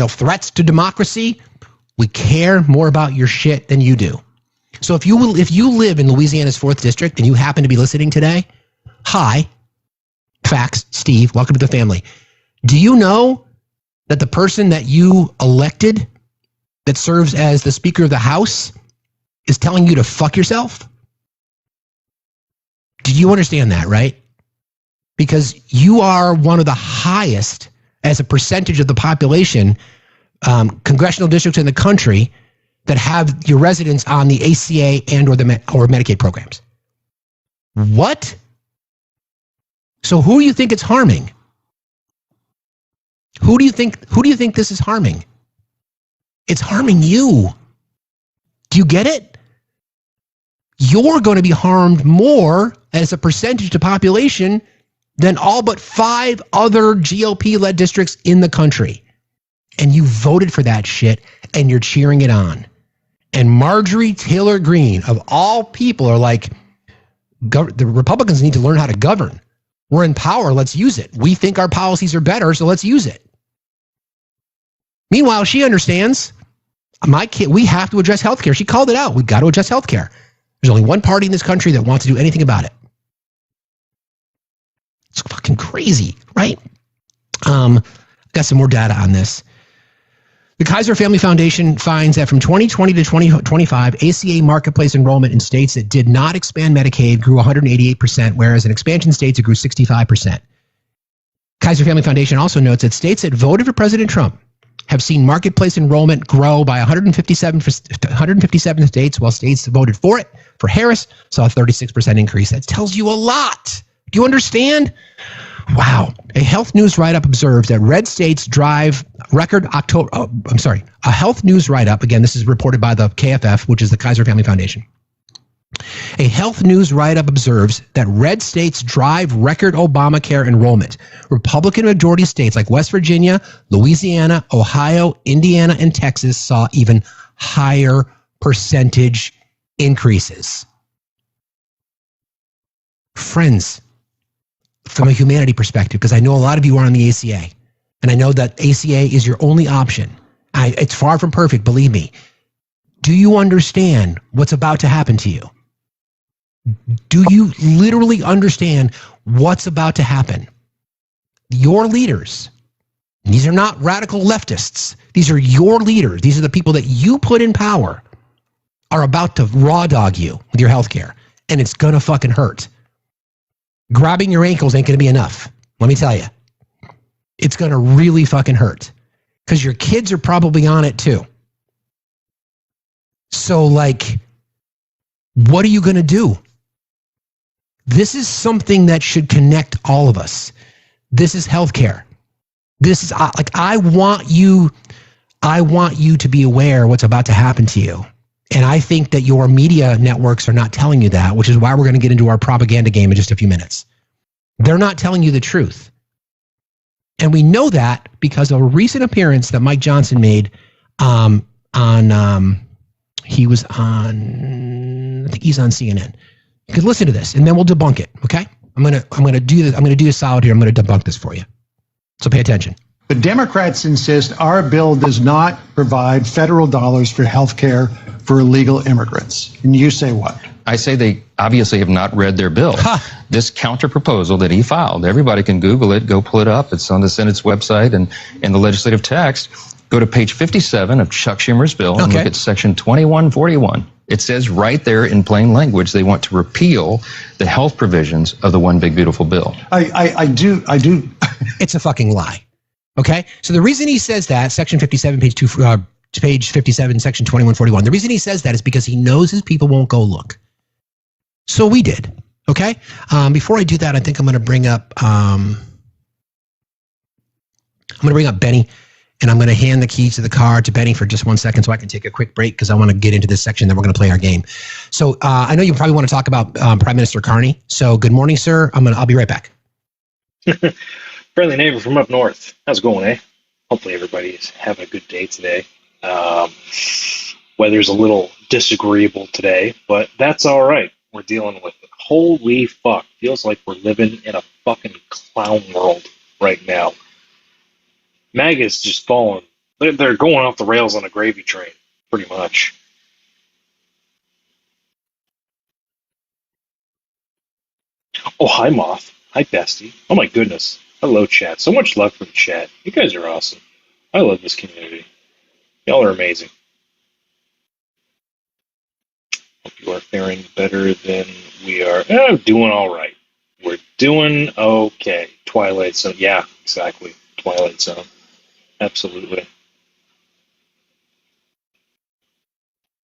threats to democracy, we care more about your shit than you do. So if you live in Louisiana's 4th district and you happen to be listening today, hi, Facts, Steve, welcome to the family. Do you know that the person that you elected that serves as the Speaker of the House is telling you to fuck yourself? Do you understand that, right? Because you are one of the highest as a percentage of the population congressional districts in the country that have your residents on the ACA and or Medicaid programs. What? So who do you think it's harming? Who do you think this is harming? It's harming you. Do you get it? You're going to be harmed more as a percentage of the population than all but 5 other GOP-led districts in the country. And you voted for that shit, and you're cheering it on. And Marjorie Taylor Greene, of all people, are like, the Republicans need to learn how to govern. We're in power, let's use it. We think our policies are better, so let's use it. Meanwhile, she understands, we have to address healthcare. She called it out. We've got to address healthcare. There's only one party in this country that wants to do anything about it. It's fucking crazy, right? Got some more data on this. The Kaiser Family Foundation finds that from 2020 to 2025, ACA marketplace enrollment in states that did not expand Medicaid grew 188%, whereas in expansion states, it grew 65%. Kaiser Family Foundation also notes that states that voted for President Trump have seen marketplace enrollment grow by 157 states, while states that voted for Harris, saw a 36% increase. That tells you a lot. Do you understand? Wow. A Health News write-up observes that red states drive record October. A Health News write-up, again, this is reported by the KFF, which is the Kaiser Family Foundation. A Health News write-up observes that red states drive record Obamacare enrollment. Republican majority states like West Virginia, Louisiana, Ohio, Indiana, and Texas saw even higher percentage increases. Friends, from a humanity perspective, because I know a lot of you are on the ACA, and I know that ACA is your only option. It's far from perfect, believe me. Do you understand what's about to happen to you? Do you literally understand what's about to happen? Your leaders, these are not radical leftists. These are your leaders. These are the people that you put in power, are about to raw dog you with your health care. And it's going to fucking hurt. Grabbing your ankles ain't going to be enough. Let me tell you. It's going to really fucking hurt. Because your kids are probably on it too. So, like, what are you going to do? This is something that should connect all of us. This is healthcare. This is like, I want you to be aware of what's about to happen to you. And I think that your media networks are not telling you that, which is why we're going to get into our propaganda game in just a few minutes. They're not telling you the truth. And we know that because of a recent appearance that Mike Johnson made he was on, I think he's on CNN. You could listen to this and then we'll debunk it, okay? I'm gonna do this. I'm gonna do a solid here. I'm gonna debunk this for you. So pay attention. The Democrats insist our bill does not provide federal dollars for health care for illegal immigrants. And you say what? I say they obviously have not read their bill. This counter proposal that he filed, everybody can Google it, go pull it up. It's on the Senate's website and in the legislative text. Go to page 57 of Chuck Schumer's bill and look at section 2141. It says right there in plain language they want to repeal the health provisions of the One Big Beautiful Bill. I do. It's a fucking lie. Okay? So the reason he says that, section 57, page 57, section 2141, the reason he says that is because he knows his people won't go look. So we did. Okay? Before I do that, I think I'm going to bring up Benny. And I'm going to hand the keys to the car to Benny for just 1 second so I can take a quick break because I want to get into this section. Then we're going to play our game. So I know you probably want to talk about Prime Minister Carney. So good morning, sir. I'll be right back. Friendly neighbor from up north. How's it going, eh? Hopefully everybody's having a good day today. Weather's a little disagreeable today, but that's all right. We're dealing with it. Holy fuck. Feels like we're living in a fucking clown world right now. MAGA's just falling. They're going off the rails on a gravy train, pretty much. Oh, hi, Moth. Hi, Bestie. Oh, my goodness. Hello, chat. So much love for the chat. You guys are awesome. I love this community. Y'all are amazing. Hope you are faring better than we are. Doing all right. We're doing okay. Twilight Zone. Yeah, exactly. Twilight Zone. Absolutely.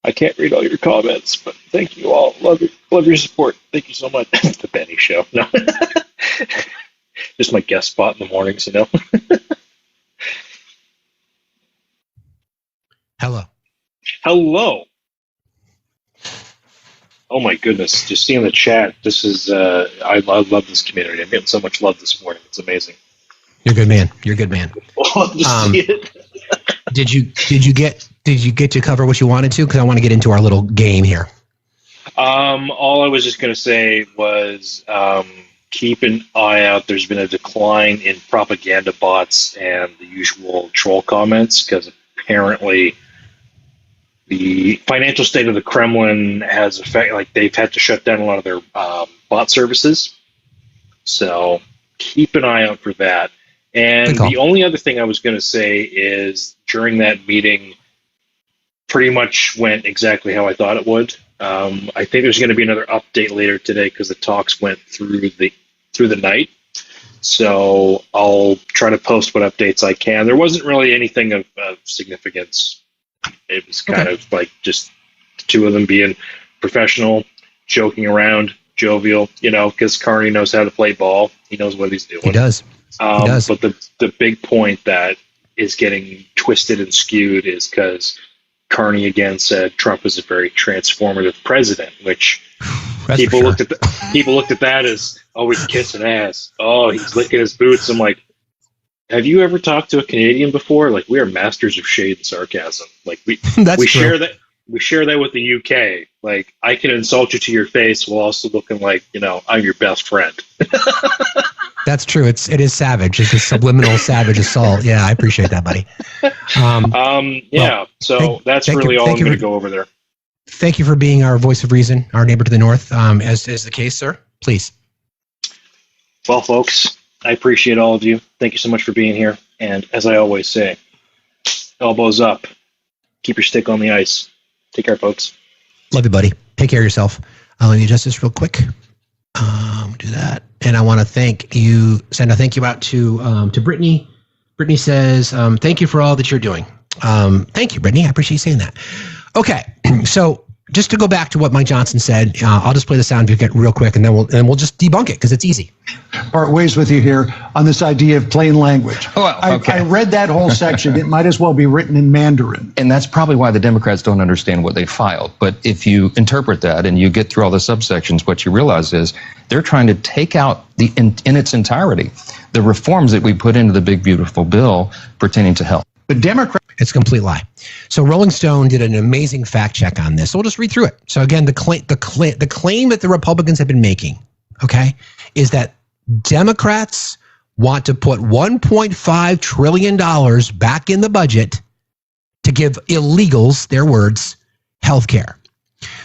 I can't read all your comments, but thank you all. Love your support. Thank you so much. The Benny Show. No. Just my guest spot in the mornings, you know. Hello. Hello. Oh my goodness. Just seeing the chat. This is I love this community. I'm getting so much love this morning. It's amazing. You're a good man. You're a good man. Did you get to cover what you wanted to? Because I want to get into our little game here. All I was just going to say was keep an eye out. There's been a decline in propaganda bots and the usual troll comments because apparently the financial state of the Kremlin has affected. Like they've had to shut down a lot of their bot services. So keep an eye out for that. And the only other thing I was going to say is during that meeting, pretty much went exactly how I thought it would. I think there's going to be another update later today because the talks went through the night. So I'll try to post what updates I can. There wasn't really anything of significance. It was kind of like just the two of them being professional, joking around, jovial, you know, because Carney knows how to play ball. He knows what he's doing. He does. But the big point that is getting twisted and skewed is because Carney again said Trump is a very transformative president, which people looked at that as, oh, he's kissing ass. Oh, he's licking his boots. I'm like, have you ever talked to a Canadian before? Like, we are masters of shade and sarcasm. Like we share that with the UK. Like, I can insult you to your face while also looking like, you know, I'm your best friend. That's true. It is savage. It's a subliminal savage assault. Yeah, I appreciate that, buddy. That's really all I'm going to go over there. Thank you for being our voice of reason, our neighbor to the north, as is the case, sir. Please. Well, folks, I appreciate all of you. Thank you so much for being here. And as I always say, elbows up. Keep your stick on the ice. Take care, folks. Love you, buddy. Take care of yourself. Let me adjust this real quick. Do that. And I want to send a thank you out to Brittany. Brittany says, thank you for all that you're doing. Thank you, Brittany. I appreciate you saying that. Okay. So just to go back to what Mike Johnson said, I'll just play the sound real quick, and then we'll just debunk it because it's easy. Part ways with you here on this idea of plain language. I read that whole section. It might as well be written in Mandarin. And that's probably why the Democrats don't understand what they filed. But if you interpret that and you get through all the subsections, what you realize is they're trying to take out in its entirety the reforms that we put into the big, beautiful bill pertaining to health. The Democrats. It's a complete lie. So Rolling Stone did an amazing fact check on this. So we'll just read through it. So again, the claim that the Republicans have been making, okay, is that Democrats want to put $1.5 trillion back in the budget to give illegals, their words, health care.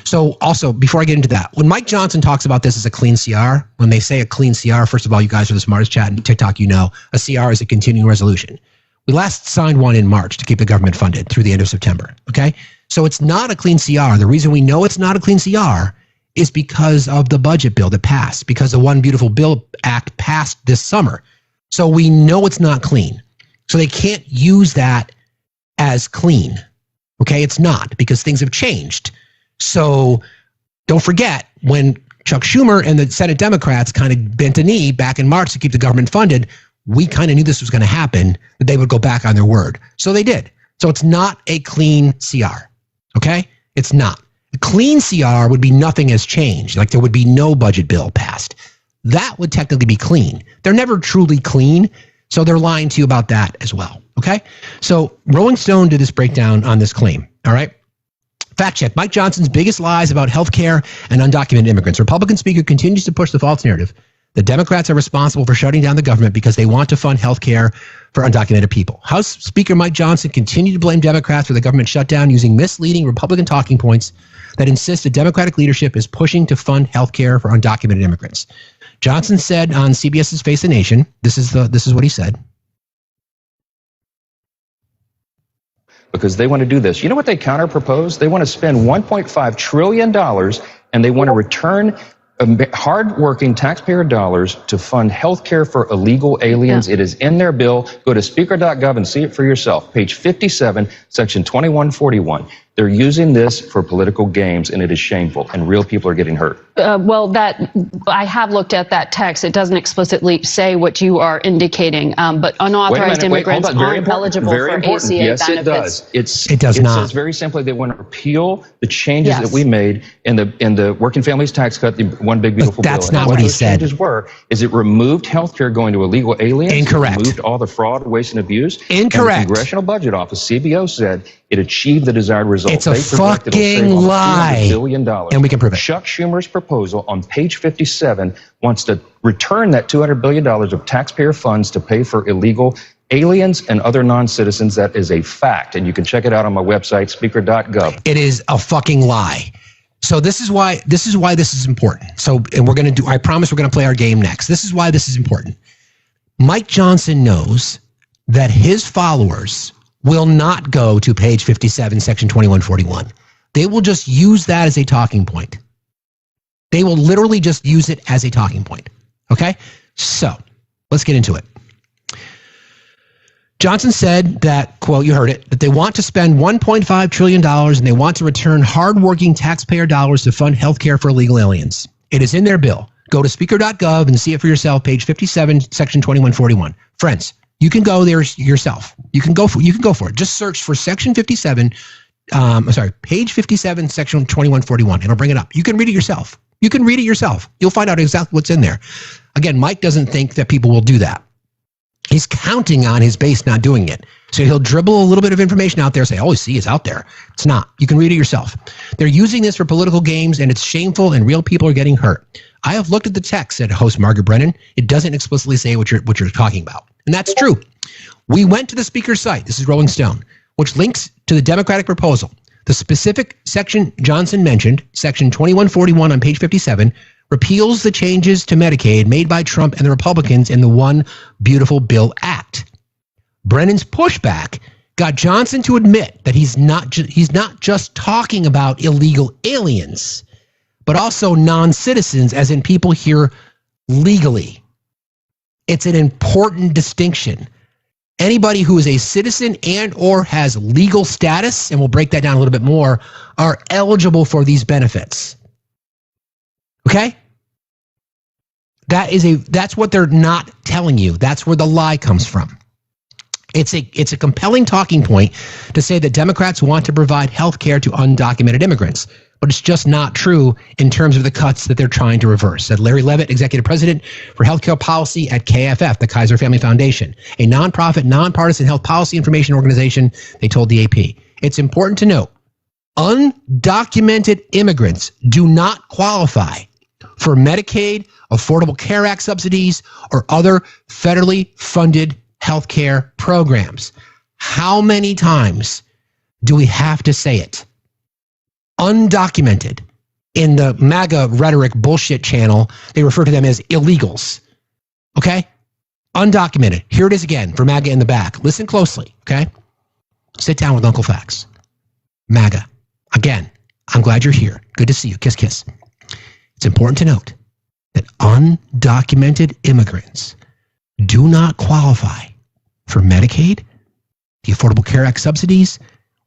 So also, before I get into that, when Mike Johnson talks about this as a clean CR, when they say a clean CR, first of all, you guys are the smartest chat in TikTok, a CR is a continuing resolution. We last signed one in March to keep the government funded through the end of September, okay? So it's not a clean CR. The reason we know it's not a clean CR is because of the budget bill that passed, because the One Beautiful Bill Act passed this summer. So we know it's not clean. So they can't use that as clean, okay? It's not, because things have changed. So don't forget, when Chuck Schumer and the Senate Democrats kind of bent a knee back in March to keep the government funded, we kind of knew this was going to happen, that they would go back on their word. So they did. So it's not a clean CR, okay? It's not. A clean CR would be nothing has changed, like there would be no budget bill passed. That would technically be clean. They're never truly clean, so they're lying to you about that as well, okay? So Rolling Stone did this breakdown on this claim, all right? Fact check. Mike Johnson's biggest lies about health care and undocumented immigrants. Republican Speaker continues to push the false narrative. The Democrats are responsible for shutting down the government because they want to fund health care for undocumented people. House Speaker Mike Johnson continued to blame Democrats for the government shutdown using misleading Republican talking points that insist the Democratic leadership is pushing to fund health care for undocumented immigrants. Johnson said on CBS's Face the Nation, this is what he said. Because they want to do this. You know what they counter-propose? They want to spend $1.5 trillion and they want to return hard-working taxpayer dollars to fund health care for illegal aliens. Yeah. It is in their bill. Go to speaker.gov and see it for yourself. Page 57, section 2141. They're using this for political games, and it is shameful, and real people are getting hurt. I have looked at that text. It doesn't explicitly say what you are indicating, but unauthorized immigrants aren't eligible for ACA yes, benefits. It does. It says very simply they want to repeal the changes that we made in the Working Families Tax Cut, the One Big Beautiful Bill. That's not what he said. Changes is it removed health care going to illegal aliens. Incorrect. It removed all the fraud, waste, and abuse. Incorrect. And the Congressional Budget Office, CBO, said it achieved the desired result. It's a fucking lie. $200 billion. And we can prove it. Chuck Schumer's proposal on page 57 wants to return that $200 billion of taxpayer funds to pay for illegal aliens and other non-citizens. That is a fact. And you can check it out on my website, speaker.gov. It is a fucking lie. So this is why this is important. So, and I promise we're going to play our game next. This is why this is important. Mike Johnson knows that his followers will not go to page 57, section 2141. They will just use that as a talking point. They will literally just use it as a talking point. Okay? So, let's get into it. Johnson said that, quote, you heard it, that they want to spend $1.5 trillion and they want to return hardworking taxpayer dollars to fund health care for illegal aliens. It is in their bill. Go to speaker.gov and see it for yourself, page 57, section 2141. Friends, you can go there yourself. You can go for it. Just search for section 57, page 57, section 2141. It'll bring it up. You can read it yourself. You'll find out exactly what's in there. Again, Mike doesn't think that people will do that. He's counting on his base not doing it. So he'll dribble a little bit of information out there, say, oh, see, it's out there. It's not. You can read it yourself. They're using this for political games, and it's shameful, and real people are getting hurt. I have looked at the text, said host Margaret Brennan. It doesn't explicitly say what you're talking about. And that's true. We went to the speaker's site, this is Rolling Stone, which links to the Democratic proposal. The specific section Johnson mentioned, section 2141 on page 57, repeals the changes to Medicaid made by Trump and the Republicans in the One Beautiful Bill Act. Brennan's pushback got Johnson to admit that he's not just talking about illegal aliens, but also non-citizens, as in people here legally. It's an important distinction. Anybody who is a citizen and or has legal status, and we'll break that down a little bit more, are eligible for these benefits. Okay? That's what they're not telling you. That's where the lie comes from. It's a compelling talking point to say that Democrats want to provide health care to undocumented immigrants, but it's just not true in terms of the cuts that they're trying to reverse, said Larry Levitt, executive president for healthcare policy at KFF, the Kaiser Family Foundation, a nonprofit, nonpartisan health policy information organization. They told the AP. It's important to note, undocumented immigrants do not qualify for Medicaid, Affordable Care Act subsidies, or other federally funded healthcare programs. How many times do we have to say it? Undocumented. In the MAGA rhetoric bullshit channel, they refer to them as illegals. Okay? Undocumented. Here it is again for MAGA in the back. Listen closely, okay? Sit down with Uncle Fax. MAGA. Again, I'm glad you're here. Good to see you. Kiss, kiss. It's important to note that undocumented immigrants do not qualify for Medicaid, the Affordable Care Act subsidies,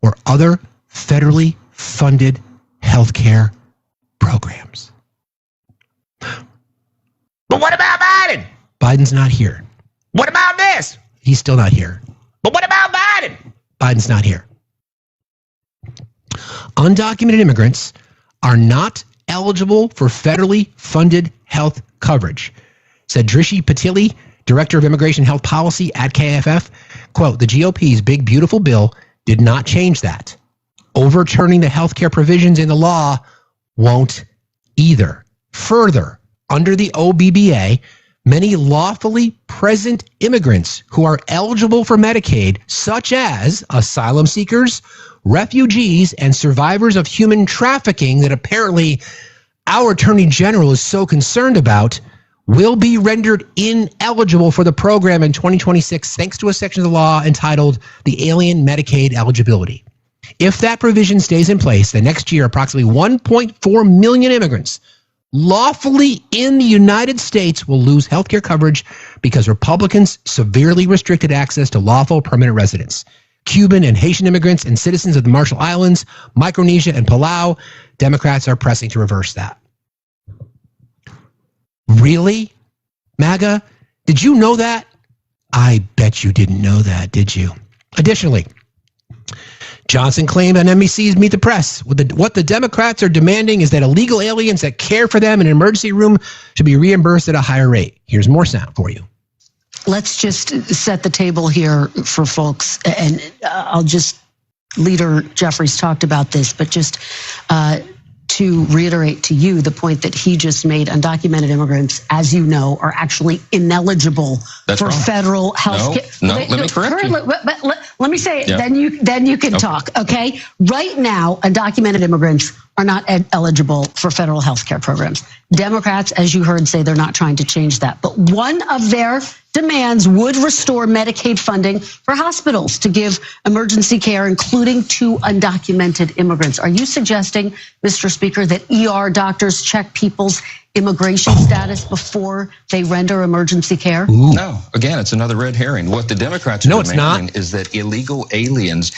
or other federally funded healthcare programs. But what about Biden? Biden's not here. What about this? He's still not here. But what about Biden? Biden's not here. Undocumented immigrants are not eligible for federally funded health coverage, said Drishi Patili, Director of Immigration Health Policy at KFF. Quote, the GOP's big, beautiful bill did not change that. Overturning the healthcare provisions in the law won't either. Further, under the OBBA, many lawfully present immigrants who are eligible for Medicaid, such as asylum seekers, refugees, and survivors of human trafficking that apparently our Attorney General is so concerned about, will be rendered ineligible for the program in 2026 thanks to a section of the law entitled the Alien Medicaid Eligibility. If that provision stays in place, the next year approximately 1.4 million immigrants lawfully in the United States will lose health care coverage because Republicans severely restricted access to lawful permanent residents. Cuban and Haitian immigrants and citizens of the Marshall Islands, Micronesia, and Palau, Democrats are pressing to reverse that. Really? MAGA? Did you know that? I bet you didn't know that, did you? Additionally, Johnson claimed on NBC's Meet the Press, what the Democrats are demanding is that illegal aliens that care for them in an emergency room should be reimbursed at a higher rate. Here's more sound for you. Let's just set the table here for folks, and I'll just, Leader Jeffries talked about this, but just to reiterate to you the point that he just made, undocumented immigrants, as you know, are actually ineligible for federal health care. No, let me correct you. Let me say it, then you can talk, okay? Right now, undocumented immigrants are not eligible for federal health care programs. Democrats, as you heard, say they're not trying to change that. But one of their demands would restore Medicaid funding for hospitals to give emergency care, including to undocumented immigrants. Are you suggesting, Mr. Speaker, that ER doctors check people's immigration status before they render emergency care? Ooh. No, again, it's another red herring. What the Democrats are demanding is that illegal aliens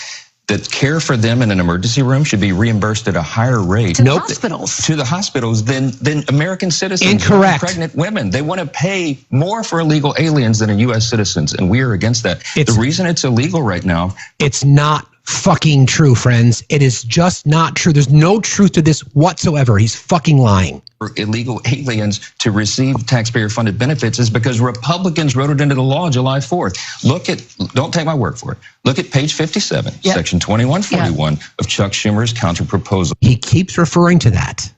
that care for them in an emergency room should be reimbursed at a higher rate. To the hospitals. To the hospitals than American citizens. Incorrect. Pregnant women. They want to pay more for illegal aliens than U.S. citizens, and we are against that. The reason it's illegal right now. It's not fucking true, friends. It is just not true. There's no truth to this whatsoever. He's fucking lying. for illegal aliens to receive taxpayer-funded benefits is because Republicans wrote it into the law July 4th. Don't take my word for it. Look at page 57, section 2141 of Chuck Schumer's counterproposal. He keeps referring to that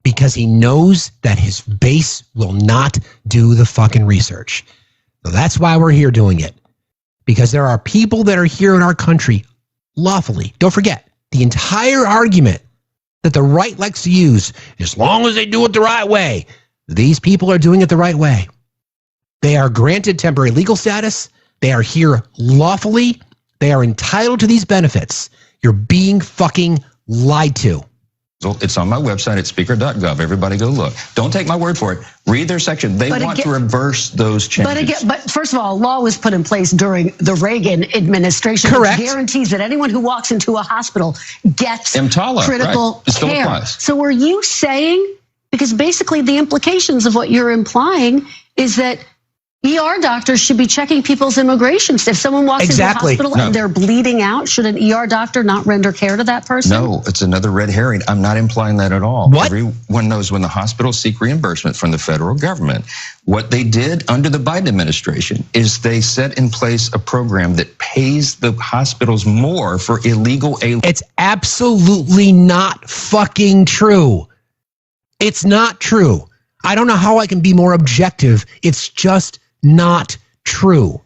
because he knows that his base will not do the fucking research. So that's why we're here doing it. Because there are people that are here in our country lawfully. Don't forget, the entire argument that the right likes to use, as long as they do it the right way, these people are doing it the right way. They are granted temporary legal status. They are here lawfully. They are entitled to these benefits. You're being fucking lied to. It's on my website at speaker.gov. Everybody go look. Don't take my word for it. Read their section. They want to reverse those changes. But first of all, a law was put in place during the Reagan administration. Correct. Which guarantees that anyone who walks into a hospital gets critical care. So are you saying, because basically the implications of what you're implying is that ER doctors should be checking people's immigration. If someone walks into a hospital and they're bleeding out, should an ER doctor not render care to that person? No, it's another red herring. I'm not implying that at all. What? Everyone knows when the hospitals seek reimbursement from the federal government, what they did under the Biden administration is they set in place a program that pays the hospitals more for illegal aliens. It's absolutely not fucking true. It's not true. I don't know how I can be more objective. It's just not true.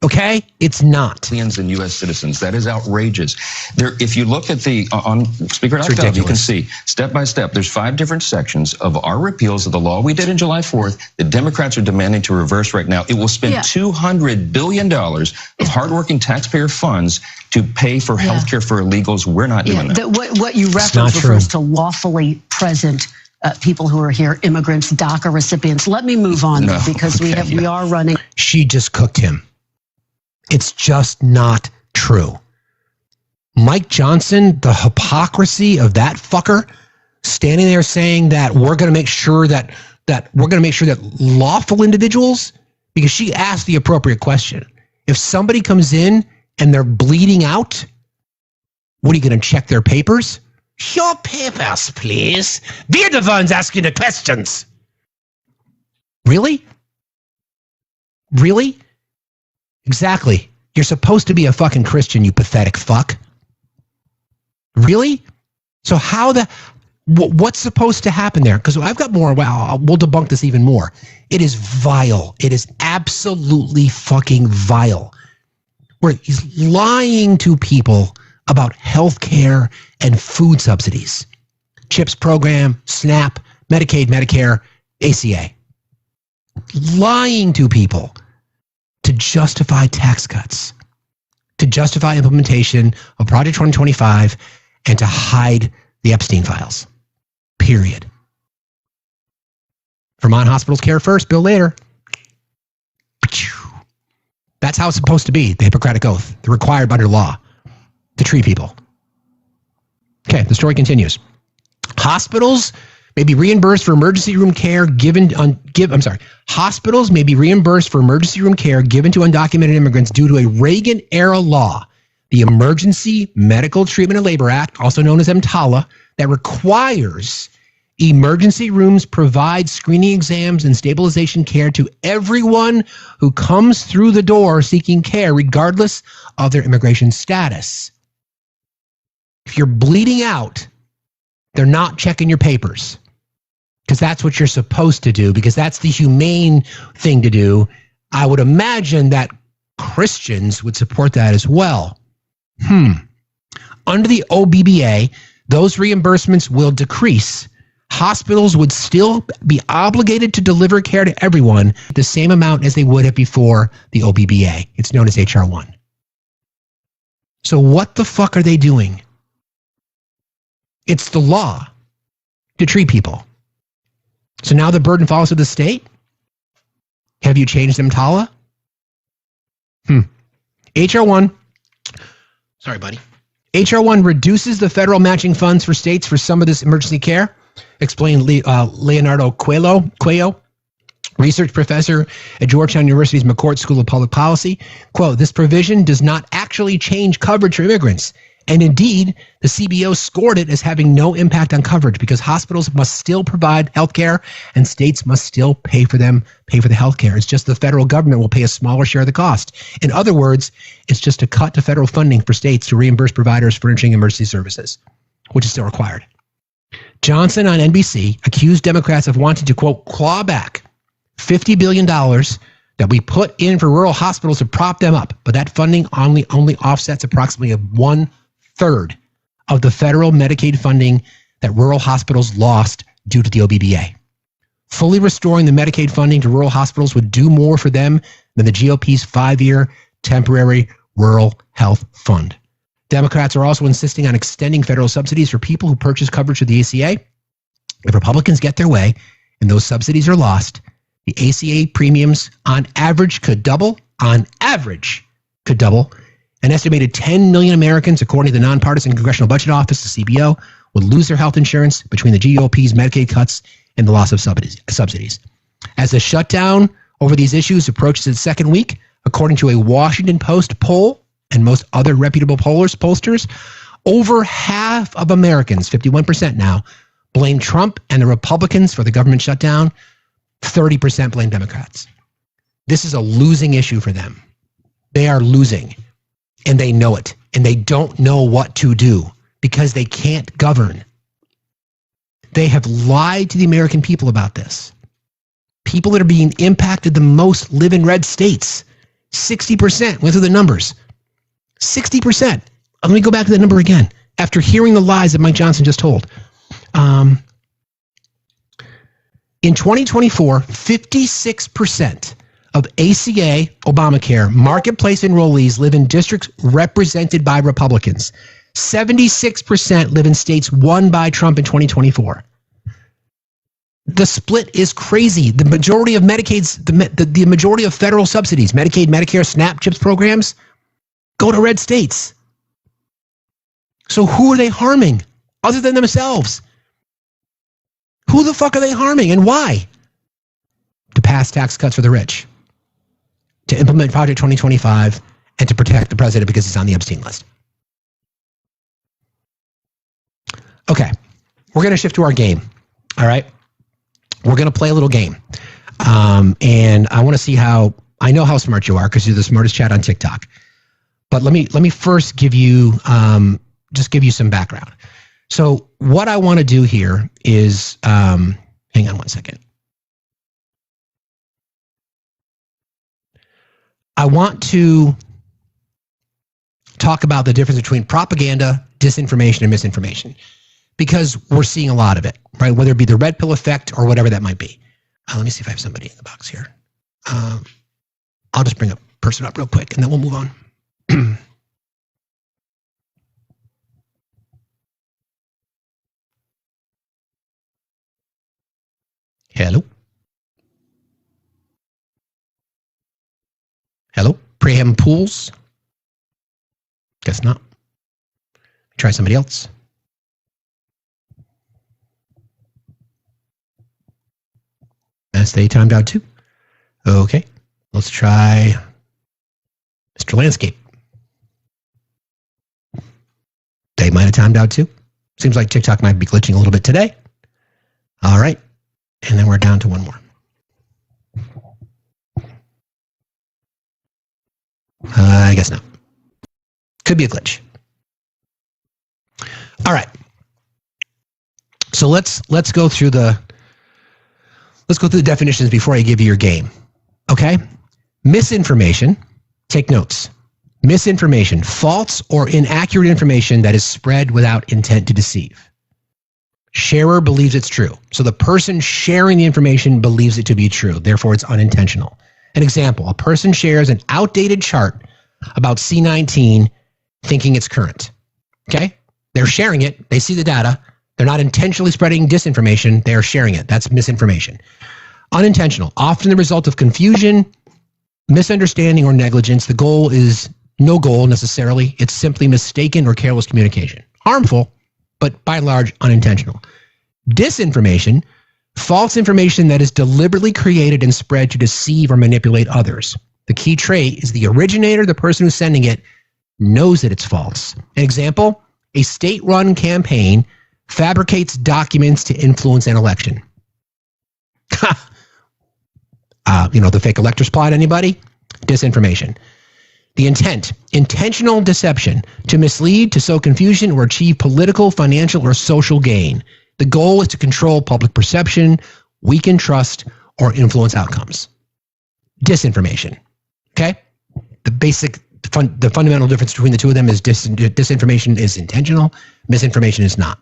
Okay? It's not. Aliens and U.S. citizens. That is outrageous. If you look at on Speaker.gov, you can see step by step, there's 5 different sections of our repeals of the law we did in July 4th. The Democrats are demanding to reverse right now. It will spend $200 billion of hardworking taxpayer funds to pay for health care for illegals. We're not doing that. What you reference refers to lawfully present people who are here, immigrants, DACA recipients. Let me move on because we are running. She just cooked him. It's just not true. Mike Johnson, the hypocrisy of that fucker, standing there saying that we're going to make sure that lawful individuals, because she asked the appropriate question. If somebody comes in and they're bleeding out, what are you going to check their papers? Your papers, please. We're the ones asking the questions. Really? Really? Exactly. You're supposed to be a fucking Christian, you pathetic fuck. Really? So what's supposed to happen there? Because I've got more. Well, we'll debunk this even more. It is vile. It is absolutely fucking vile. Where he's lying to people about health care and food subsidies. CHIPS program, SNAP, Medicaid, Medicare, ACA. Lying to people to justify tax cuts, to justify implementation of Project 2025, and to hide the Epstein files. Period. Vermont hospitals care first, bill later. That's how it's supposed to be, the Hippocratic Oath. They're required under law to treat people. Okay, the story continues. Hospitals may be reimbursed for emergency room care Hospitals may be reimbursed for emergency room care given to undocumented immigrants due to a Reagan-era law, the Emergency Medical Treatment and Labor Act, also known as EMTALA, that requires emergency rooms provide screening exams and stabilization care to everyone who comes through the door seeking care, regardless of their immigration status. If you're bleeding out, they're not checking your papers because that's what you're supposed to do, because that's the humane thing to do. I would imagine that Christians would support that as well. Under the OBBA, those reimbursements will decrease. Hospitals would still be obligated to deliver care to everyone the same amount as they would have before the OBBA. It's known as HR 1. So what the fuck are they doing? It's the law to treat people. So now the burden falls to the state? Have you changed EMTALA? HR 1. Sorry, buddy. HR 1 reduces the federal matching funds for states for some of this emergency care, explained Leonardo Cuello, research professor at Georgetown University's McCourt School of Public Policy. Quote, this provision does not actually change coverage for immigrants, And indeed, the CBO scored it as having no impact on coverage because hospitals must still provide health care and states must still pay for the health care. It's just the federal government will pay a smaller share of the cost. In other words, it's just a cut to federal funding for states to reimburse providers furnishing emergency services, which is still required. Johnson on NBC accused Democrats of wanting to, quote, claw back $50 billion that we put in for rural hospitals to prop them up. But that funding only offsets approximately 1/3 of the federal Medicaid funding that rural hospitals lost due to the OBBA. Fully restoring the Medicaid funding to rural hospitals would do more for them than the GOP's 5-year temporary rural health fund. Democrats are also insisting on extending federal subsidies for people who purchase coverage through the ACA. If Republicans get their way and those subsidies are lost, the ACA premiums on average could double. An estimated 10 million Americans, according to the nonpartisan Congressional Budget Office, the CBO, would lose their health insurance between the GOP's Medicaid cuts and the loss of subsidies. As the shutdown over these issues approaches its second week, according to a Washington Post poll and most other reputable pollsters, over half of Americans, 51% now, blame Trump and the Republicans for the government shutdown. 30% blame Democrats. This is a losing issue for them. They are losing, and they know it, and they don't know what to do because they can't govern. They have lied to the American people about this. People that are being impacted the most live in red states. 60%, went through the numbers. 60%. Let me go back to the number again. After hearing the lies that Mike Johnson just told. In 2024, 56% of ACA, Obamacare, marketplace enrollees live in districts represented by Republicans. 76% live in states won by Trump in 2024. The split is crazy. The majority of Medicaid's, the majority of federal subsidies, Medicaid, Medicare, SNAP, CHIPS programs, go to red states. So who are they harming other than themselves? Who the fuck are they harming and why? To pass tax cuts for the rich, to implement Project 2025, and to protect the president because he's on the Epstein list. Okay, we're going to shift to our game. All right, we're going to play a little game, and I want to see how. I know how smart you are because you're the smartest chat on TikTok. But let me first give you some background. So what I want to do here is, hang on one second. I want to talk about the difference between propaganda, disinformation, and misinformation, because we're seeing a lot of it, right? Whether it be the red pill effect or whatever that might be. Let me see if I have somebody in the box here. I'll just bring a person up real quick, and then we'll move on. Hello? Hello? Praham Pools? Guess not. Try somebody else. They timed out too. Okay. Let's try Mr. Landscape. They might have timed out too. Seems like TikTok might be glitching a little bit today. All right. And then we're down to one more. I guess not. Could be a glitch. All right. So let's go through the definitions before I give you your game. Okay? Misinformation. Take notes. Misinformation, false or inaccurate information that is spread without intent to deceive. Sharer believes it's true. So the person sharing the information believes it to be true. Therefore, it's unintentional. An example, a person shares an outdated chart about C19 thinking it's current. Okay? They're sharing it. They see the data. They're not intentionally spreading disinformation. They are sharing it. That's misinformation. Unintentional, often the result of confusion, misunderstanding, or negligence. The goal is no goal necessarily. It's simply mistaken or careless communication. Harmful, but by and large, unintentional. Disinformation, false information that is deliberately created and spread to deceive or manipulate others. The key trait is the originator, the person who's sending it, knows that it's false. An example, a state-run campaign fabricates documents to influence an election. The fake electors plot, anybody? Disinformation. The intent, intentional deception to mislead, to sow confusion, or achieve political, financial, or social gain. The goal is to control public perception, weaken trust, or influence outcomes. Disinformation. Okay? The fundamental difference between the two of them is disinformation is intentional, misinformation is not.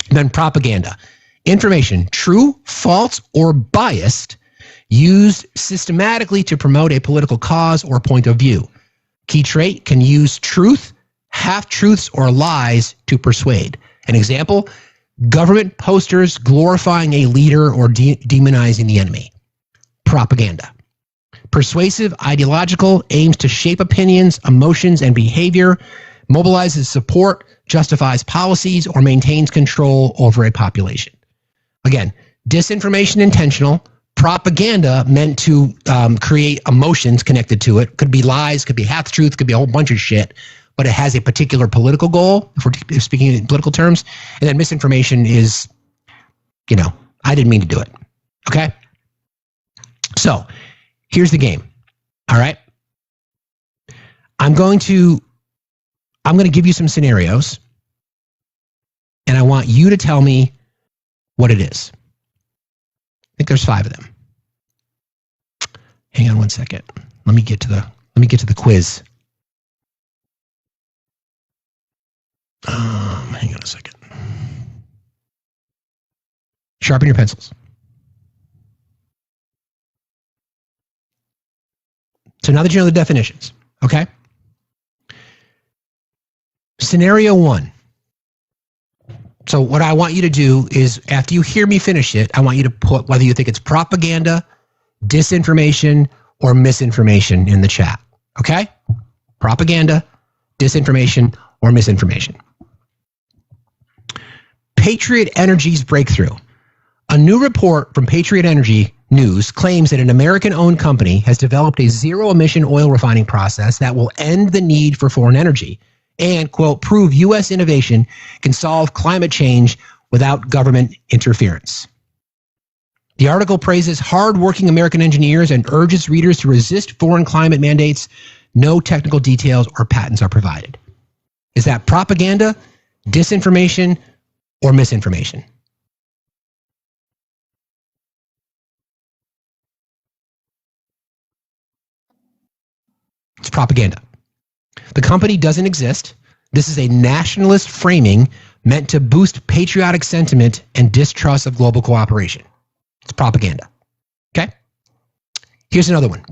And then propaganda. Information, true, false, or biased, used systematically to promote a political cause or point of view. Key trait, can use truth, half-truths, or lies to persuade. An example, government posters glorifying a leader or demonizing the enemy. Propaganda. Persuasive, ideological, aims to shape opinions, emotions, and behavior, mobilizes support, justifies policies, or maintains control over a population. Again, disinformation intentional, propaganda meant to create emotions connected to it. Could be lies, could be half-truth, could be a whole bunch of shit, but it has a particular political goal, if we're speaking in political terms. And then misinformation is, I didn't mean to do it. Okay? So, here's the game. All right? I'm going to give you some scenarios, and I want you to tell me what it is. I think there's 5 of them. Hang on one second. Let me get to the quiz. Hang on a second. Sharpen your pencils. So now that you know the definitions, okay? Scenario 1. So what I want you to do is, after you hear me finish it, I want you to put whether you think it's propaganda, disinformation, or misinformation in the chat. Okay? Propaganda, disinformation, or misinformation. Patriot Energy's breakthrough. A new report from Patriot Energy News claims that an American-owned company has developed a zero-emission oil refining process that will end the need for foreign energy and, quote, prove U.S. innovation can solve climate change without government interference. The article praises hard-working American engineers and urges readers to resist foreign climate mandates. No technical details or patents are provided. Is that propaganda, disinformation, or misinformation? It's propaganda. The company doesn't exist. This is a nationalist framing meant to boost patriotic sentiment and distrust of global cooperation. It's propaganda. Okay? Here's another one.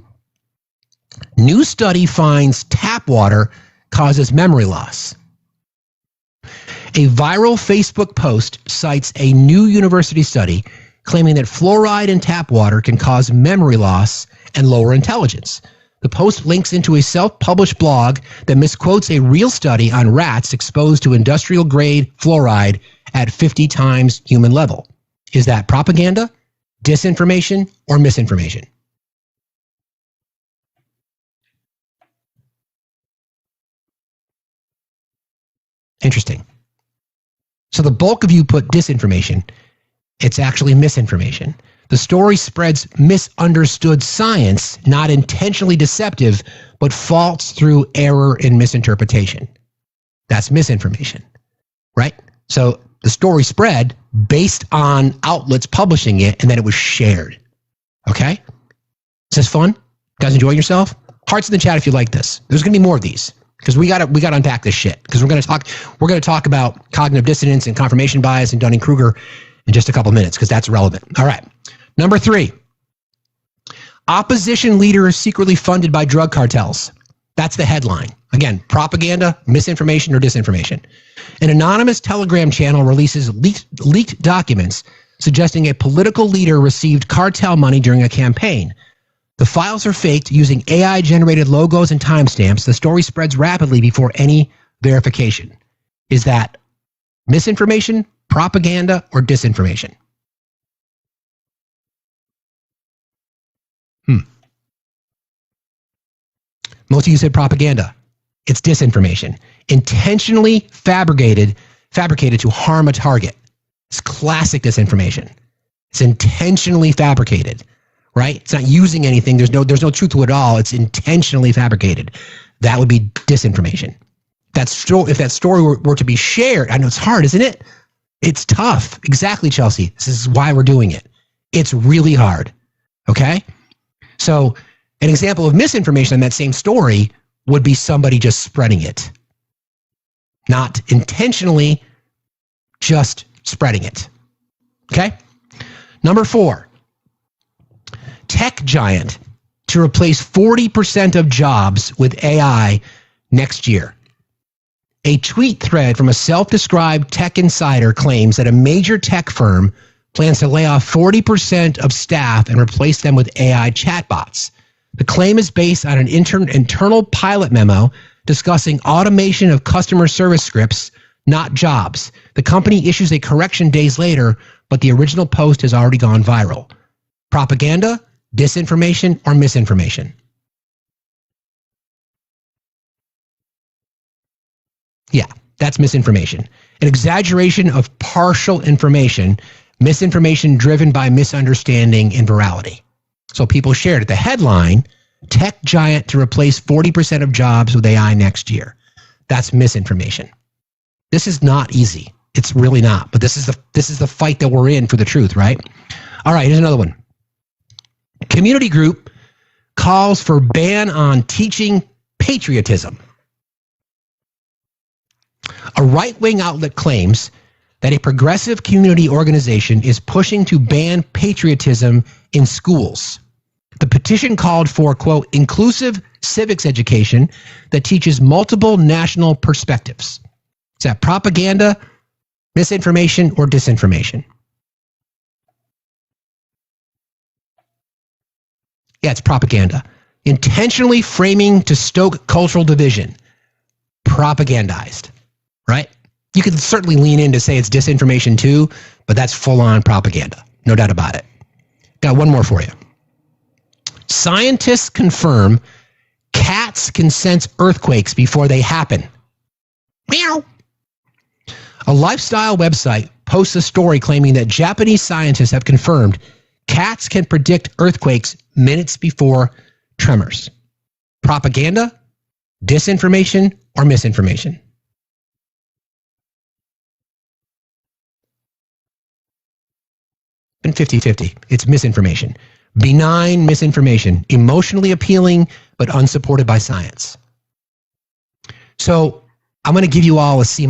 New study finds tap water causes memory loss. A viral Facebook post cites a new university study claiming that fluoride in tap water can cause memory loss and lower intelligence. The post links into a self-published blog that misquotes a real study on rats exposed to industrial-grade fluoride at 50 times human level. Is that propaganda, disinformation, or misinformation? Interesting. So the bulk of you put disinformation. It's actually misinformation. The story spreads misunderstood science, not intentionally deceptive, but false through error and misinterpretation. That's misinformation, right? So the story spread based on outlets publishing it, and then it was shared. Okay? Is this fun? Guys enjoying yourself? Hearts in the chat if you like this. There's going to be more of these because we got to unpack this shit because we're going to talk about cognitive dissonance and confirmation bias and Dunning-Kruger in just a couple minutes because that's relevant. All right. Number 3, opposition leader is secretly funded by drug cartels. That's the headline. Again, propaganda, misinformation, or disinformation. An anonymous Telegram channel releases leaked documents suggesting a political leader received cartel money during a campaign. The files are faked using AI-generated logos and timestamps. The story spreads rapidly before any verification. Is that misinformation, propaganda, or disinformation? Most of you said propaganda. It's disinformation. Intentionally fabricated to harm a target. It's classic disinformation. It's intentionally fabricated, right? It's not using anything. There's no truth to it at all. It's intentionally fabricated. That would be disinformation. If that story were to be shared, I know it's hard, isn't it? It's tough. Exactly, Chelsea. This is why we're doing it. It's really hard. Okay? So an example of misinformation on that same story would be somebody just spreading it. Not intentionally, just spreading it. Okay? Number 4, tech giant to replace 40% of jobs with AI next year. A tweet thread from a self-described tech insider claims that a major tech firm plans to lay off 40% of staff and replace them with AI chatbots. The claim is based on an internal pilot memo discussing automation of customer service scripts, not jobs. The company issues a correction days later, but the original post has already gone viral. Propaganda, disinformation, or misinformation? Yeah, that's misinformation. An exaggeration of partial information, misinformation driven by misunderstanding and virality. So people shared it. The headline, tech giant to replace 40% of jobs with AI next year. That's misinformation. This is not easy. It's really not. But this is the fight that we're in for the truth, right? All right, here's another one. Community group calls for ban on teaching patriotism. A right-wing outlet claims that a progressive community organization is pushing to ban patriotism in schools. The petition called for, quote, inclusive civics education that teaches multiple national perspectives. Is that propaganda, misinformation, or disinformation? Yeah, it's propaganda. Intentionally framing to stoke cultural division. Propagandized, right? You could certainly lean in to say it's disinformation too, but that's full-on propaganda. No doubt about it. Got one more for you. Scientists confirm cats can sense earthquakes before they happen. Meow. A lifestyle website posts a story claiming that Japanese scientists have confirmed cats can predict earthquakes minutes before tremors. Propaganda, disinformation, or misinformation? And 50-50. It's misinformation. Benign misinformation. Emotionally appealing, but unsupported by science. So I'm going to give you all a C-,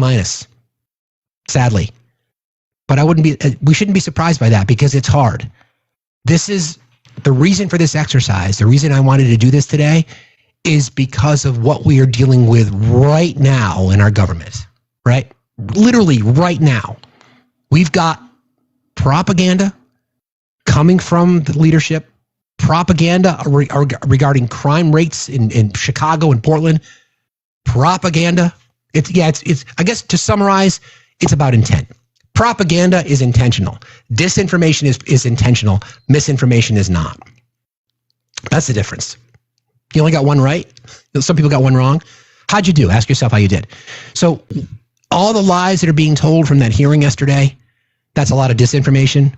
sadly. But we shouldn't be surprised by that because it's hard. This is the reason for this exercise. The reason I wanted to do this today is because of what we are dealing with right now in our government, right? Literally right now. We've got propaganda coming from the leadership, propaganda regarding crime rates in Chicago and Portland, propaganda. It's I guess to summarize, it's about intent. Propaganda is intentional. Disinformation is intentional. Misinformation is not. That's the difference. You only got one right. Some people got one wrong. How'd you do? Ask yourself how you did. So all the lies that are being told from that hearing yesterday, that's a lot of disinformation.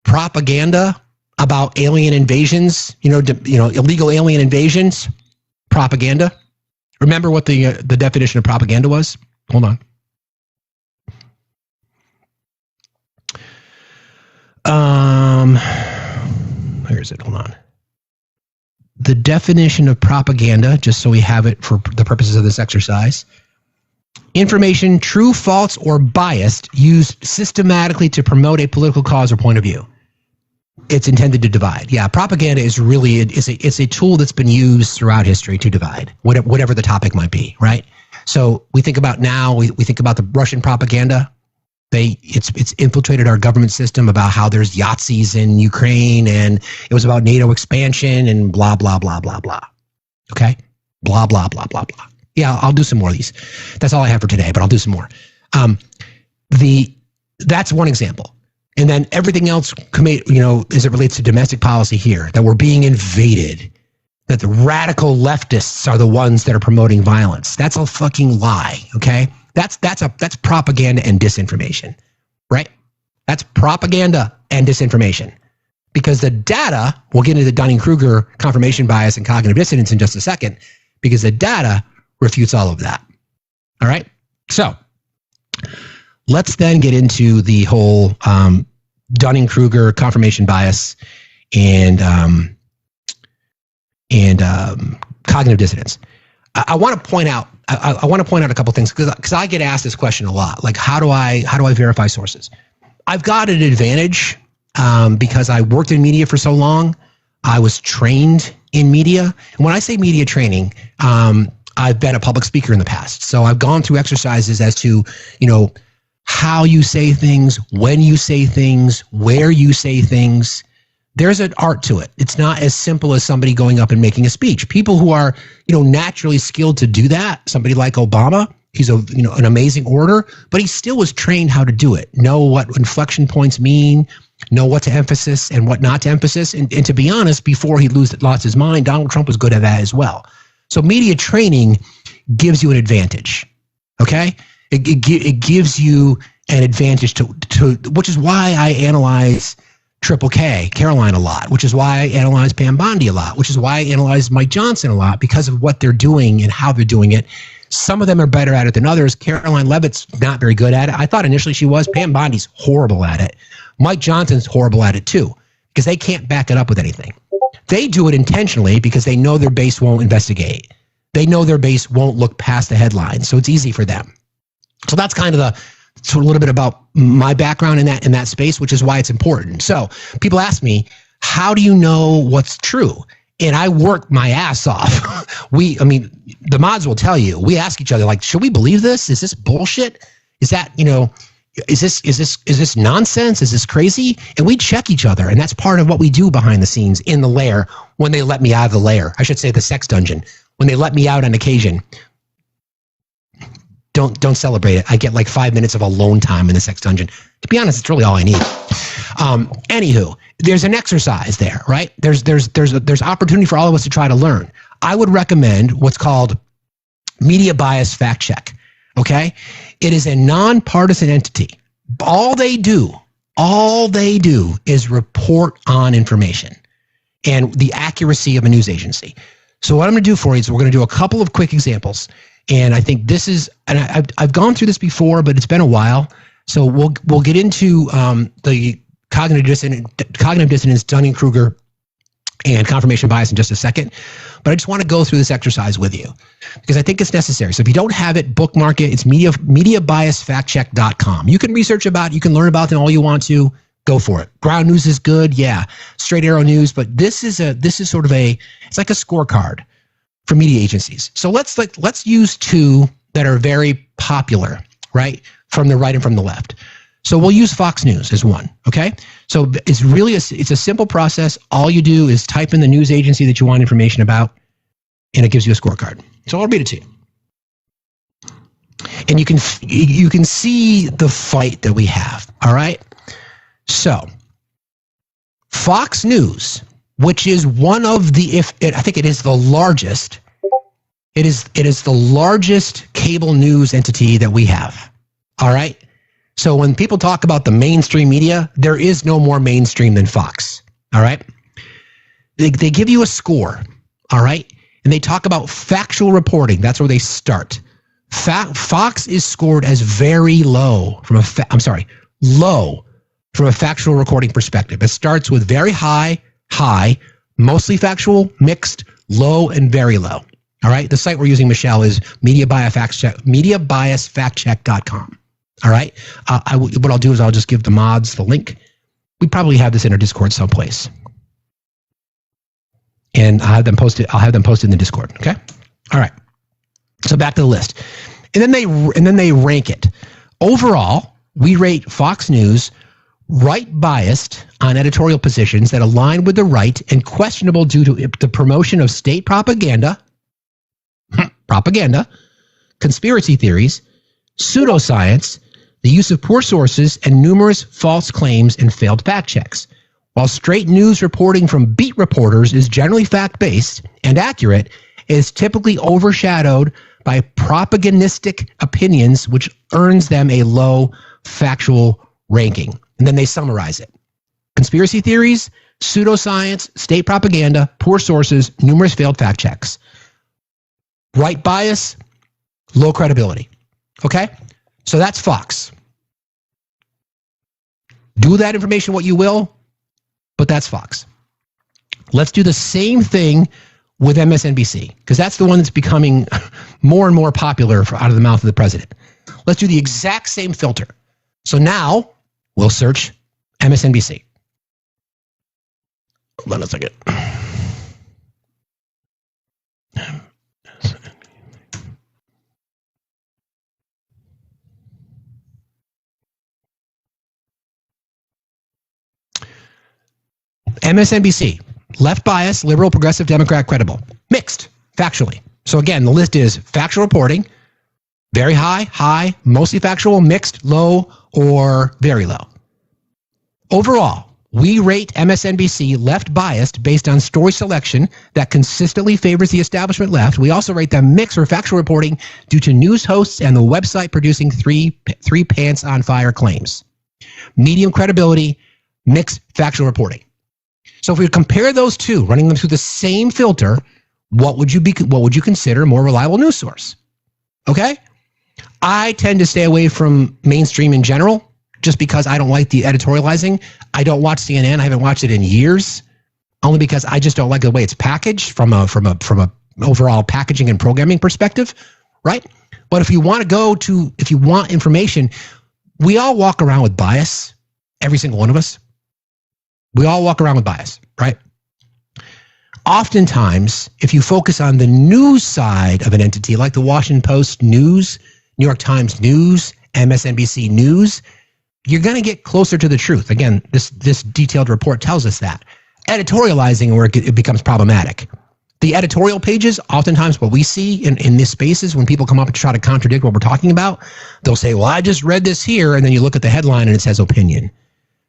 Propaganda about alien invasions, illegal alien invasions, propaganda. Remember what the definition of propaganda was? Hold on. Where is it? Hold on. The definition of propaganda, just so we have it for the purposes of this exercise. Information, true, false, or biased, used systematically to promote a political cause or point of view. It's intended to divide. Yeah, propaganda is really it's a tool that's been used throughout history to divide, whatever the topic might be, right? So we think about now, we think about the Russian propaganda. It's infiltrated our government system about how there's Yazis in Ukraine and it was about NATO expansion and blah, blah, blah, blah, blah. Okay? Blah, blah, blah, blah, blah. Yeah, I'll do some more of these. That's all I have for today, but I'll do some more. That's one example. And then everything else, as it relates to domestic policy here, that we're being invaded, that the radical leftists are the ones that are promoting violence. That's a fucking lie, okay? That's propaganda and disinformation, right? That's propaganda and disinformation. Because the data, we'll get into the Dunning-Kruger confirmation bias and cognitive dissonance in just a second, because the data refutes all of that. All right? So let's then get into the whole Dunning-Kruger confirmation bias and cognitive dissonance. I want to point out a couple things because I get asked this question a lot. Like, how do I verify sources? I've got an advantage because I worked in media for so long. I was trained in media, and when I say media training, I've been a public speaker in the past. So I've gone through exercises as to, how you say things, when you say things, where you say things. There's an art to it. It's not as simple as somebody going up and making a speech. People who are, naturally skilled to do that, somebody like Obama, he's an amazing orator, but he still was trained how to do it. Know what inflection points mean, know what to emphasize and what not to emphasize. And to be honest, before he lost his mind, Donald Trump was good at that as well. So media training gives you an advantage, okay? It gives you an advantage to which is why I analyze Triple K, Caroline, a lot, which is why I analyze Pam Bondi a lot, which is why I analyze Mike Johnson a lot, because of what they're doing and how they're doing it. Some of them are better at it than others. Caroline Leavitt's not very good at it. I thought initially she was. Pam Bondi's horrible at it. Mike Johnson's horrible at it too, because they can't back it up with anything. They do it intentionally because they know their base won't investigate. They know their base won't look past the headlines, so it's easy for them. So that's kind of a little bit about my background in that space, which is why it's important. So people ask me, how do you know what's true? And I work my ass off. The mods will tell you, we ask each other, like, should we believe this? Is this bullshit? Is that, is this nonsense? Is this crazy? And we check each other. And that's part of what we do behind the scenes in the lair when they let me out of the lair. I should say the sex dungeon. When they let me out on occasion. Don't celebrate it. I get like 5 minutes of alone time in the sex dungeon. To be honest, it's really all I need. Anywho, there's an exercise there, right? There's opportunity for all of us to try to learn. I would recommend what's called media bias fact check. Okay, it is a nonpartisan entity. All they do is report on information and the accuracy of a news agency. So what I'm going to do for you is we're going to do a couple of quick examples. And I think this is, and I've gone through this before, but it's been a while. So we'll get into the cognitive dissonance, Dunning-Kruger, and confirmation bias in just a second. But I just want to go through this exercise with you because I think it's necessary. So if you don't have it, bookmark it. It's mediabiasfactcheck.com. You can research about it. You can learn about them all you want to. Go for it. Ground News is good. Yeah. Straight Arrow News. But this is sort of it's like a scorecard for media agencies. So let's use two that are very popular, right? From the right and from the left. So we'll use Fox News as one, okay? So it's really it's a simple process. All you do is type in the news agency that you want information about, and it gives you a scorecard. So I'll read it to you. And you can see the fight that we have, all right? So Fox News, which is one of I think it is the largest. It is the largest cable news entity that we have. All right. So when people talk about the mainstream media, there is no more mainstream than Fox. All right. They give you a score. All right. And they talk about factual reporting. That's where they start. Fox is scored as very low low from a factual reporting perspective. It starts with very high, mostly factual, mixed, low, and very low. All right. The site we're using, Michelle, is mediabiasfactcheck.com. All right. What I'll do is I'll just give the mods the link. We probably have this in our Discord someplace. And I'll have them posted in the Discord. Okay. All right. So back to the list. And then they rank it. Overall, we rate Fox News right biased on editorial positions that align with the right and questionable due to the promotion of state propaganda, conspiracy theories, pseudoscience, the use of poor sources, and numerous false claims and failed fact checks. While straight news reporting from beat reporters is generally fact-based and accurate, it is typically overshadowed by propagandistic opinions, which earns them a low factual ranking. And then they summarize it. Conspiracy theories, pseudoscience, state propaganda, poor sources, numerous failed fact checks. Right bias, low credibility. Okay? So that's Fox. Do that information what you will, but that's Fox. Let's do the same thing with MSNBC, because that's the one that's becoming more and more popular out of the mouth of the president. Let's do the exact same filter. So now we'll search MSNBC. Hold on a second. MSNBC, left bias, liberal, progressive, Democrat, credible. Mixed, factually. So again, the list is factual reporting, very high, high, mostly factual, mixed, low, or very low. Overall, we rate MSNBC left biased based on story selection that consistently favors the establishment left. We also rate them mixed or factual reporting due to news hosts and the website producing three pants on fire claims. Medium credibility, mixed factual reporting. So if we compare those two, running them through the same filter, what would you consider a more reliable news source? Okay? I tend to stay away from mainstream in general, just because I don't like the editorializing. I don't watch CNN. I haven't watched it in years, only because I just don't like the way it's packaged from a overall packaging and programming perspective, right? But if you want information, we all walk around with bias, every single one of us. We all walk around with bias, right? Oftentimes, if you focus on the news side of an entity, like the Washington Post News, New York Times News, MSNBC News, you're going to get closer to the truth. Again, this detailed report tells us that. Editorializing where it becomes problematic. The editorial pages, oftentimes what we see in these spaces when people come up and try to contradict what we're talking about, they'll say, well, I just read this here, and then you look at the headline and it says opinion.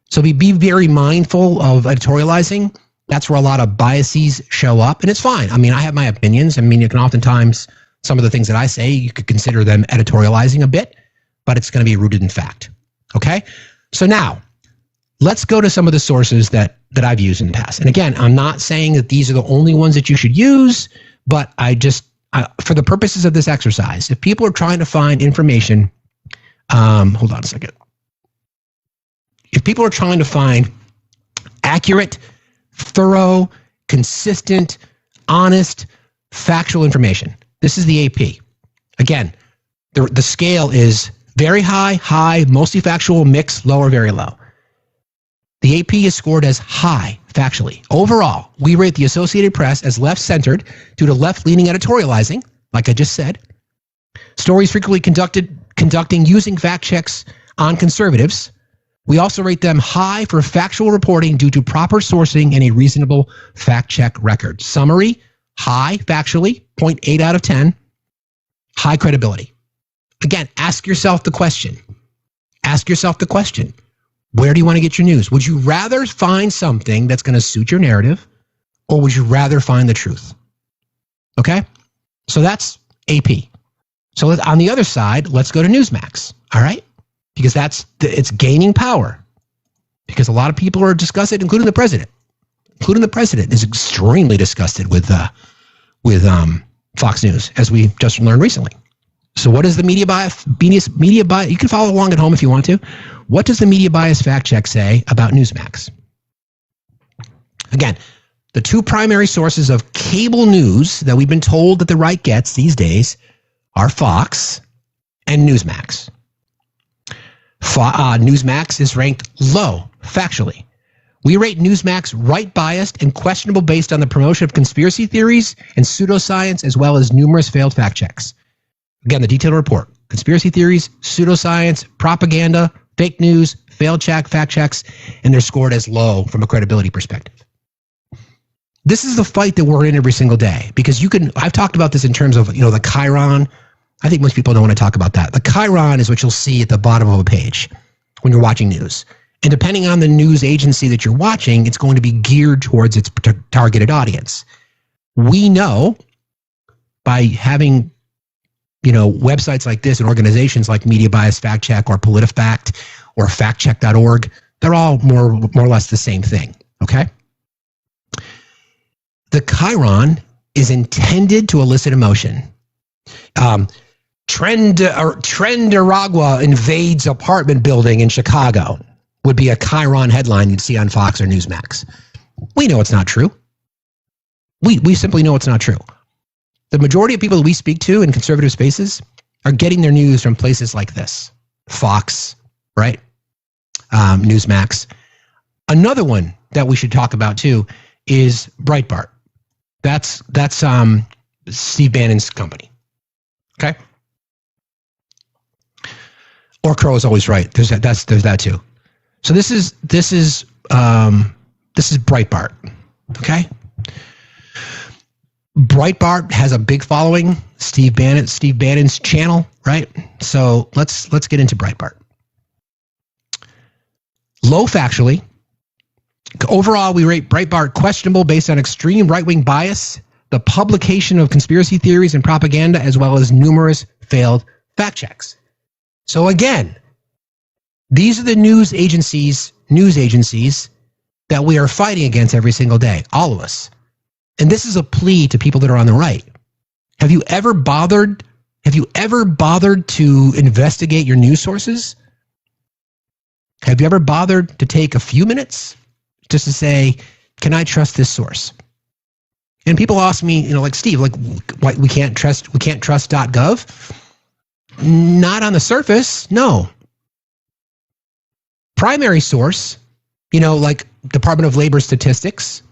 So be very mindful of editorializing. That's where a lot of biases show up, and it's fine. I mean, I have my opinions. I mean, you can oftentimes, some of the things that I say, you could consider them editorializing a bit, but it's going to be rooted in fact. Okay? So now, let's go to some of the sources that I've used in the past. And again, I'm not saying that these are the only ones that you should use, but for the purposes of this exercise, if people are trying to find information, hold on a second. If people are trying to find accurate, thorough, consistent, honest, factual information, this is the AP. Again, the scale is very high, high, mostly factual, mixed, low, or very low. The AP is scored as high, factually. Overall, we rate the Associated Press as left-centered due to left-leaning editorializing, like I just said. Stories frequently conducting using fact checks on conservatives. We also rate them high for factual reporting due to proper sourcing and a reasonable fact check record. Summary, high factually, 0.8 out of 10. High credibility. Again, ask yourself the question. Where do you want to get your news? Would you rather find something that's going to suit your narrative, or would you rather find the truth? Okay? So that's AP. So on the other side, let's go to Newsmax. All right? Because it's gaining power. Because a lot of people are disgusted, including the president. Including the president is extremely disgusted with Fox News, as we just learned recently. So what is the media bias? You can follow along at home if you want to. What does the media bias fact check say about Newsmax? Again, the two primary sources of cable news that we've been told that the right gets these days are Fox and Newsmax. Newsmax is ranked low, factually. We rate Newsmax right biased and questionable based on the promotion of conspiracy theories and pseudoscience, as well as numerous failed fact checks. Again, the detailed report. Conspiracy theories, pseudoscience, propaganda, fake news, failed fact checks, and they're scored as low from a credibility perspective. This is the fight that we're in every single day, because I've talked about this in terms of, the Chiron. I think most people don't want to talk about that. The Chiron is what you'll see at the bottom of a page when you're watching news. And depending on the news agency that you're watching, it's going to be geared towards its targeted audience. We know by having, websites like this and organizations like Media Bias Fact Check or PolitiFact or factcheck.org, they're all more or less the same thing, okay? The chyron is intended to elicit emotion. Trendaragua invades apartment building in Chicago would be a chyron headline you'd see on Fox or Newsmax. We know it's not true. We simply know it's not true. The majority of people that we speak to in conservative spaces are getting their news from places like this. Fox, right? Newsmax. Another one that we should talk about too is Breitbart. That's Steve Bannon's company. Okay? Or Crow is always right. There's that too. So this is Breitbart. Okay? Breitbart has a big following. Steve Bannon's channel, right? So let's get into Breitbart. Low factually. Overall, we rate Breitbart questionable based on extreme right-wing bias, the publication of conspiracy theories and propaganda, as well as numerous failed fact checks. So again, these are the news agencies that we are fighting against every single day, all of us. And this is a plea to people that are on the right. Have you ever bothered to investigate your news sources? Have you ever bothered to take a few minutes just to say, can I trust this source? And people ask me, like Steve, why we can't trust .gov? Not on the surface, no. Primary source, like Department of Labor statistics,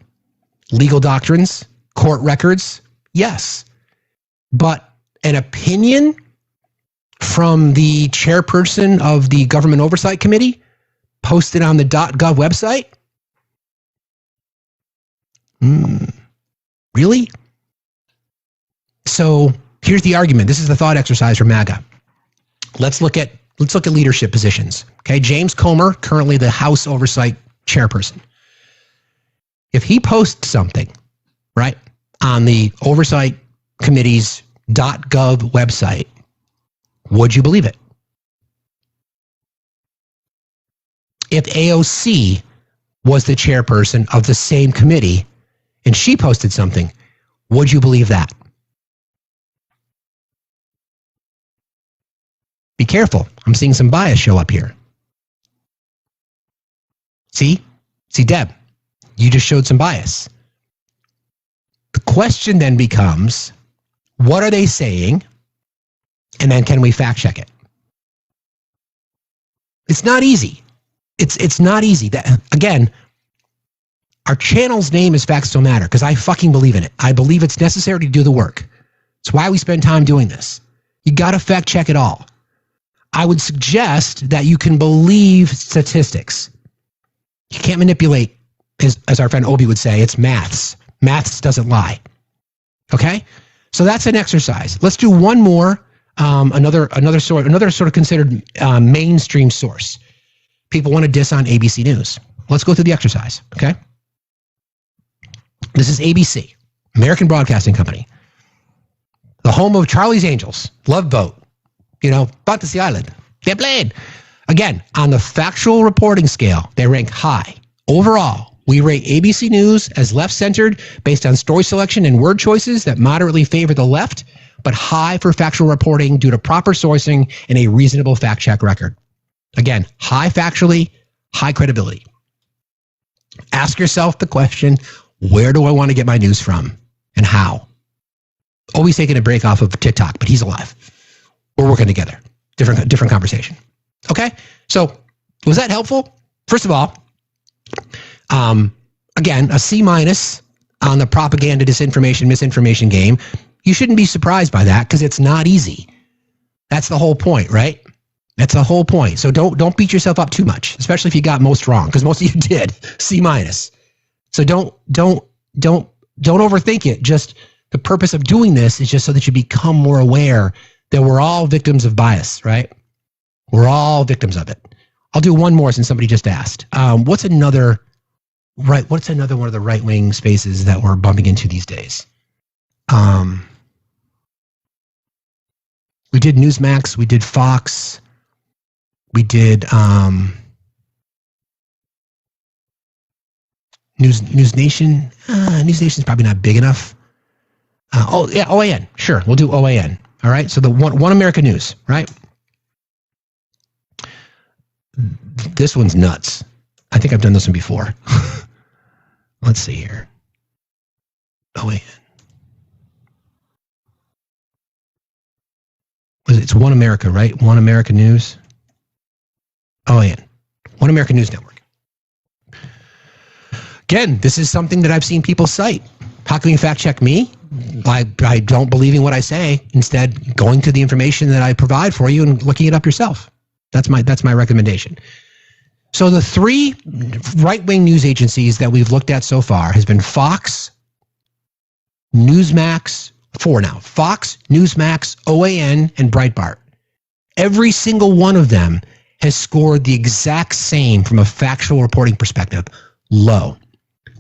legal doctrines, court records, yes. But an opinion from the chairperson of the Government Oversight Committee posted on the .gov website? Really? So here's the argument. This is the thought exercise for MAGA. Let's look at leadership positions. Okay, James Comer, currently the House Oversight Chairperson. If he posts something, right, on the Oversight Committee's .gov website, would you believe it? If AOC was the chairperson of the same committee and she posted something, would you believe that? Be careful. I'm seeing some bias show up here. See, Deb, you just showed some bias. The question then becomes, what are they saying? And then can we fact check it? It's not easy. It's not easy. Again, our channel's name is Factsstillmatter because I fucking believe in it. I believe it's necessary to do the work. It's why we spend time doing this. You got to fact check it all. I would suggest that you can believe statistics. You can't manipulate, as our friend Obi would say, it's maths. Maths doesn't lie. Okay? So that's an exercise. Let's do one more, another sort of considered mainstream source. People want to diss on ABC News. Let's go through the exercise, okay? This is ABC, American Broadcasting Company. The home of Charlie's Angels, Love Boat, Fantasy Island. They played. Again, on the factual reporting scale, they rank high. Overall, we rate ABC News as left-centered based on story selection and word choices that moderately favor the left, but high for factual reporting due to proper sourcing and a reasonable fact-check record. Again, high factually, high credibility. Ask yourself the question, where do I want to get my news from and how? Always taking a break off of TikTok, but he's alive. We're working together. Different conversation. Okay? So, was that helpful? First of all, again, a C- on the propaganda, disinformation, misinformation game. You shouldn't be surprised by that because it's not easy. That's the whole point, right? That's the whole point. So don't beat yourself up too much, especially if you got most wrong, because most of you did. C-. So don't overthink it. Just the purpose of doing this is just so that you become more aware that we're all victims of bias, right? We're all victims of it. I'll do one more since somebody just asked. What's another one of the right-wing spaces that we're bumping into these days? We did Newsmax, we did Fox, we did News Nation. News Nation's probably not big enough. OAN. Sure, we'll do OAN. All right, so the One America News, right? This one's nuts. I think I've done this one before. Let's see here. OAN. It's One America, right? One America News. OAN. One America News Network. Again, this is something that I've seen people cite. How can you fact check me? I don't believe in what I say. Instead, going to the information that I provide for you and looking it up yourself. That's my recommendation. So the 3 right-wing news agencies that we've looked at so far has been Fox, Newsmax, 4 now. Fox, Newsmax, OAN, and Breitbart. Every single one of them has scored the exact same from a factual reporting perspective. Low.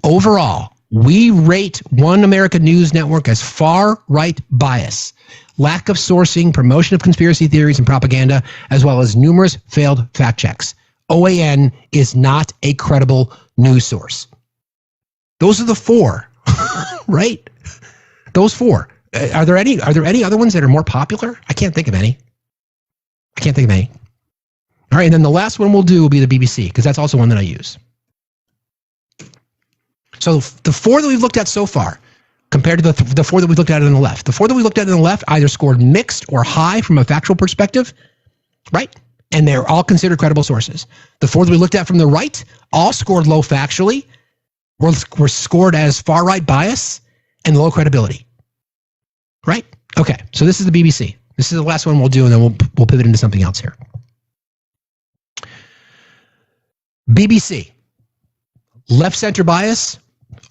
Overall, we rate One America News Network as far-right bias, lack of sourcing, promotion of conspiracy theories and propaganda, as well as numerous failed fact checks. OAN is not a credible news source. Those are the 4, right? Those 4. Are there any other ones that are more popular? I can't think of any. All right, and then the last one we'll do will be the BBC, because that's also one that I use. So the 4 that we've looked at so far, compared to the 4 that we've looked at on the left, the 4 that we looked at on the left either scored mixed or high from a factual perspective, right? And they're all considered credible sources. The 4 that we looked at from the right all scored low factually, were scored as far-right bias and low credibility. Right? Okay, so this is the BBC. This is the last one we'll do, and then we'll pivot into something else here. BBC. Left-center bias.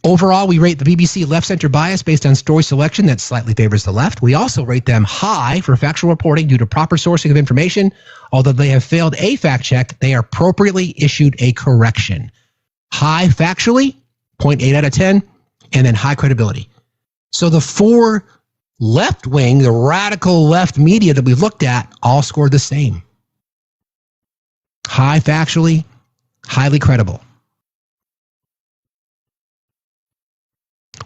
Overall, we rate the BBC left-center bias based on story selection that slightly favors the left. We also rate them high for factual reporting due to proper sourcing of information. Although they have failed a fact check, they are appropriately issued a correction. High factually, 0.8 out of 10, and then high credibility. So the 4 left-wing, the radical left media that we've looked at, all scored the same. High factually, highly credible.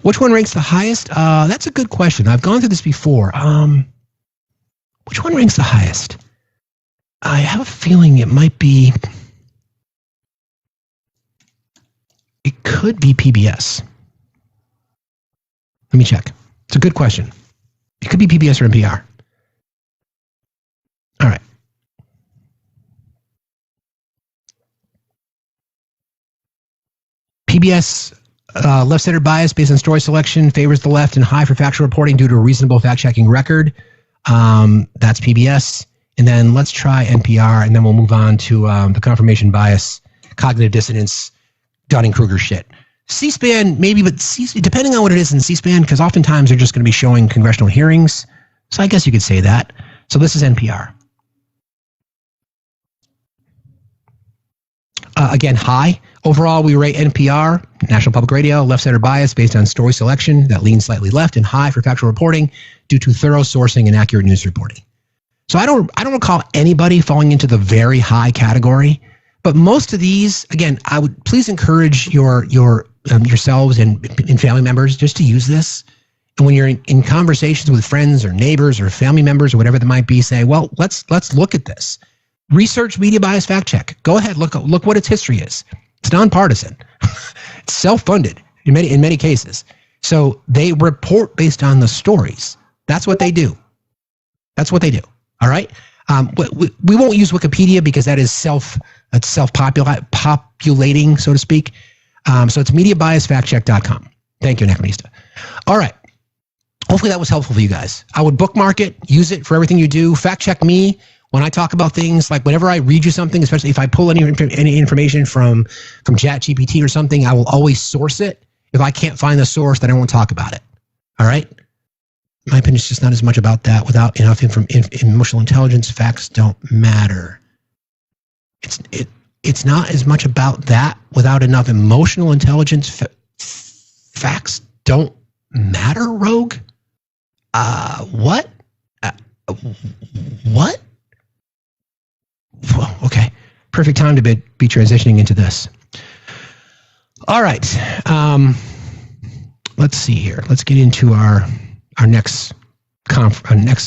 Which one ranks the highest? That's a good question. I've gone through this before. Which one ranks the highest? I have a feeling it might be... It could be PBS. Let me check. It's a good question. It could be PBS or NPR. All right. PBS left-center bias based on story selection favors the left and high for factual reporting due to a reasonable fact-checking record. That's PBS. And then let's try NPR, and then we'll move on to the confirmation bias, cognitive dissonance, Dunning-Kruger shit. C-SPAN, maybe, but depending on what it is in C-SPAN, because oftentimes they're just going to be showing congressional hearings. So I guess you could say that. So this is NPR. Again, high. Overall, we rate NPR, National Public Radio, left-center bias based on story selection that leans slightly left, and high for factual reporting due to thorough sourcing and accurate news reporting. So I don't recall anybody falling into the very high category, but most of these, again, I would please encourage yourselves and family members just to use this. And when you're in conversations with friends or neighbors or family members or whatever that might be, say, well, let's look at this. Research media bias fact check. Go ahead, look what its history is. It's nonpartisan. It's self-funded in many cases. So they report based on the stories. That's what they do. All right. We won't use Wikipedia because that is self-populating, so to speak. So it's mediabiasfactcheck.com. Thank you, Anachronista. All right. Hopefully that was helpful for you guys. I would bookmark it, use it for everything you do. Fact check me when I talk about things. Like whenever I read you something, especially if I pull any information from ChatGPT or something, I will always source it. If I can't find the source, then I won't talk about it. All right. My opinion is just not as much about that. Without enough emotional intelligence, facts don't matter. it's not as much about that. Without enough emotional intelligence, facts don't matter, Rogue? What? What? Well, okay. Perfect time to be transitioning into this. All right. Let's see here. Let's get into our next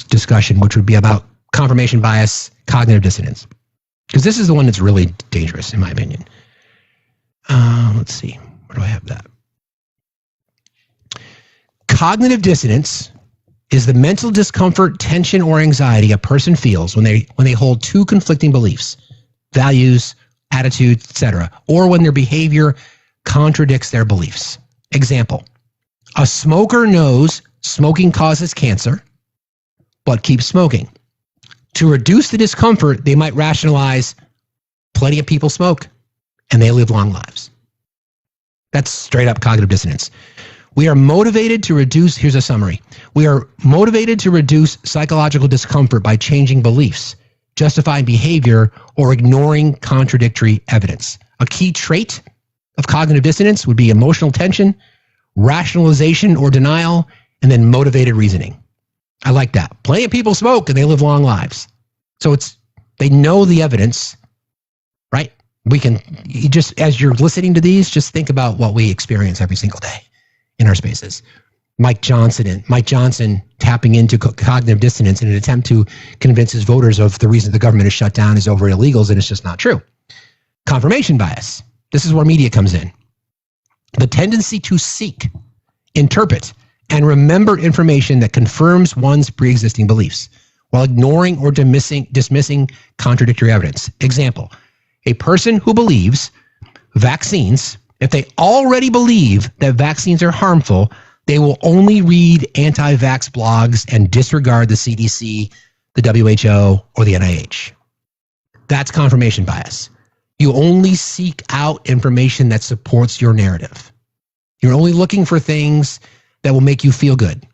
discussion, which would be about confirmation bias, cognitive dissonance. Because this is the one that's really dangerous, in my opinion. Let's see. Where do I have that? Cognitive dissonance is the mental discomfort, tension, or anxiety a person feels when they hold two conflicting beliefs, values, attitudes, etc., or when their behavior contradicts their beliefs. Example: a smoker knows smoking causes cancer, but keeps smoking. To reduce the discomfort, they might rationalize, plenty of people smoke, and they live long lives. That's straight up cognitive dissonance. We are motivated to reduce, here's a summary. We are motivated to reduce psychological discomfort by changing beliefs, justifying behavior, or ignoring contradictory evidence. A key trait of cognitive dissonance would be emotional tension, rationalization or denial, and then motivated reasoning. I like that. Plenty of people smoke and they live long lives. So they know the evidence, right? As you're listening to these, just think about what we experience every single day in our spaces. Mike Johnson tapping into cognitive dissonance in an attempt to convince his voters of the reason the government is shut down is over illegals, and it's just not true. Confirmation bias. This is where media comes in. The tendency to seek, interpret, and remember information that confirms one's pre-existing beliefs while ignoring or dismissing contradictory evidence. Example: a person who believes vaccines, if they already believe that vaccines are harmful, they will only read anti-vax blogs and disregard the CDC, the WHO, or the NIH. That's confirmation bias. You only seek out information that supports your narrative. You're only looking for things that will make you feel good.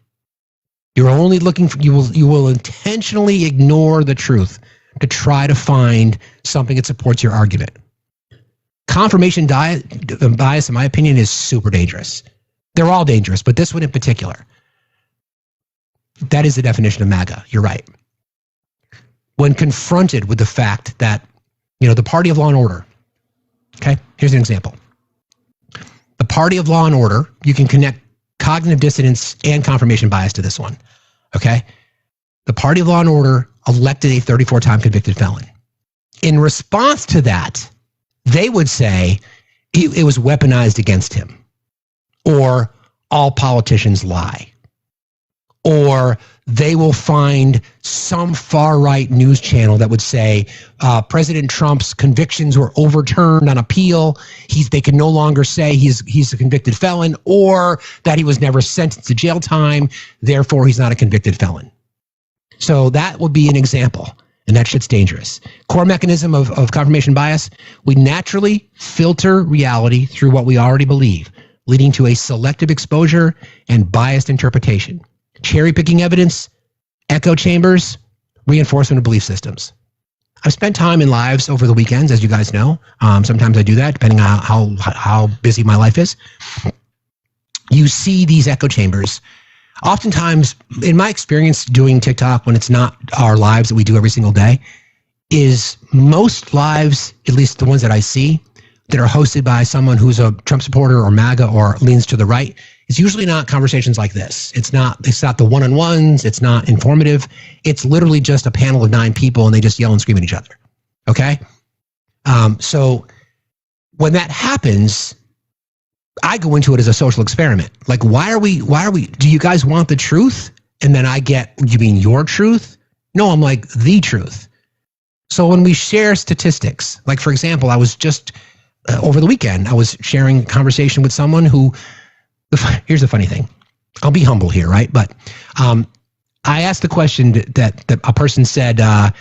You're only looking for, you will intentionally ignore the truth to try to find something that supports your argument. Confirmation bias, in my opinion, is super dangerous. They're all dangerous, but this one in particular. That is the definition of MAGA. You're right. When confronted with the fact that, the party of law and order, okay, here's an example. The party of law and order, you can connect cognitive dissonance and confirmation bias to this one, okay? The party of law and order elected a 34-time convicted felon. In response to that, they would say it was weaponized against him, or all politicians lie, or they will find some far-right news channel that would say President Trump's convictions were overturned on appeal. They can no longer say he's a convicted felon, or that he was never sentenced to jail time, therefore he's not a convicted felon. So that would be an example, and that shit's dangerous. Core mechanism of confirmation bias: we naturally filter reality through what we already believe, leading to a selective exposure and biased interpretation. Cherry-picking evidence, echo chambers, reinforcement of belief systems. I've spent time in lives over the weekends, as you guys know. Sometimes I do that, depending on how busy my life is. You see these echo chambers. Oftentimes, in my experience doing TikTok, when it's not our lives that we do every single day, is most lives, at least the ones that I see, that are hosted by someone who's a Trump supporter or MAGA or leans to the right, it's usually not conversations like this. It's not the one-on-ones. It's not informative. It's literally just a panel of 9 people and they just yell and scream at each other. Okay? So when that happens, I go into it as a social experiment. Like, do you guys want the truth? And then I get, you mean your truth? No, I'm like, the truth. So when we share statistics, like for example, I was just, over the weekend, I was sharing conversation with someone who, here's the funny thing. I'll be humble here, right? But I asked the question that a person said, the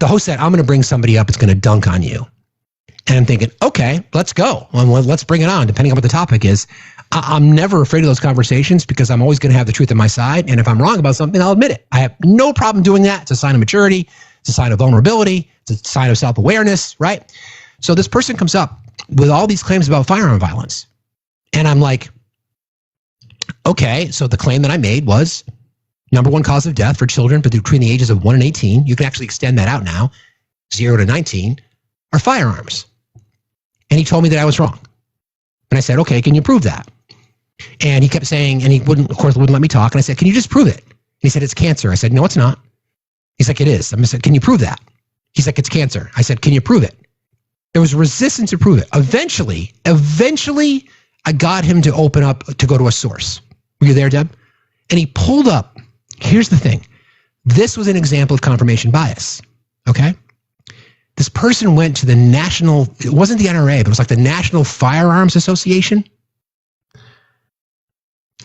host said, I'm going to bring somebody up that's going to dunk on you. And I'm thinking, okay, let's go. Well, let's bring it on, depending on what the topic is. I'm never afraid of those conversations because I'm always going to have the truth on my side. And if I'm wrong about something, I'll admit it. I have no problem doing that. It's a sign of maturity. It's a sign of vulnerability. It's a sign of self-awareness, right? So this person comes up with all these claims about firearm violence. And I'm like, okay, so the claim that I made was number one cause of death for children between the ages of 1 and 18. You can actually extend that out now, 0 to 19, are firearms. And he told me that I was wrong. And I said, okay, can you prove that? And he kept saying, and he wouldn't let me talk. And I said, can you just prove it? And he said, it's cancer. I said, no, it's not. He's like, it is. I said, can you prove that? He's like, it's cancer. I said, can you prove it? There was resistance to prove it. Eventually, I got him to open up, to go to a source. Were you there, Deb? And he pulled up. Here's the thing. This was an example of confirmation bias. Okay? This person went to the national, it wasn't the NRA, but it was like the National Firearms Association.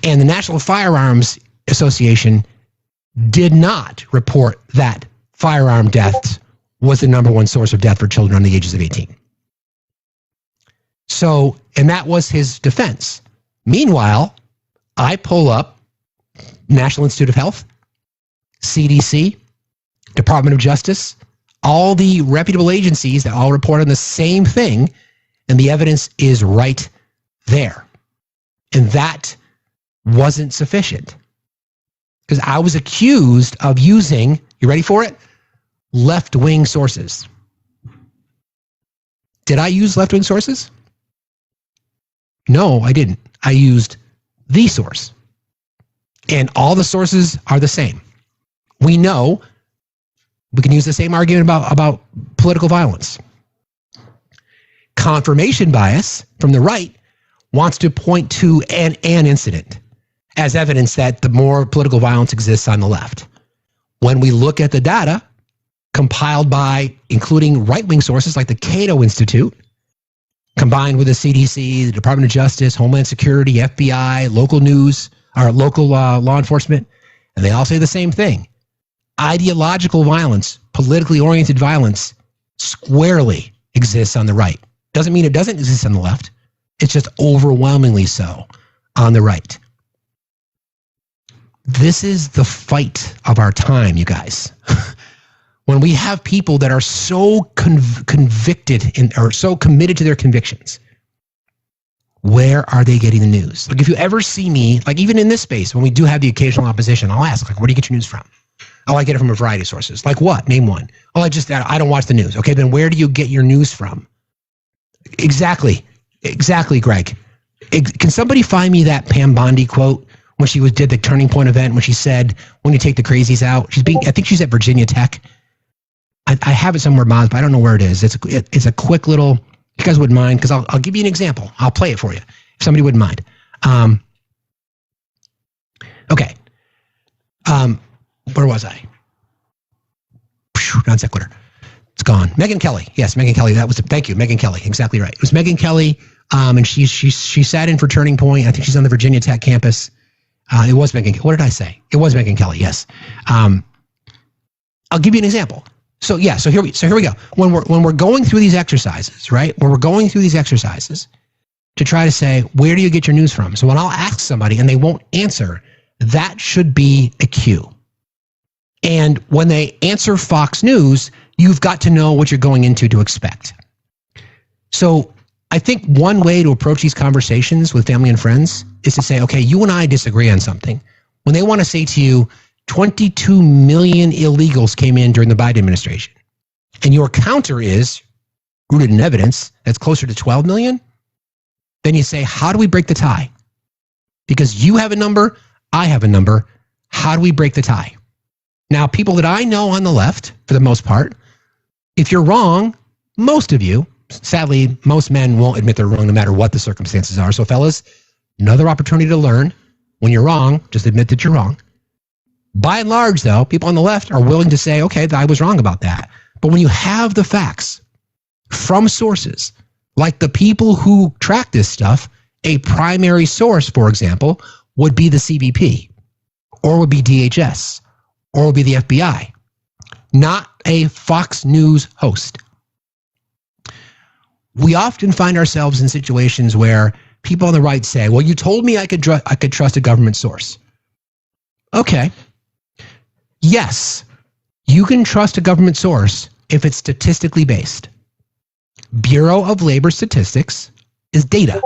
And the National Firearms Association did not report that firearm deaths was the number one source of death for children under the ages of 18. So, and that was his defense. Meanwhile, I pull up National Institute of Health, CDC, Department of Justice, all the reputable agencies that all report on the same thing, and the evidence is right there. And that wasn't sufficient. Because I was accused of using, you ready for it? Left-wing sources. Did I use left-wing sources? No, I didn't. I used the source. And all the sources are the same. We know we can use the same argument about political violence. Confirmation bias from the right wants to point to an incident as evidence that the more political violence exists on the left. When we look at the data compiled by including right-wing sources like the Cato Institute, combined with the CDC, the Department of Justice, Homeland Security, FBI, local news, or local law enforcement, and they all say the same thing. Ideological violence, politically oriented violence, squarely exists on the right. Doesn't mean it doesn't exist on the left. It's just overwhelmingly so on the right. This is the fight of our time, you guys. When we have people that are so convicted or so committed to their convictions, where are they getting the news? Like, if you ever see me, like even in this space, when we do have the occasional opposition, I'll ask, like, where do you get your news from? Oh, I get it from a variety of sources. Like what? Name one. Oh, I don't watch the news. Okay, then where do you get your news from? Exactly, Greg. Can somebody find me that Pam Bondi quote when she did the Turning Point event when she said, when you take the crazies out? I think she's at Virginia Tech. I have it somewhere, Moz, but I don't know where it is. It's a quick little, if you guys wouldn't mind, because I'll give you an example. I'll play it for you, if somebody wouldn't mind. Okay. Where was I? Non sequitur. It's gone. Megyn Kelly. Yes, Megyn Kelly. Thank you, Megyn Kelly. Exactly right. It was Megyn Kelly, and she sat in for Turning Point. I think she's on the Virginia Tech campus. It was Megyn. What did I say? It was Megyn Kelly. Yes. I'll give you an example. So here we go. When we're going through these exercises, right? When we're going through these exercises to try to say, where do you get your news from? So when I'll ask somebody and they won't answer, that should be a cue. And when they answer Fox News, you've got to know what you're going into to expect. So I think one way to approach these conversations with family and friends is to say, okay, you and I disagree on something. When they want to say to you, 22 million illegals came in during the Biden administration, and your counter is rooted in evidence that's closer to 12 million, then you say, how do we break the tie? Because you have a number, I have a number. How do we break the tie? Now, people that I know on the left, for the most part, if you're wrong, most of you, sadly, most men won't admit they're wrong no matter what the circumstances are. So fellas, another opportunity to learn. When you're wrong, just admit that you're wrong. By and large, though, people on the left are willing to say, okay, I was wrong about that. But when you have the facts from sources, like the people who track this stuff, a primary source, for example, would be the CBP, or would be DHS, or would be the FBI, not a Fox News host. We often find ourselves in situations where people on the right say, well, you told me I could trust a government source. Okay. Yes, you can trust a government source if it's statistically based. Bureau of Labor Statistics is data.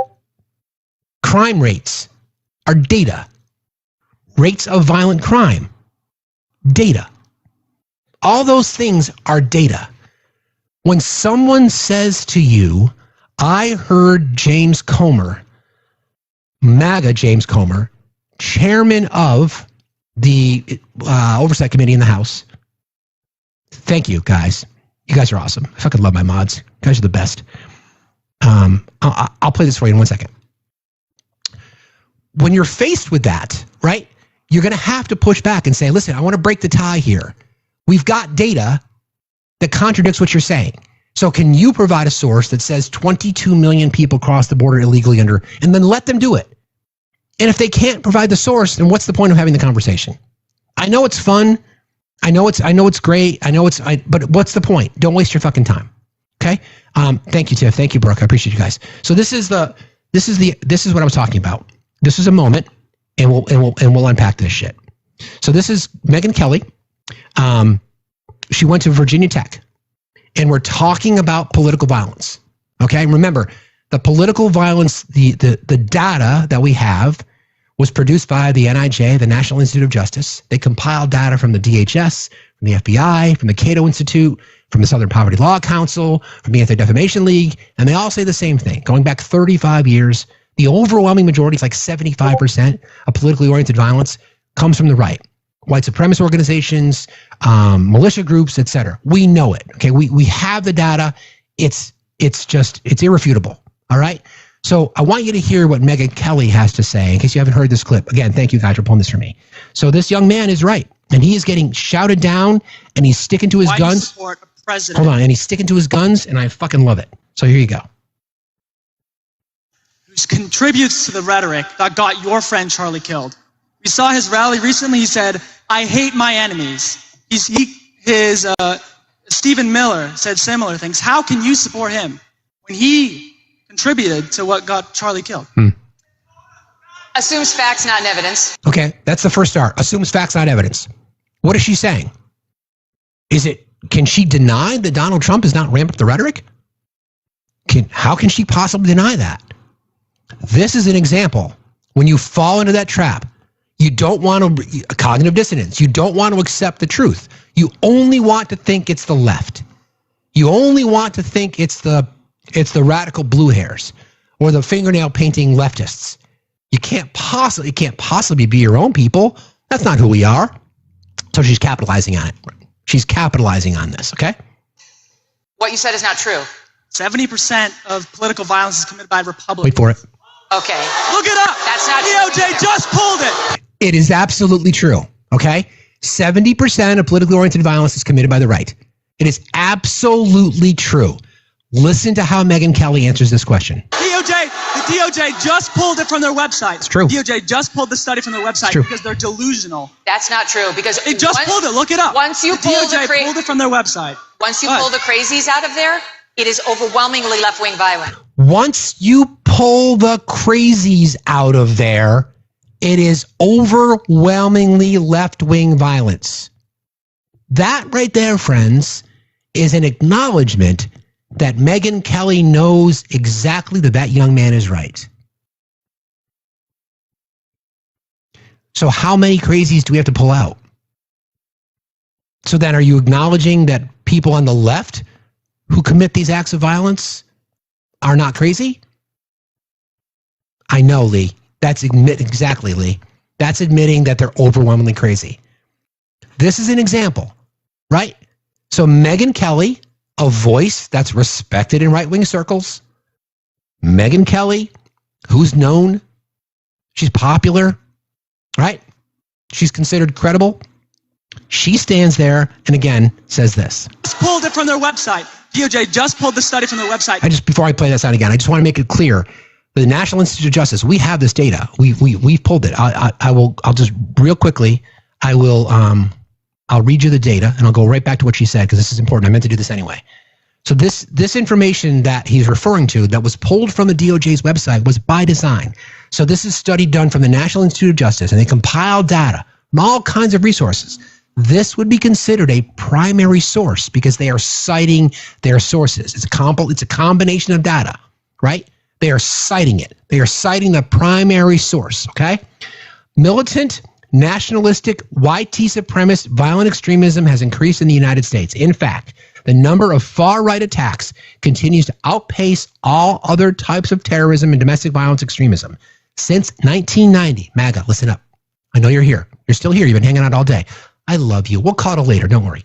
Crime rates are data. Rates of violent crime, data. All those things are data. When someone says to you, I heard James Comer, MAGA James Comer, chairman of the Oversight Committee in the House. Thank you, guys. You guys are awesome. I fucking love my mods. You guys are the best. I'll play this for you in 1 second. When you're faced with that, right, you're going to have to push back and say, listen, I want to break the tie here. We've got data that contradicts what you're saying. So can you provide a source that says 22 million people cross the border illegally and then let them do it? And if they can't provide the source, then what's the point of having the conversation? I know it's fun. I know it's great. But what's the point? Don't waste your fucking time. Okay. Thank you, Tiff. Thank you, Brooke. I appreciate you guys. So this is what I was talking about. This is a moment, and we'll unpack this shit. So this is Megyn Kelly. She went to Virginia Tech, and we're talking about political violence. Okay. Remember, the political violence, the data that we have was produced by the NIJ, the National Institute of Justice. They compiled data from the DHS, from the FBI, from the Cato Institute, from the Southern Poverty Law Council, from the Anti-Defamation League, and they all say the same thing. Going back 35 years, the overwhelming majority, it's like 75% of politically oriented violence comes from the right. White supremacist organizations, militia groups, etc. We know it. Okay, we have the data. It's irrefutable. All right. So I want you to hear what Megyn Kelly has to say in case you haven't heard this clip. Again, thank you guys for pulling this for me. So this young man is right, and he is getting shouted down, and he's sticking to his guns. Hold on, and he's sticking to his guns, and I fucking love it. So here you go. Who contributes to the rhetoric that got your friend Charlie killed. We saw his rally recently. He said, "I hate my enemies." Stephen Miller said similar things. How can you support him when he contributed to what got Charlie killed? Assumes facts, not evidence. Okay, that's the first start. Assumes facts, not evidence. What is she saying? Can she deny that Donald Trump has not ramped up the rhetoric? How can she possibly deny that? This is an example. When you fall into that trap, you don't want to, cognitive dissonance, you don't want to accept the truth. You only want to think it's the left. You only want to think it's the radical blue hairs or the fingernail painting leftists. You can't possibly be your own people. That's not who we are. So she's capitalizing on it. She's capitalizing on this, okay? What you said is not true. 70% of political violence is committed by Republicans. Wait for it. Okay. Look it up. That's not true. DOJ just pulled it. It is absolutely true, okay? 70% of politically oriented violence is committed by the right. It is absolutely true. Listen to how Megyn Kelly answers this question. The DOJ just pulled it from their website. It's true. DOJ just pulled the study from their website because they're delusional. That's not true because they just pulled it. Look it up. Once you pulled it from their website. Once you pull the crazies out of there, it is overwhelmingly left-wing violent. Once you pull the crazies out of there, it is overwhelmingly left-wing violence. That right there, friends, is an acknowledgement that Megyn Kelly knows exactly that young man is right. So how many crazies do we have to pull out? So then are you acknowledging that people on the left who commit these acts of violence are not crazy? I know, Lee. Exactly, Lee. That's admitting that they're overwhelmingly crazy. This is an example, right? So Megyn Kelly, a voice that's respected in right-wing circles. Megyn Kelly, who's known, she's popular, right? She's considered credible. She stands there and again says this. Just pulled it from their website. DOJ just pulled the study from their website. Before I play that sound again, I just want to make it clear. The National Institute of Justice, we have this data. We've pulled it. I'll just real quickly, I'll read you the data and I'll go right back to what she said because this is important. I meant to do this anyway. So this information that he's referring to that was pulled from the DOJ's website was by design. So this is a study done from the National Institute of Justice and they compiled data from all kinds of resources. this would be considered a primary source because they are citing their sources. It's a combination of data, right? They are citing it. They are citing the primary source, okay? Militant, nationalistic, white supremacist, violent extremism has increased in the United States. In fact, the number of far-right attacks continues to outpace all other types of terrorism and domestic violence extremism. Since 1990, MAGA, listen up. I know you're here. You're still here. You've been hanging out all day. I love you. We'll cuddle later. Don't worry.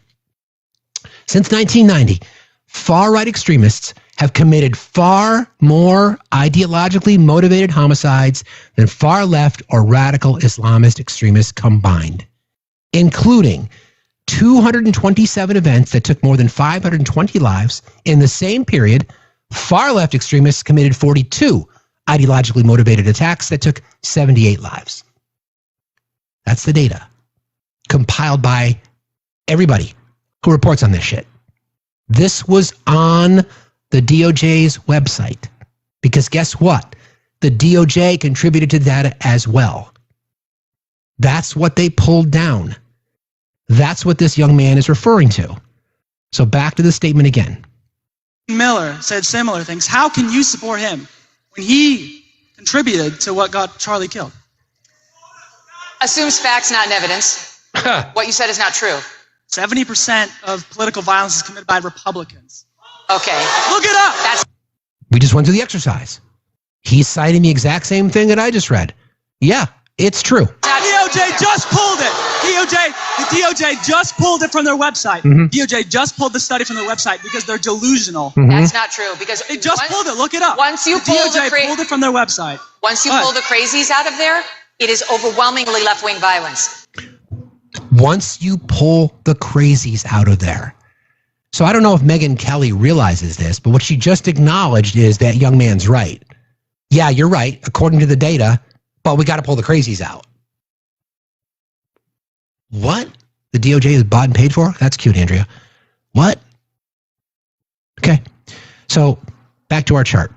Since 1990, far-right extremists have committed far more ideologically motivated homicides than far-left or radical Islamist extremists combined, including 227 events that took more than 520 lives. In the same period, far-left extremists committed 42 ideologically motivated attacks that took 78 lives. That's the data compiled by everybody who reports on this shit. This was on the DOJ's website because guess what? The DOJ contributed to the data as well. That's what they pulled down. That's what this young man is referring to. So back to the statement again. Miller said similar things. How can you support him when he contributed to what got Charlie killed? Assumes facts, not evidence. What you said is not true. 70% of political violence is committed by Republicans. Okay. Look it up. We just went through the exercise. He's citing the exact same thing that I just read. Yeah, it's true. DOJ just pulled it. The DOJ just pulled it from their website. DOJ just pulled the study from their website because they're delusional. That's not true because they just pulled it. Look it up. Once you pulled it from their website. Once you pull the crazies out of there, it is overwhelmingly left-wing violence. Once you pull the crazies out of there. So I don't know if Megyn Kelly realizes this, but what she just acknowledged is that young man's right. Yeah, you're right, according to the data, but we got to pull the crazies out. What? The DOJ is bought and paid for? That's cute, Andrea. What? Okay. So back to our chart.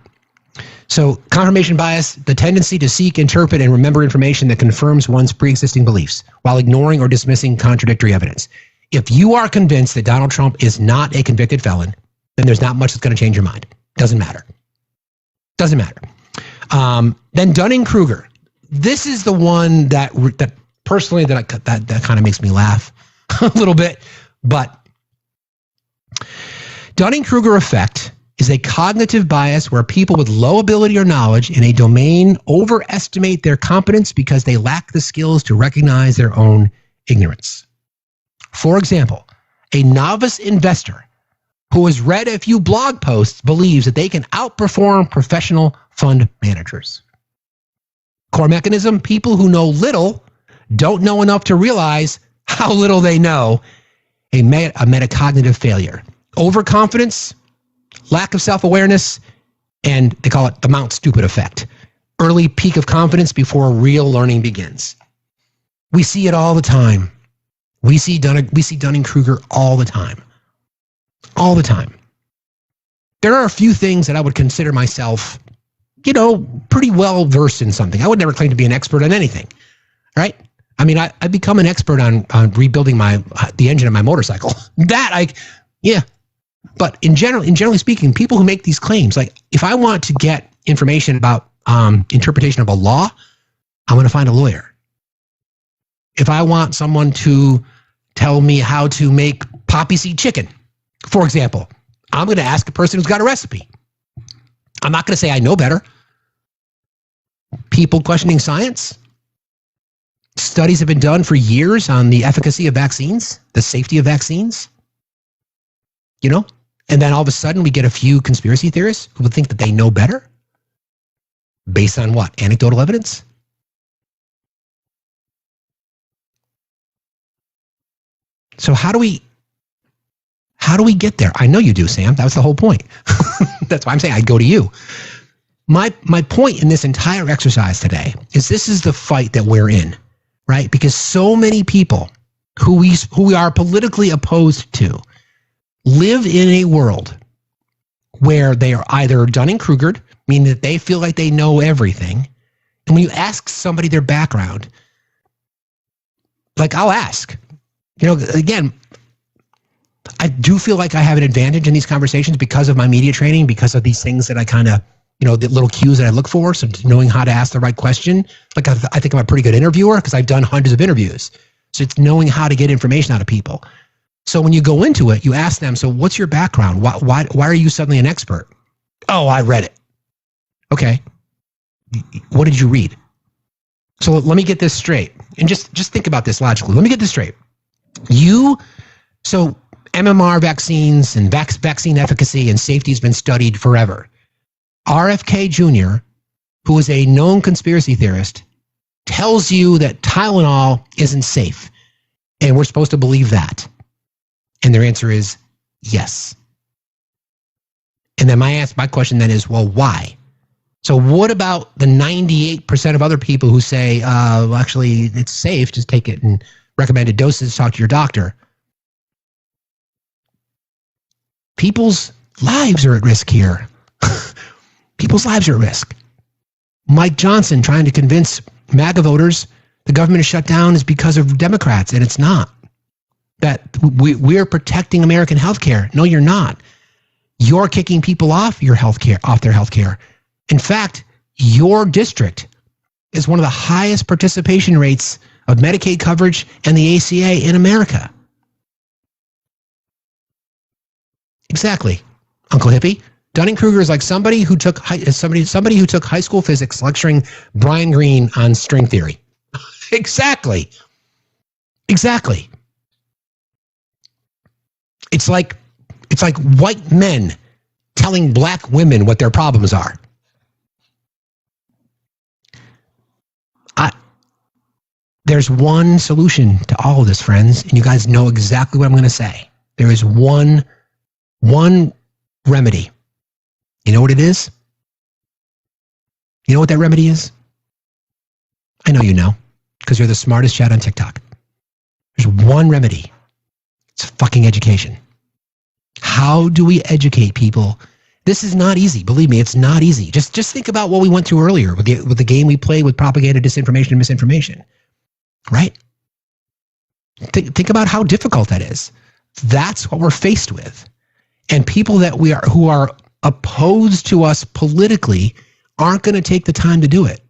So confirmation bias, the tendency to seek, interpret, and remember information that confirms one's pre-existing beliefs while ignoring or dismissing contradictory evidence. If you are convinced that Donald Trump is not a convicted felon, then there's not much that's going to change your mind. Doesn't matter. Doesn't matter. Then Dunning-Kruger. This is the one that personally that kind of makes me laugh a little bit. But Dunning-Kruger effect is a cognitive bias where people with low ability or knowledge in a domain overestimate their competence because they lack the skills to recognize their own ignorance. For example, a novice investor who has read a few blog posts believes that they can outperform professional fund managers. Core mechanism, people who know little don't know enough to realize how little they know. A metacognitive failure. Overconfidence, lack of self-awareness, and they call it the Mount Stupid effect. Early peak of confidence before real learning begins. We see it all the time. We see Dunning-Kruger all the time. All the time. There are a few things that I would consider myself, pretty well versed in something. I would never claim to be an expert on anything, right? I mean, I become an expert on rebuilding the engine of my motorcycle. But generally speaking, people who make these claims, like if I want to get information about interpretation of a law, I'm going to find a lawyer. If I want someone to tell me how to make poppy seed chicken, for example, I'm going to ask a person who's got a recipe. I'm not going to say I know better. People questioning science. Studies have been done for years on the efficacy of vaccines, the safety of vaccines. And then all of a sudden we get a few conspiracy theorists who would think that they know better. Based on what? Anecdotal evidence? So how do we get there? I know you do, Sam. That was the whole point. That's why I'm saying I'd go to you. My point in this entire exercise today is this is the fight that we're in, right? Because so many people who we are politically opposed to live in a world where they are either Dunning-Krugered, meaning that they feel like they know everything. And when you ask somebody their background, like I'll ask, Again, I do feel like I have an advantage in these conversations because of my media training, because of these things that I kind of, the little cues that I look for. So knowing how to ask the right question. Like I think I'm a pretty good interviewer because I've done hundreds of interviews. So it's knowing how to get information out of people. So when you go into it, you ask them, so what's your background? Why are you suddenly an expert? Oh, I read it. Okay. What did you read? So let me get this straight. And just think about this logically. Let me get this straight. So MMR vaccines and vaccine efficacy and safety has been studied forever. RFK Jr., who is a known conspiracy theorist, tells you that Tylenol isn't safe. And we're supposed to believe that. And their answer is yes. And then my question then is, well, why? So what about the 98% of other people who say, well, actually, it's safe, just take it in recommended doses, talk to your doctor? People's lives are at risk here. People's lives are at risk. Mike Johnson trying to convince MAGA voters the government is shut down is because of Democrats, and it's not. That we're protecting American healthcare. No, you're not. You're kicking people off their healthcare. In fact, your district is one of the highest participation rates of Medicaid coverage and the ACA in America. Exactly, Uncle Hippie. Dunning-Kruger is like somebody who took high school physics lecturing Brian Greene on string theory. Exactly. It's like white men telling black women what their problems are. There's one solution to all of this, friends, and you guys know exactly what I'm going to say. There is one remedy. You know what it is? You know what that remedy is? I know you know, because you're the smartest chat on TikTok. There's one remedy. It's fucking education. How do we educate people? This is not easy. Believe me, it's not easy. Just think about what we went through earlier with the game we played with propaganda, disinformation, and misinformation. Right? Think about how difficult that is. That's what we're faced with. And people who are opposed to us politically aren't going to take the time to do it.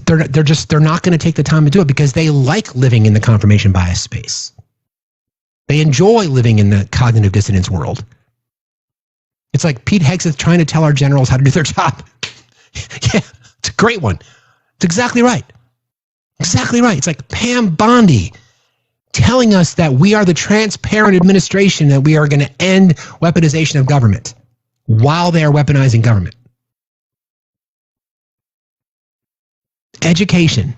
They're not going to take the time to do it because they like living in the confirmation bias space. They enjoy living in the cognitive dissonance world. It's like Pete Hegseth trying to tell our generals how to do their job. Yeah, it's a great one. It's exactly right. Exactly right. It's like Pam Bondi telling us that we are the transparent administration, that we are going to end weaponization of government while they are weaponizing government. Education.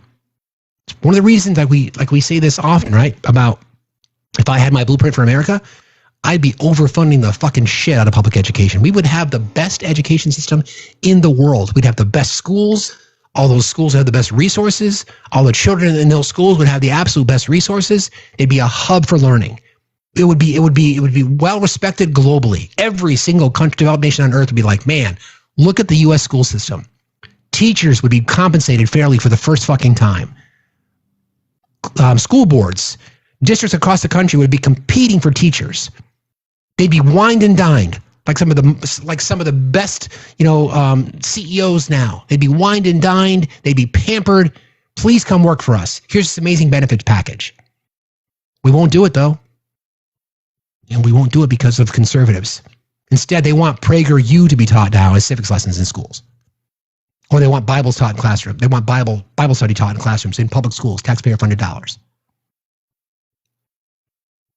It's one of the reasons that we say this often, right? About if I had my blueprint for America, I'd be overfunding the fucking shit out of public education. We would have the best education system in the world. We'd have the best schools. All those schools have the best resources. All the children in those schools would have the absolute best resources. It'd be a hub for learning. It would be well respected globally. Every single country, developed nation on earth would be like, man, look at the U.S. school system. Teachers would be compensated fairly for the first fucking time. School boards, districts across the country would be competing for teachers. They'd be wined and dined like some of the best, CEOs now. They'd be wined and dined. They'd be pampered. Please come work for us. Here's this amazing benefits package. We won't do it though, and we won't do it because of conservatives. Instead, they want PragerU to be taught now as civics lessons in schools. Or they want Bibles taught in classrooms. They want Bible study taught in classrooms in public schools, taxpayer-funded dollars.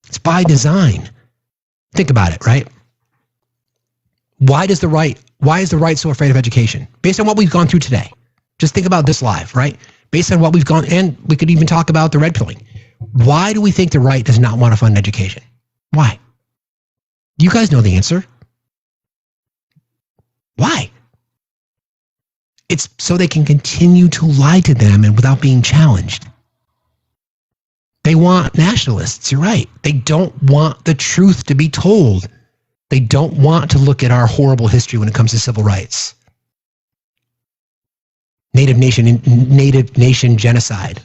It's by design. Think about it, right? Why is the right so afraid of education? Based on what we've gone through today. Just think about this live, right? Based on what we've gone, and we could even talk about the red pilling. Why do we think the right does not want to fund education? Why? You guys know the answer. Why? It's so they can continue to lie to them and without being challenged. They want nationalists, you're right. They don't want the truth to be told. They don't want to look at our horrible history when it comes to civil rights. Native nation genocide.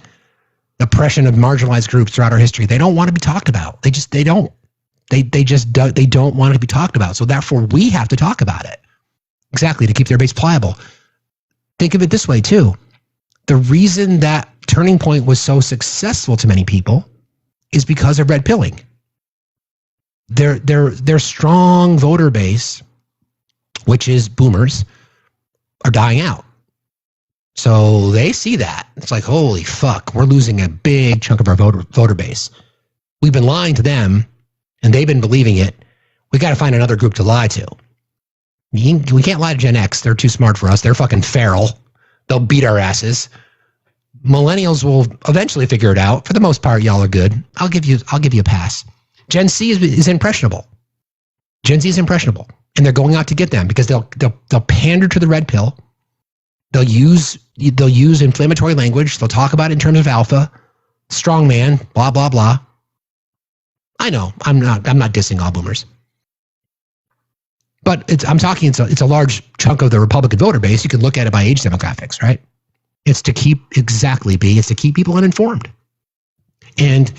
oppression of marginalized groups throughout our history. They don't want to be talked about. They don't want to be talked about. So therefore, we have to talk about it. Exactly, to keep their base pliable. Think of it this way, too. The reason that Turning Point was so successful to many people is because of red pilling. Their strong voter base, which is boomers, are dying out. So they see that. It's like, holy fuck, we're losing a big chunk of our voter base. We've been lying to them, and they've been believing it. We got to find another group to lie to. We can't lie to Gen X. They're too smart for us. They're fucking feral. They'll beat our asses. Millennials will eventually figure it out. For the most part, y'all are good. I'll give you a pass. Gen Z is impressionable. Gen Z is impressionable, and they're going out to get them because they'll pander to the red pill. They'll use inflammatory language. They'll talk about it in terms of alpha, strongman, blah blah blah. I know I'm not dissing all boomers, but it's a large chunk of the Republican voter base. You can look at it by age demographics, right? It's to keep people uninformed. And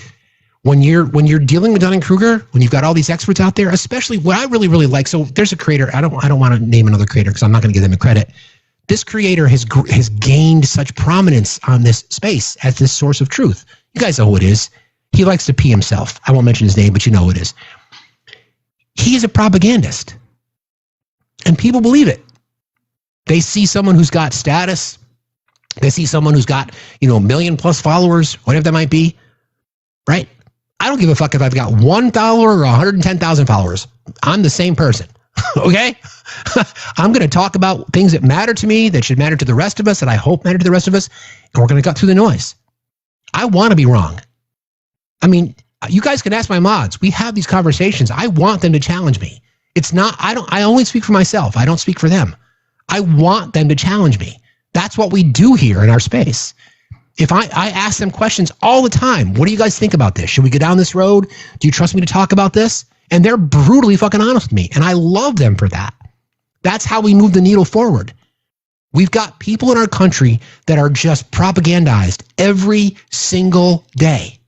when you're dealing with Dunning-Kruger, when you've got all these experts out there, especially what I really, really like. So there's a creator. I don't want to name another creator because I'm not going to give them the credit. This creator has gained such prominence on this space as this source of truth. You guys know who it is. He likes to pee himself. I won't mention his name, but you know who it is. He is a propagandist. And people believe it. They see someone who's got status. They see someone who's got, a million plus followers, whatever that might be, right? I don't give a fuck if I've got 1 follower or 110,000 followers. I'm the same person, okay? I'm going to talk about things that matter to me, that should matter to the rest of us, that I hope matter to the rest of us, and we're going to cut through the noise. I want to be wrong. I mean, you guys can ask my mods. We have these conversations. I want them to challenge me. I only speak for myself. I don't speak for them. I want them to challenge me. That's what we do here in our space. If I ask them questions all the time, what do you guys think about this? Should we go down this road? Do you trust me to talk about this? And they're brutally fucking honest with me. And I love them for that. That's how we move the needle forward. We've got people in our country that are just propagandized every single day.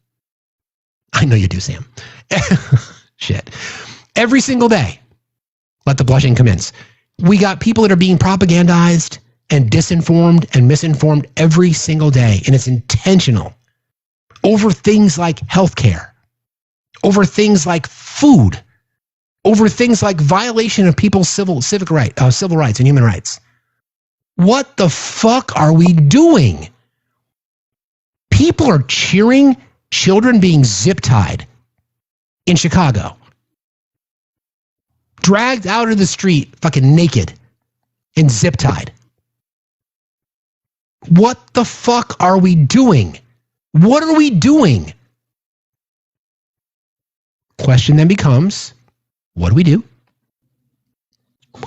I know you do, Sam. Shit. Every single day. Let the blushing commence. We got people that are being propagandized and disinformed and misinformed every single day. And it's intentional. Over things like healthcare. Over things like food. Over things like violation of people's civil rights and human rights. What the fuck are we doing? People are cheering children being zip-tied in Chicago. Dragged out of the street, fucking naked and zip-tied. What the fuck are we doing? What are we doing? Question then becomes, what do we do?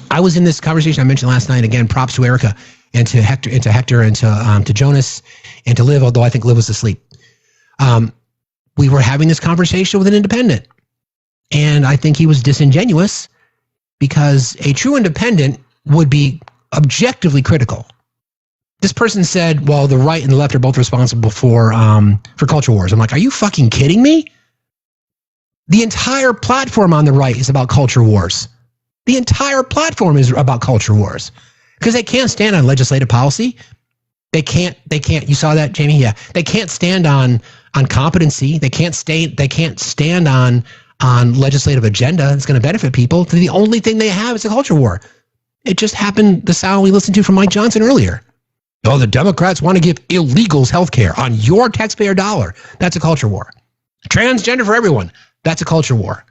I was in this conversation I mentioned last night. Again, props to Erica and to Hector and to Jonas and to Liv, although I think Liv was asleep. We were having this conversation with an independent. And I think he was disingenuous because a true independent would be objectively critical. This person said, well, the right and the left are both responsible for culture wars. I'm like, are you fucking kidding me? The entire platform on the right is about culture wars. The entire platform is about culture wars because they can't stand on legislative policy. They can't, you saw that, Jamie? Yeah. They can't stand on competency. They can't stand on legislative agenda that's going to benefit people. The only thing they have is a culture war. It just happened, the sound we listened to from Mike Johnson earlier. Oh, the Democrats want to give illegals health care on your taxpayer dollar. That's a culture war. Transgender for everyone. That's a culture war.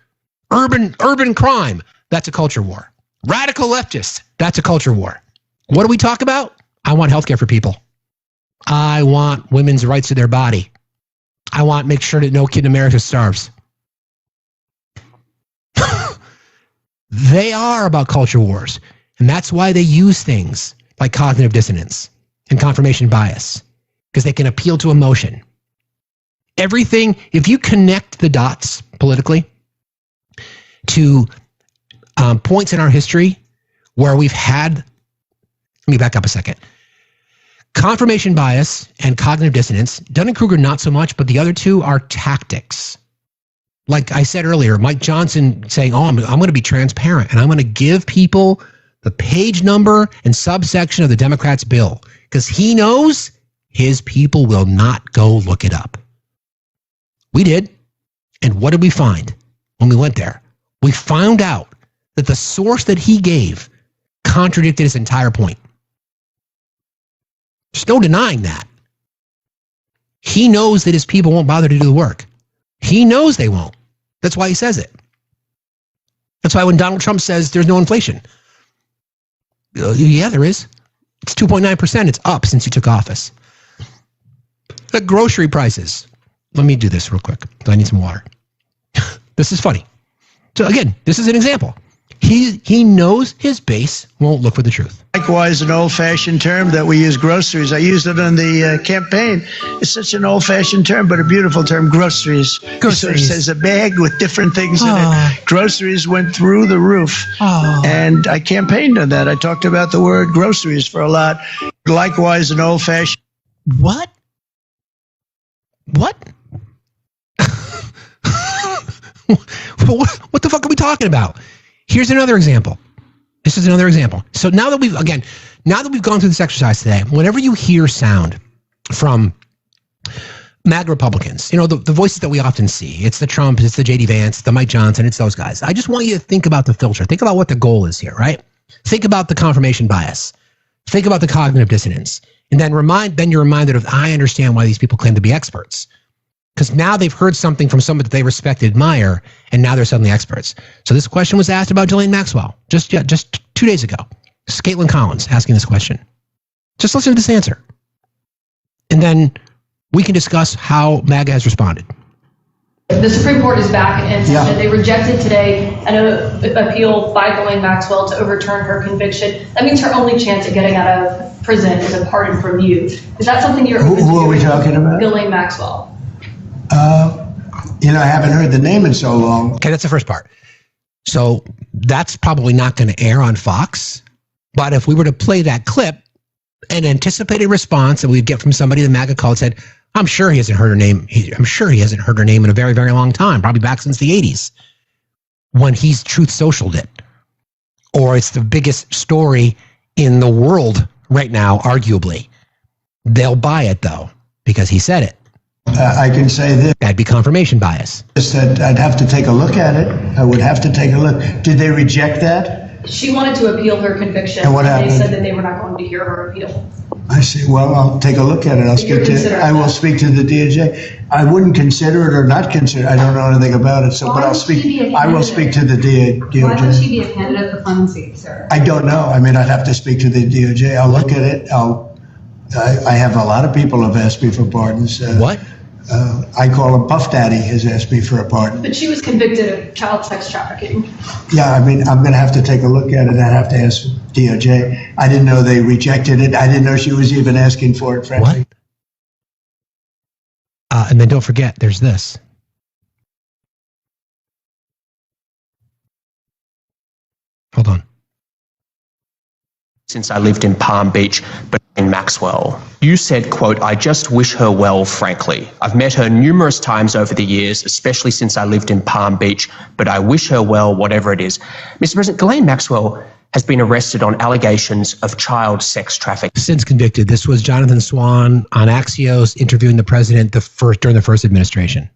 Urban crime. That's a culture war. Radical leftists. That's a culture war. What do we talk about? I want health care for people. I want women's rights to their body. I want to make sure that no kid in America starves. They are about culture wars. And that's why they use things like cognitive dissonance and confirmation bias, because they can appeal to emotion. Everything, if you connect the dots politically to points in our history where we've had, let me back up a second. Confirmation bias and cognitive dissonance. Dunning-Kruger, not so much, but the other two are tactics. Like I said earlier, Mike Johnson saying, I'm going to be transparent and I'm going to give people the page number and subsection of the Democrats' bill because he knows his people will not go look it up. We did. And what did we find when we went there? We found out that the source that he gave contradicted his entire point. There's no denying that. He knows that his people won't bother to do the work. He knows they won't. That's why he says it. That's why when Donald Trump says there's no inflation, yeah, there is. It's 2.9%. It's up since he took office. The grocery prices. Let me do this real quick. I need some water. This is funny. So again, this is an example. He knows his base won't look for the truth. Likewise, an old-fashioned term that we use, groceries. I used it on the campaign. It's such an old-fashioned term, but a beautiful term, groceries. Groceries. It says a bag with different things in it. Groceries went through the roof. And I campaigned on that. I talked about the word groceries for a lot. Likewise, an old-fashioned... What? What? What the fuck are we talking about? Here's another example. This is another example. So now that we've gone through this exercise today, whenever you hear sound from MAGA Republicans, the voices that we often see, it's the Trump, it's the J.D. Vance, the Mike Johnson, it's those guys. I just want you to think about the filter. Think about what the goal is here, right? Think about the confirmation bias. Think about the cognitive dissonance. And then you're reminded of, I understand why these people claim to be experts. Because now they've heard something from someone that they respect and admire, and now they're suddenly experts. So this question was asked about Ghislaine Maxwell just 2 days ago. This is Caitlin Collins asking this question. Just listen to this answer. And then we can discuss how MAGA has responded. The Supreme Court is back in session. They rejected today an appeal by Ghislaine Maxwell to overturn her conviction. That means her only chance of getting out of prison is a pardon from you. Is that something you're open to? Who are we talking about? Ghislaine Maxwell. I haven't heard the name in so long. Okay, that's the first part. So that's probably not going to air on Fox. But if we were to play that clip, an anticipated response that we'd get from somebody, the MAGA called, said, I'm sure he hasn't heard her name. I'm sure he hasn't heard her name in a very, very long time, probably back since the 80s, when he's Truth Socialed it. Or it's the biggest story in the world right now, arguably. They'll buy it, though, because he said it. I can say this. That'd be confirmation bias. Just that I'd have to take a look at it. I would have to take a look. Did they reject that? She wanted to appeal her conviction. And what happened? They said that they were not going to hear her appeal. I see. Well, I'll take a look at it. I will speak to the DOJ. I wouldn't consider it or not consider it. I don't know anything about it. So, but I'll speak. I will speak to the DOJ. Why would she be a candidate for clemency, sir? I don't know. I mean, I'd have to speak to the DOJ. I'll look at it. I have a lot of people have asked me for pardons. What? I call him Puff Daddy has asked me for a pardon. But she was convicted of child sex trafficking. Yeah, I mean, I'm going to have to take a look at it. I'd have to ask DOJ. I didn't know they rejected it. I didn't know she was even asking for it, frankly. What? And then don't forget, there's this. Hold on. Since I lived in Palm Beach, but in Maxwell. You said, quote, I just wish her well, frankly. I've met her numerous times over the years, especially since I lived in Palm Beach, but I wish her well, whatever it is. Mr. President, Ghislaine Maxwell has been arrested on allegations of child sex trafficking. Since convicted. This was Jonathan Swan on Axios interviewing the president during the first administration.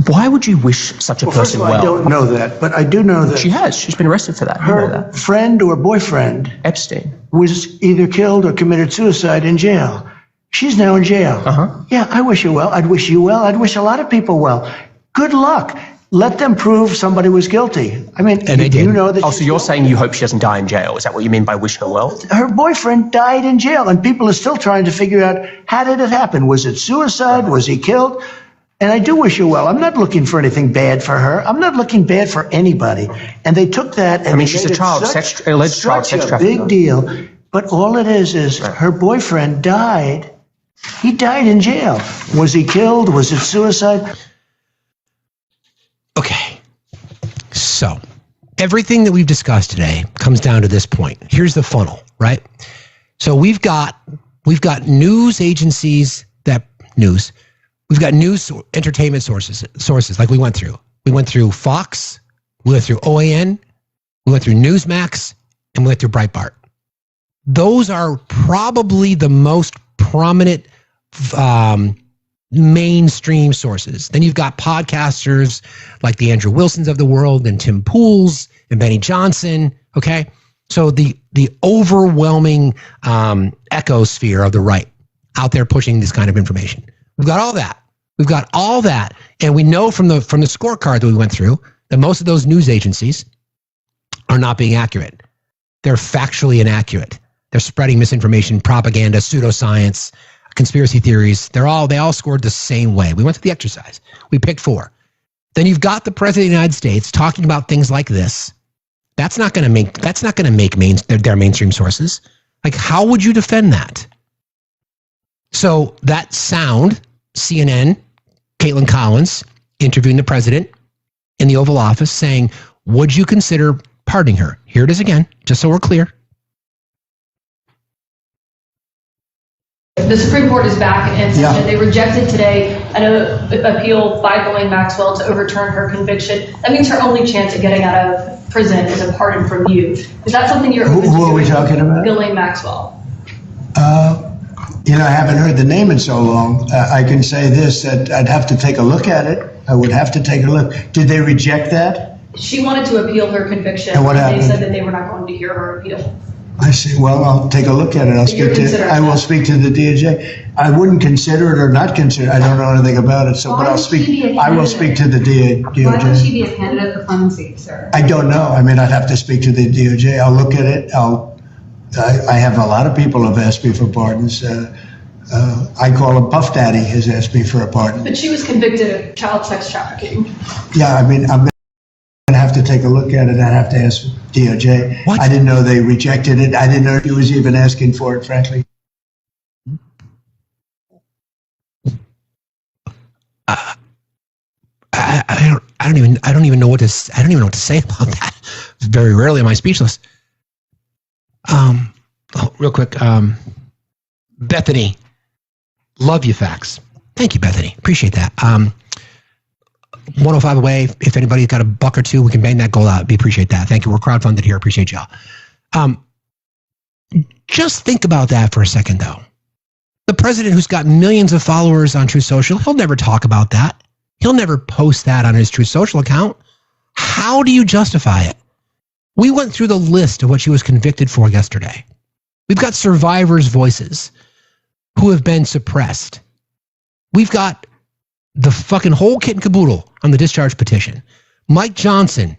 Why would you wish such a person well? I don't know that, but I do know that she has. She's been arrested for that. Her friend or boyfriend, Epstein, was either killed or committed suicide in jail. She's now in jail. Yeah, I wish her well. I'd wish you well. I'd wish a lot of people well. Good luck. Let them prove somebody was guilty. I mean, and they did. You know that. Oh, so you're saying you hope she doesn't die in jail? Is that what you mean by wish her well? Her boyfriend died in jail, and people are still trying to figure out, how did it happen? Was it suicide? Was he killed? And I do wish her well. I'm not looking for anything bad for her. I'm not looking bad for anybody. And they took that and I mean, she's a child sex alleged child sex trafficking. Big deal. But all it is her boyfriend died. He died in jail. Was he killed? Was it suicide? Okay. So everything that we've discussed today comes down to this point. Here's the funnel, right? So we've got We've got news agencies We've got news entertainment sources like we went through. We went through Fox, we went through OAN, we went through Newsmax, and we went through Breitbart. Those are probably the most prominent mainstream sources. Then you've got podcasters like the Andrew Wilsons of the world and Tim Pools and Benny Johnson. Okay. So the overwhelming ecosphere of the right out there pushing this kind of information. We've got all that. We've got all that. And we know from the scorecard that we went through that most of those news agencies are not being accurate. They're factually inaccurate. They're spreading misinformation, propaganda, pseudoscience, conspiracy theories. They all scored the same way. We went through the exercise. We picked 4. Then you've got the president of the United States talking about things like this. That's not going to make their mainstream sources. Like, how would you defend that? So that sound, CNN, Caitlin Collins interviewing the president in the Oval Office saying, would you consider pardoning her? Here it is again, just so we're clear. The Supreme Court is back in session. They rejected today an appeal by Ghislaine Maxwell to overturn her conviction. That means her only chance at getting out of prison is a pardon from you. Is that something you're open to? Who are we talking about? Ghislaine Maxwell. I haven't heard the name in so long. I can say this, that I'd have to take a look at it. I would have to take a look. Did they reject that? She wanted to appeal her conviction, and what happened? They said that they were not going to hear her appeal. I see. Well, I'll take a look at it. I will speak to the DOJ. I wouldn't consider it or not consider it. I don't know anything about it. So, but I will speak to the DOJ. Why would she be a candidate for clemency, sir? I don't know. I mean, I'd have to speak to the DOJ. I'll look at it. I have a lot of people have asked me for pardons. I call him Puff Daddy has asked me for a pardon. But she was convicted of child sex trafficking. Yeah, I mean, I'm going to have to take a look at it. I'd have to ask DOJ. What? I didn't know they rejected it. I didn't know he was even asking for it, frankly. I don't even know what to say about that. Very rarely am I speechless. Real quick, Bethany, love you, Facts. Thank you, Bethany. Appreciate that. 105 away. If anybody's got a buck or two, we can bang that goal out. We appreciate that. Thank you. We're crowdfunded here. Appreciate y'all. Just think about that for a second, though. The president who's got millions of followers on Truth Social, he'll never talk about that. He'll never post that on his Truth Social account. How do you justify it? We went through the list of what she was convicted for yesterday. We've got survivors' voices who have been suppressed. We've got the fucking whole kit and caboodle on the discharge petition. Mike Johnson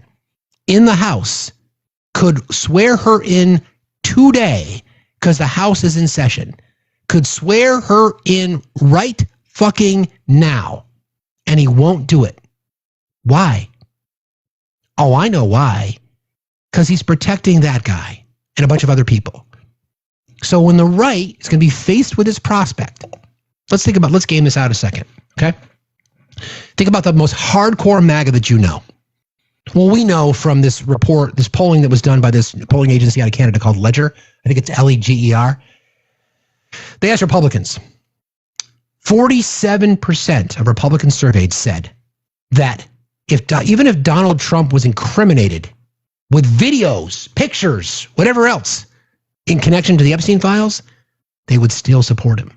in the House could swear her in today because the House is in session. Could swear her in right fucking now. And he won't do it. Why? Oh, I know why. Because he's protecting that guy and a bunch of other people. So when the right is going to be faced with this prospect, let's game this out a second, okay? Think about the most hardcore MAGA that you know. Well, we know from this report, this polling that was done by this polling agency out of Canada called Ledger. I think it's Leger. They asked Republicans. 47% of Republicans surveyed said that even if Donald Trump was incriminated with videos, pictures, whatever else in connection to the Epstein files, they would still support him.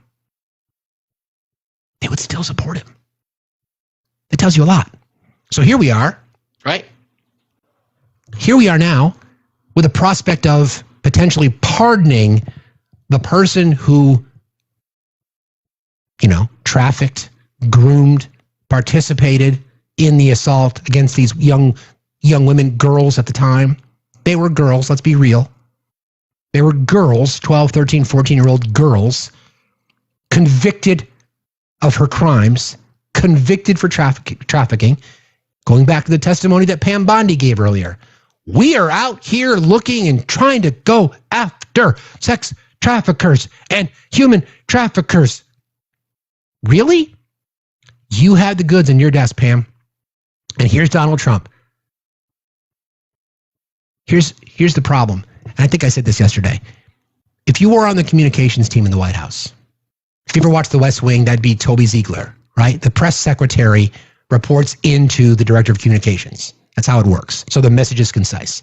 They would still support him. That tells you a lot. So here we are, right? Here we are now with a prospect of potentially pardoning the person who, trafficked, groomed, participated in the assault against these young women, girls at the time. They were girls, let's be real. They were girls, 12, 13, 14-year-old girls, convicted of her crimes, convicted for trafficking. Going back to the testimony that Pam Bondi gave earlier. We are out here looking and trying to go after sex traffickers and human traffickers. Really? You had the goods in your desk, Pam. And here's Donald Trump. Here's the problem. And I think I said this yesterday. If you were on the communications team in the White House, if you ever watched The West Wing, that'd be Toby Ziegler, right? The press secretary reports into the director of communications. That's how it works. So the message is concise.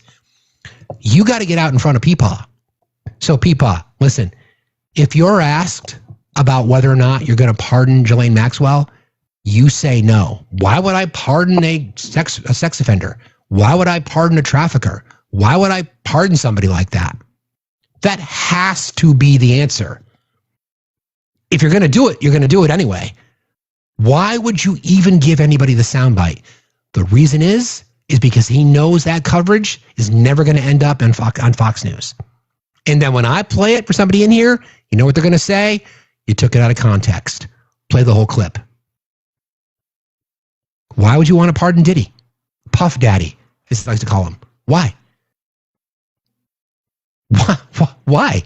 You got to get out in front of Peepaw. So Peepaw, listen, if you're asked about whether or not you're going to pardon Ghislaine Maxwell, you say no. Why would I pardon a sex offender? Why would I pardon a trafficker? Why would I pardon somebody like that? That has to be the answer. If you're going to do it, you're going to do it anyway. Why would you even give anybody the soundbite? The reason is because he knows that coverage is never going to end up on Fox News. And then when I play it for somebody in here, you know what they're going to say? You took it out of context. Play the whole clip. Why would you want to pardon Diddy? Puff Daddy, as he likes to call him. Why? Why?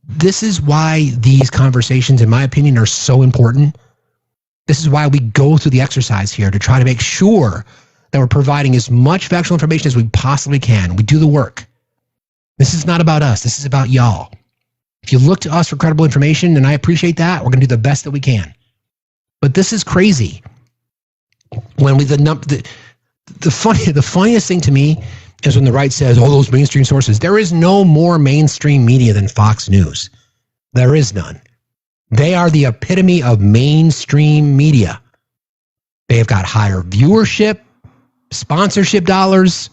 This is why these conversations, in my opinion, are so important. This is why we go through the exercise here to try to make sure that we're providing as much factual information as we possibly can. We do the work. This is not about us. This is about y'all. If you look to us for credible information, and I appreciate that, we're going to do the best that we can. But this is crazy. When the funniest thing to me is when the right says, oh, those mainstream sources. There is no more mainstream media than Fox News. There is none. They are the epitome of mainstream media. They have got higher viewership, sponsorship dollars,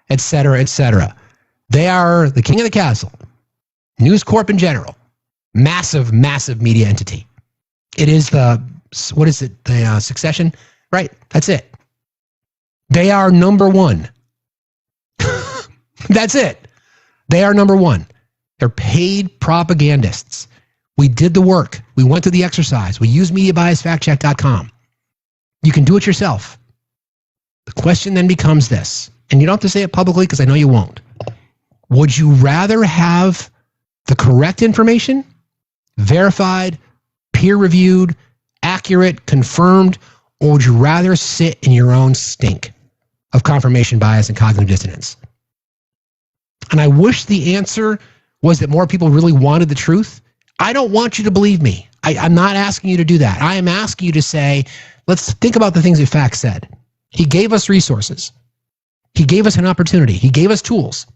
et cetera, et cetera. They are the king of the castle. News Corp in general. Massive, massive media entity. It is the Succession? Right, that's it. They are number one. That's it. They are number one. They're paid propagandists. We did the work. We went through the exercise. We used MediaBiasFactCheck.com. You can do it yourself. The question then becomes this, and you don't have to say it publicly because I know you won't. Would you rather have the correct information, verified, peer-reviewed, accurate, confirmed, or would you rather sit in your own stink of confirmation bias and cognitive dissonance? And I wish the answer was that more people really wanted the truth. I don't want you to believe me. I'm not asking you to do that. I am asking you to say, let's think about the things that Facts said. He gave us resources. He gave us an opportunity. He gave us tools.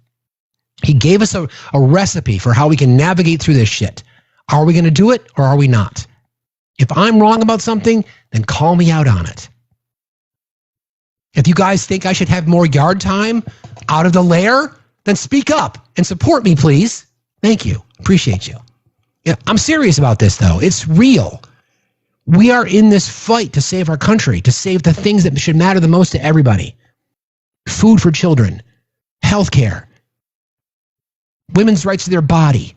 He gave us a recipe for how we can navigate through this shit. Are we going to do it or are we not? If I'm wrong about something, then call me out on it. If you guys think I should have more yard time out of the lair, then speak up and support me, please. Thank you. Appreciate you. Yeah, I'm serious about this, though. It's real. We are in this fight to save our country, to save the things that should matter the most to everybody. Food for children, healthcare, women's rights to their body.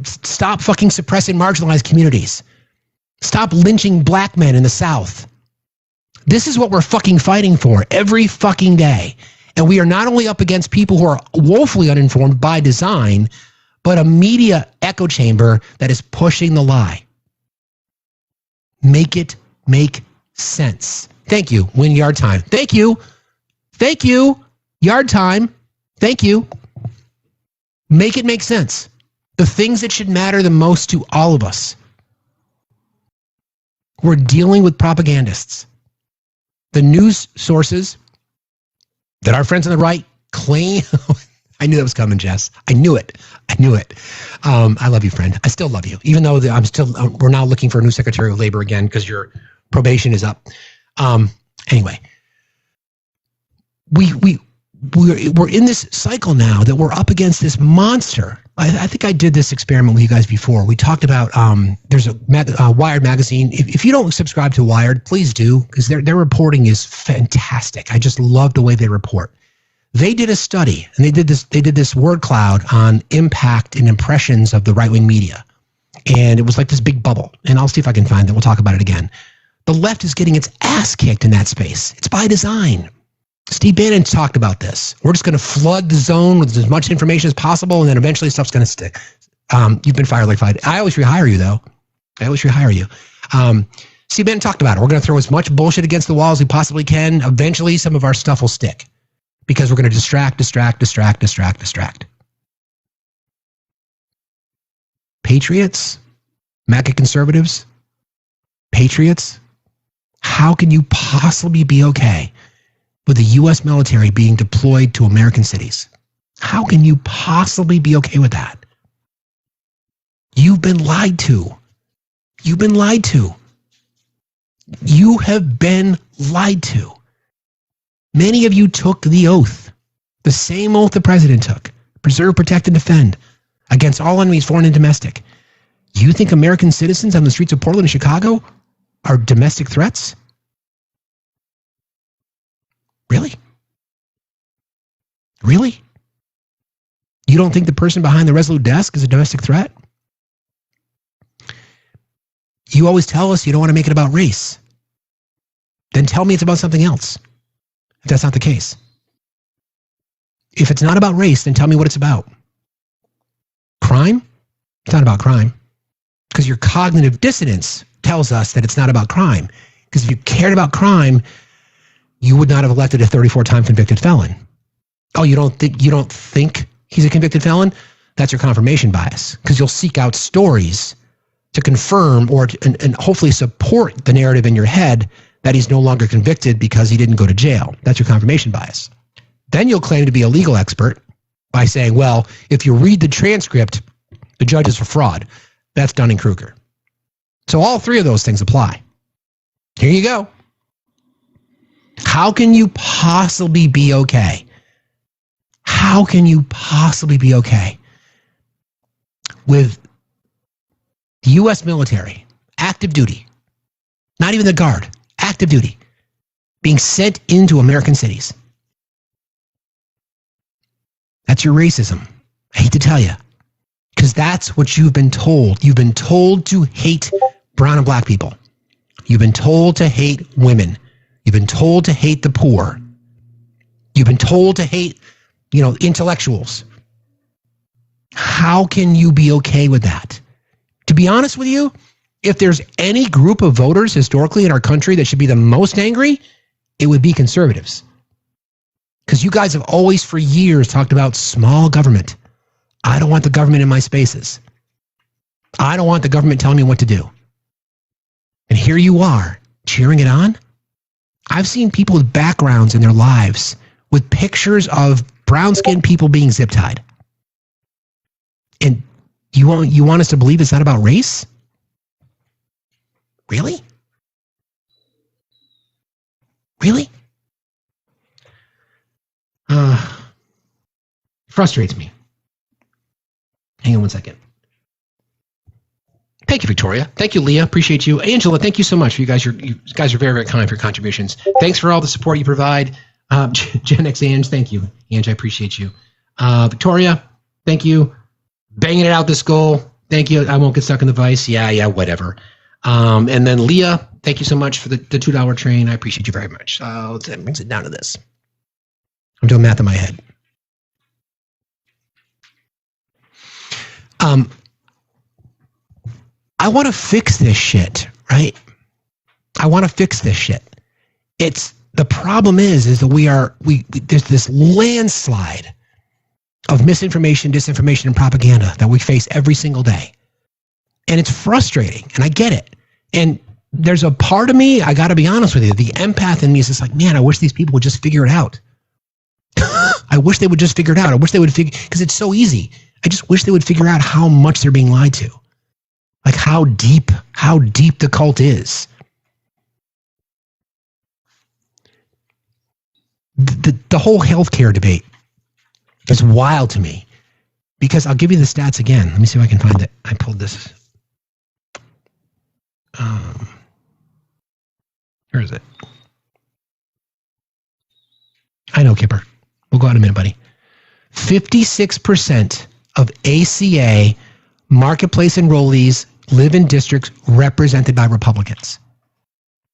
Stop fucking suppressing marginalized communities. Stop lynching black men in the South. This is what we're fucking fighting for every fucking day. And we are not only up against people who are woefully uninformed by design, but a media echo chamber that is pushing the lie. Make it make sense. Thank you. Win yard time. Thank you. Thank you. Yard time. Thank you. Make it make sense. The things that should matter the most to all of us. We're dealing with propagandists. The news sources that our friends on the right claim. I knew that was coming, Jess. I knew it. I love you, friend. I still love you, even though we're now looking for a new Secretary of Labor again because your probation is up. Anyway, we're in this cycle now that we're up against this monster. I think I did this experiment with you guys before. We talked about there's a Wired magazine. If you don't subscribe to Wired, please do, because their reporting is fantastic. I just love the way they report. They did a study, and they did this word cloud on impact and impressions of the right-wing media. And it was like this big bubble. And I'll see if I can find it. We'll talk about it again. The left is getting its ass kicked in that space. It's by design. Steve Bannon talked about this. We're just going to flood the zone with as much information as possible, and then eventually stuff's going to stick. You've been fired like 5 days. I always rehire you, though. Steve Bannon talked about it. We're going to throw as much bullshit against the wall as we possibly can. Eventually, some of our stuff will stick because we're going to distract. patriots, MAGA conservatives, patriots, how can you possibly be okay with the U.S. military being deployed to American cities? How can you possibly be okay with that? You've been lied to. You've been lied to. You have been lied to. Many of you took the oath, the same oath the president took, preserve, protect, and defend against all enemies, foreign and domestic. You think American citizens on the streets of Portland and Chicago are domestic threats? Really? Really? You don't think the person behind the Resolute desk is a domestic threat? You always tell us you don't want to make it about race. Then tell me it's about something else, if that's not the case. If it's not about race, then tell me what it's about. Crime? It's not about crime. Because your cognitive dissonance tells us that it's not about crime. Because if you cared about crime, you would not have elected a 34-time convicted felon. Oh, you don't think he's a convicted felon? That's your confirmation bias. Because you'll seek out stories to confirm and hopefully support the narrative in your head that he's no longer convicted because he didn't go to jail. That's your confirmation bias. Then you'll claim to be a legal expert by saying, well, if you read the transcript, the judge is a fraud. That's Dunning-Kruger. So all three of those things apply. Here you go. How can you possibly be okay? How can you possibly be okay with the U.S. military, active duty, not even the Guard, active duty, being sent into American cities? That's your racism. I hate to tell you, because that's what you've been told. You've been told to hate brown and black people. You've been told to hate women. You've been told to hate the poor. You've been told to hate, intellectuals. How can you be okay with that? To be honest with you, if there's any group of voters historically in our country that should be the most angry, it would be conservatives. Because you guys have always for years talked about small government. I don't want the government in my spaces. I don't want the government telling me what to do. And here you are, cheering it on. I've seen people with backgrounds in their lives with pictures of brown-skinned people being zip-tied. And you want us to believe it's not about race? Really? Really? Frustrates me. Hang on one second. Thank you, Victoria. Thank you, Leah. Appreciate you. Angela, thank you so much. You guys are very, very kind for your contributions. Thanks for all the support you provide. Gen X Ange, thank you. Ange, I appreciate you. Victoria, thank you. Banging it out this goal. Thank you. I won't get stuck in the vice. Yeah, whatever. And then Leah, thank you so much for the $2 train. I appreciate you very much. That brings it down to this. I'm doing math in my head. I want to fix this shit, right? I want to fix this shit. The problem is that there's this landslide of misinformation, disinformation, and propaganda that we face every single day. And it's frustrating, and I get it. And there's a part of me, I got to be honest with you, the empath in me is just like, man, I wish these people would just figure it out. I wish they would just figure it out. I wish they would because it's so easy. I just wish they would figure out how much they're being lied to. Like how deep the cult is. The whole healthcare debate is wild to me because I'll give you the stats again. Let me see if I can find it. I pulled this. Where is it? I know, Kipper. We'll go out in a minute, buddy. 56% of ACA marketplace enrollees live in districts represented by Republicans.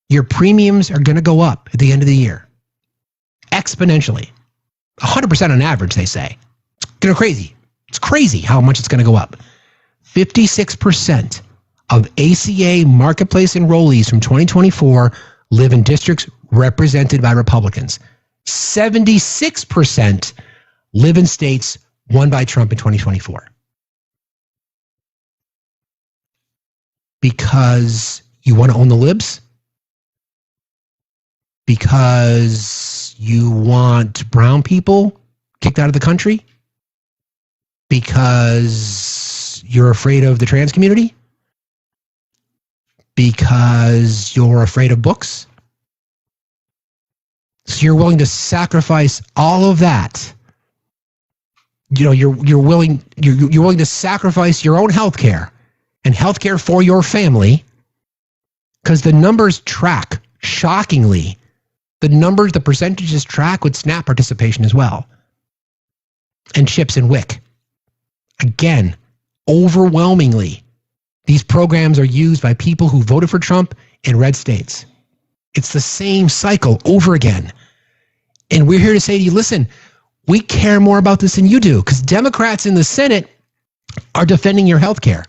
Your premiums are going to go up at the end of the year. Exponentially. 100% on average, they say. It's crazy. It's crazy how much it's going to go up. 56% of ACA marketplace enrollees from 2024 live in districts represented by Republicans. 76% live in states won by Trump in 2024. Because you want to own the libs? Because you want brown people kicked out of the country? Because you're afraid of the trans community? Because you're afraid of books? So you're willing to sacrifice all of that. You know, you're willing to sacrifice your own health care and health care for your family, because the numbers track, shockingly, the percentages track with SNAP participation as well. And CHIPS and WIC. Again, overwhelmingly, these programs are used by people who voted for Trump in red states. It's the same cycle over again. And we're here to say to you, listen, we care more about this than you do, because Democrats in the Senate are defending your health care.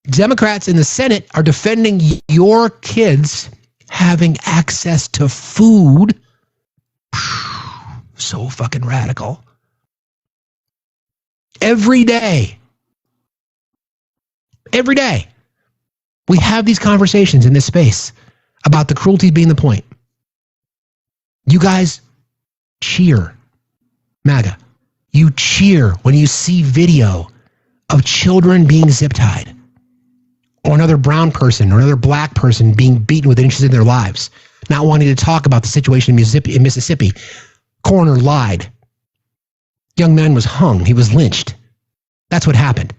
Democrats in the Senate are defending your kids having access to food. So fucking radical. Every day, we have these conversations in this space about the cruelty being the point. You guys cheer, MAGA. You cheer when you see video of children being zip-tied, or another brown person or another black person being beaten within inches of their lives, not wanting to talk about the situation in Mississippi. Coroner lied. Young man was hung. He was lynched. That's what happened.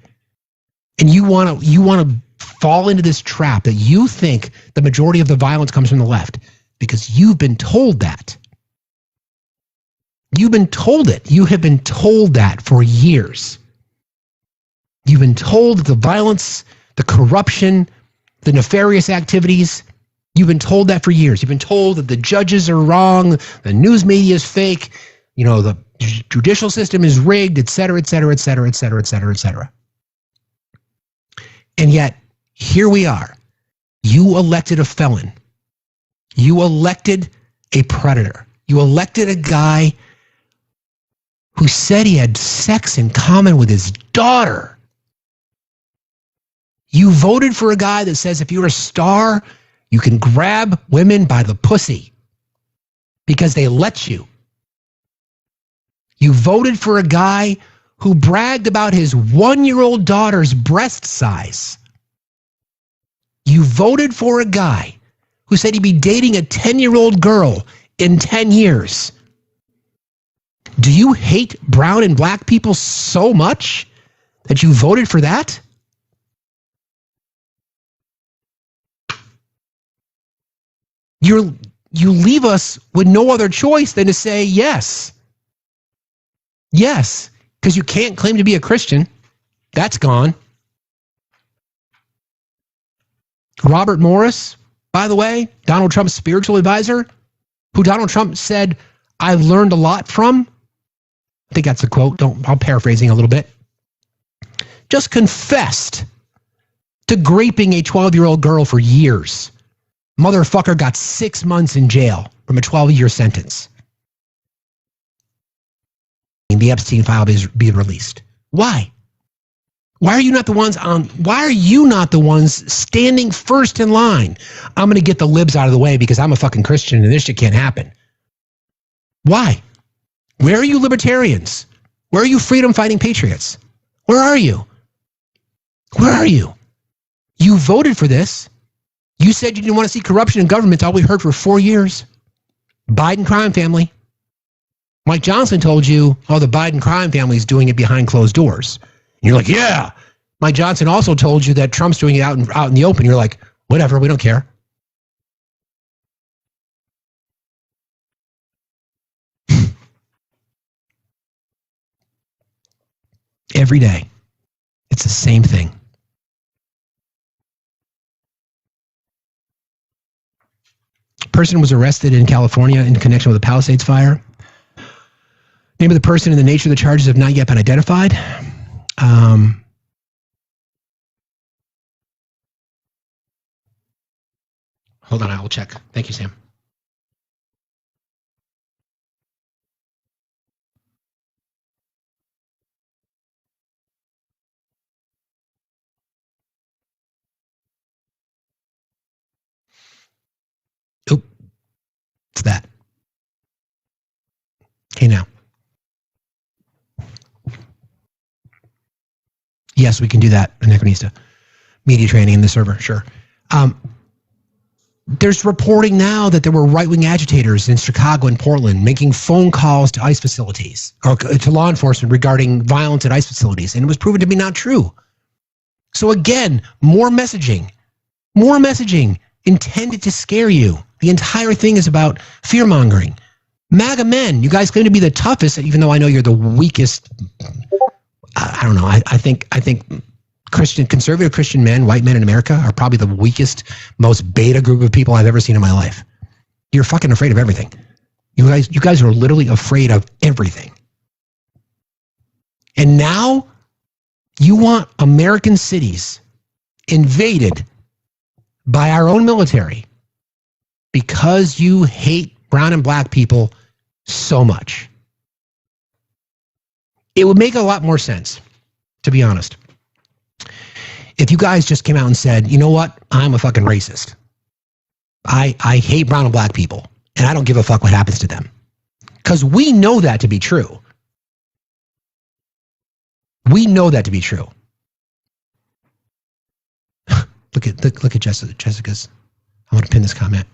And you want to fall into this trap that you think the majority of the violence comes from the left, because you've been told that. You've been told it. You have been told that for years. You've been told that the violence, the corruption, the nefarious activities, you've been told that for years. You've been told that the judges are wrong, the news media is fake, you know, the judicial system is rigged, et cetera, et cetera, et cetera, et cetera, et cetera, et cetera. And yet, here we are. You elected a felon. You elected a predator. You elected a guy who said he had sex in common with his daughter. You voted for a guy that says if you're a star, you can grab women by the pussy because they let you. You voted for a guy who bragged about his 1-year-old daughter's breast size. You voted for a guy who said he'd be dating a 10-year-old girl in 10 years. Do you hate brown and black people so much that you voted for that? You leave us with no other choice than to say yes. Yes, because you can't claim to be a Christian. That's gone. Robert Morris, by the way, Donald Trump's spiritual advisor, who Donald Trump said, I've learned a lot from. I think that's a quote. I'm paraphrasing a little bit. Just confessed to raping a 12-year-old girl for years. Motherfucker got 6 months in jail from a 12-year sentence. The Epstein file be released. Why? Why are you not the ones standing first in line? I'm going to get the libs out of the way because I'm a fucking Christian and this shit can't happen. Why? Where are you libertarians? Where are you freedom fighting patriots? Where are you? Where are you? You voted for this. You said you didn't want to see corruption in government. It's all we heard for 4 years. Biden crime family. Mike Johnson told you, oh, the Biden crime family is doing it behind closed doors. And you're like, yeah. Mike Johnson also told you that Trump's doing it out in the open. You're like, whatever, we don't care. Every day, it's the same thing. A person was arrested in California in connection with the Palisades fire. Name of the person and the nature of the charges have not yet been identified. Hold on, I will check. Thank you, Sam. Okay, now. Yes, we can do that, Anachronista. Media training in the server, sure. There's reporting now that there were right-wing agitators in Chicago and Portland making phone calls to ICE facilities or to law enforcement regarding violence at ICE facilities, and it was proven to be not true. So again, more messaging intended to scare you. The entire thing is about fear-mongering. MAGA men, you guys claim to be the toughest, even though I know you're the weakest. I don't know. I think conservative Christian men, white men in America, are probably the weakest, most beta group of people I've ever seen in my life. You're fucking afraid of everything. You guys are literally afraid of everything. And now you want American cities invaded by our own military because you hate brown and black people so much. It would make a lot more sense, to be honest, if you guys just came out and said, you know what, I'm a fucking racist. I hate brown and black people, and I don't give a fuck what happens to them. Because we know that to be true. We know that to be true. Look at Jessica's. I want to pin this comment.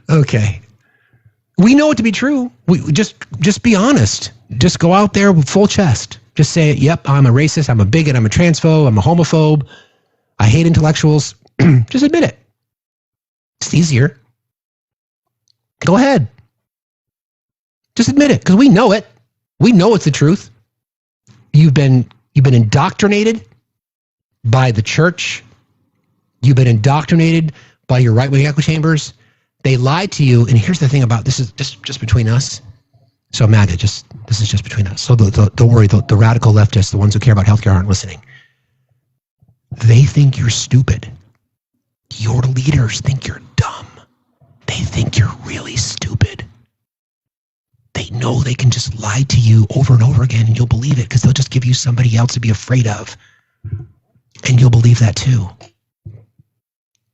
Okay. We know it to be true. We just be honest. Just go out there with full chest. Just say, yep, I'm a racist, I'm a bigot, I'm a transphobe, I'm a homophobe, I hate intellectuals. Just admit it. It's easier. Go ahead. Just admit it, because we know it. We know it's the truth. You've been indoctrinated by the church. You've been indoctrinated by your right-wing echo chambers. They lied to you, and here's the thing about this is just between us. So MAGA, this is just between us. So don't worry, the radical leftists, the ones who care about healthcare, aren't listening. They think you're stupid. Your leaders think you're dumb. They think you're really stupid. They know they can just lie to you over and over again, and you'll believe it because they'll just give you somebody else to be afraid of, and you'll believe that too.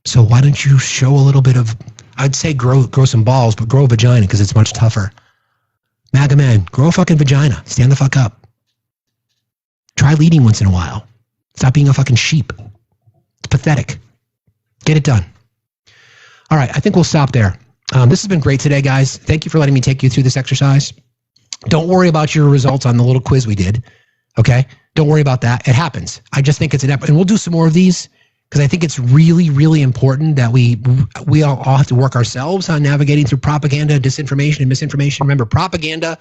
So why don't you show a little bit of, I'd say grow some balls, but grow a vagina because it's much tougher. MAGA man, grow a fucking vagina. Stand the fuck up. Try leading once in a while. Stop being a fucking sheep. It's pathetic. Get it done. All right, I think we'll stop there. This has been great today, guys. Thank you for letting me take you through this exercise. Don't worry about your results on the little quiz we did, okay? Don't worry about that. It happens. I just think it's an effort, and we'll do some more of these because I think it's really, really important that we all have to work ourselves on navigating through propaganda, disinformation, and misinformation. Remember, propaganda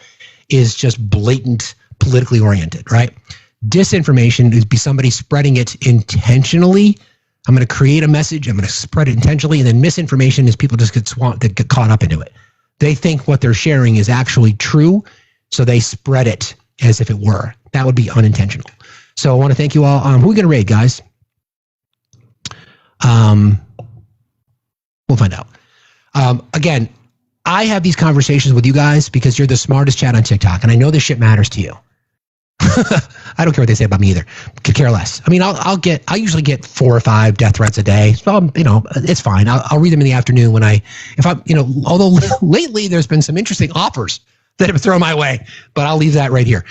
is just blatant, politically oriented, right? Disinformation is be somebody spreading it intentionally. I'm going to create a message. I'm going to spread it intentionally. And then misinformation is people just get caught up into it. They think what they're sharing is actually true, so they spread it as if it were. That would be unintentional. So I want to thank you all. Who are we going to raid, guys? We'll find out. Again, I have these conversations with you guys because you're the smartest chat on TikTok, and I know this shit matters to you. I don't care what they say about me either. Could care less. I mean, I usually get 4 or 5 death threats a day. So, it's fine. I'll read them in the afternoon although lately there's been some interesting offers that have been thrown my way, but I'll leave that right here.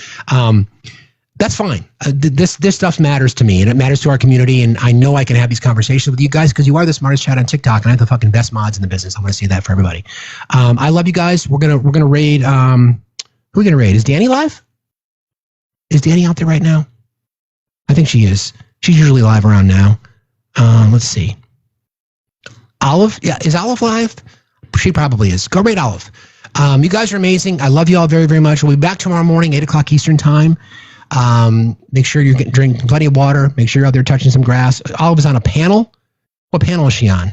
That's fine. This stuff matters to me, and it matters to our community, and I know I can have these conversations with you guys because you are the smartest chat on TikTok, and I have the fucking best mods in the business. I want to say that for everybody. I love you guys. We're gonna raid. Who are we gonna raid? Is Danny live? Is Danny out there right now? I think she is. She's usually live around now. Let's see. Olive? Yeah, is Olive live? She probably is. Go raid Olive. You guys are amazing. I love you all very, very much. We'll be back tomorrow morning, 8 o'clock Eastern time. Make sure you're drinking plenty of water. Make sure you're out there touching some grass. Olive is on a panel. What panel is she on?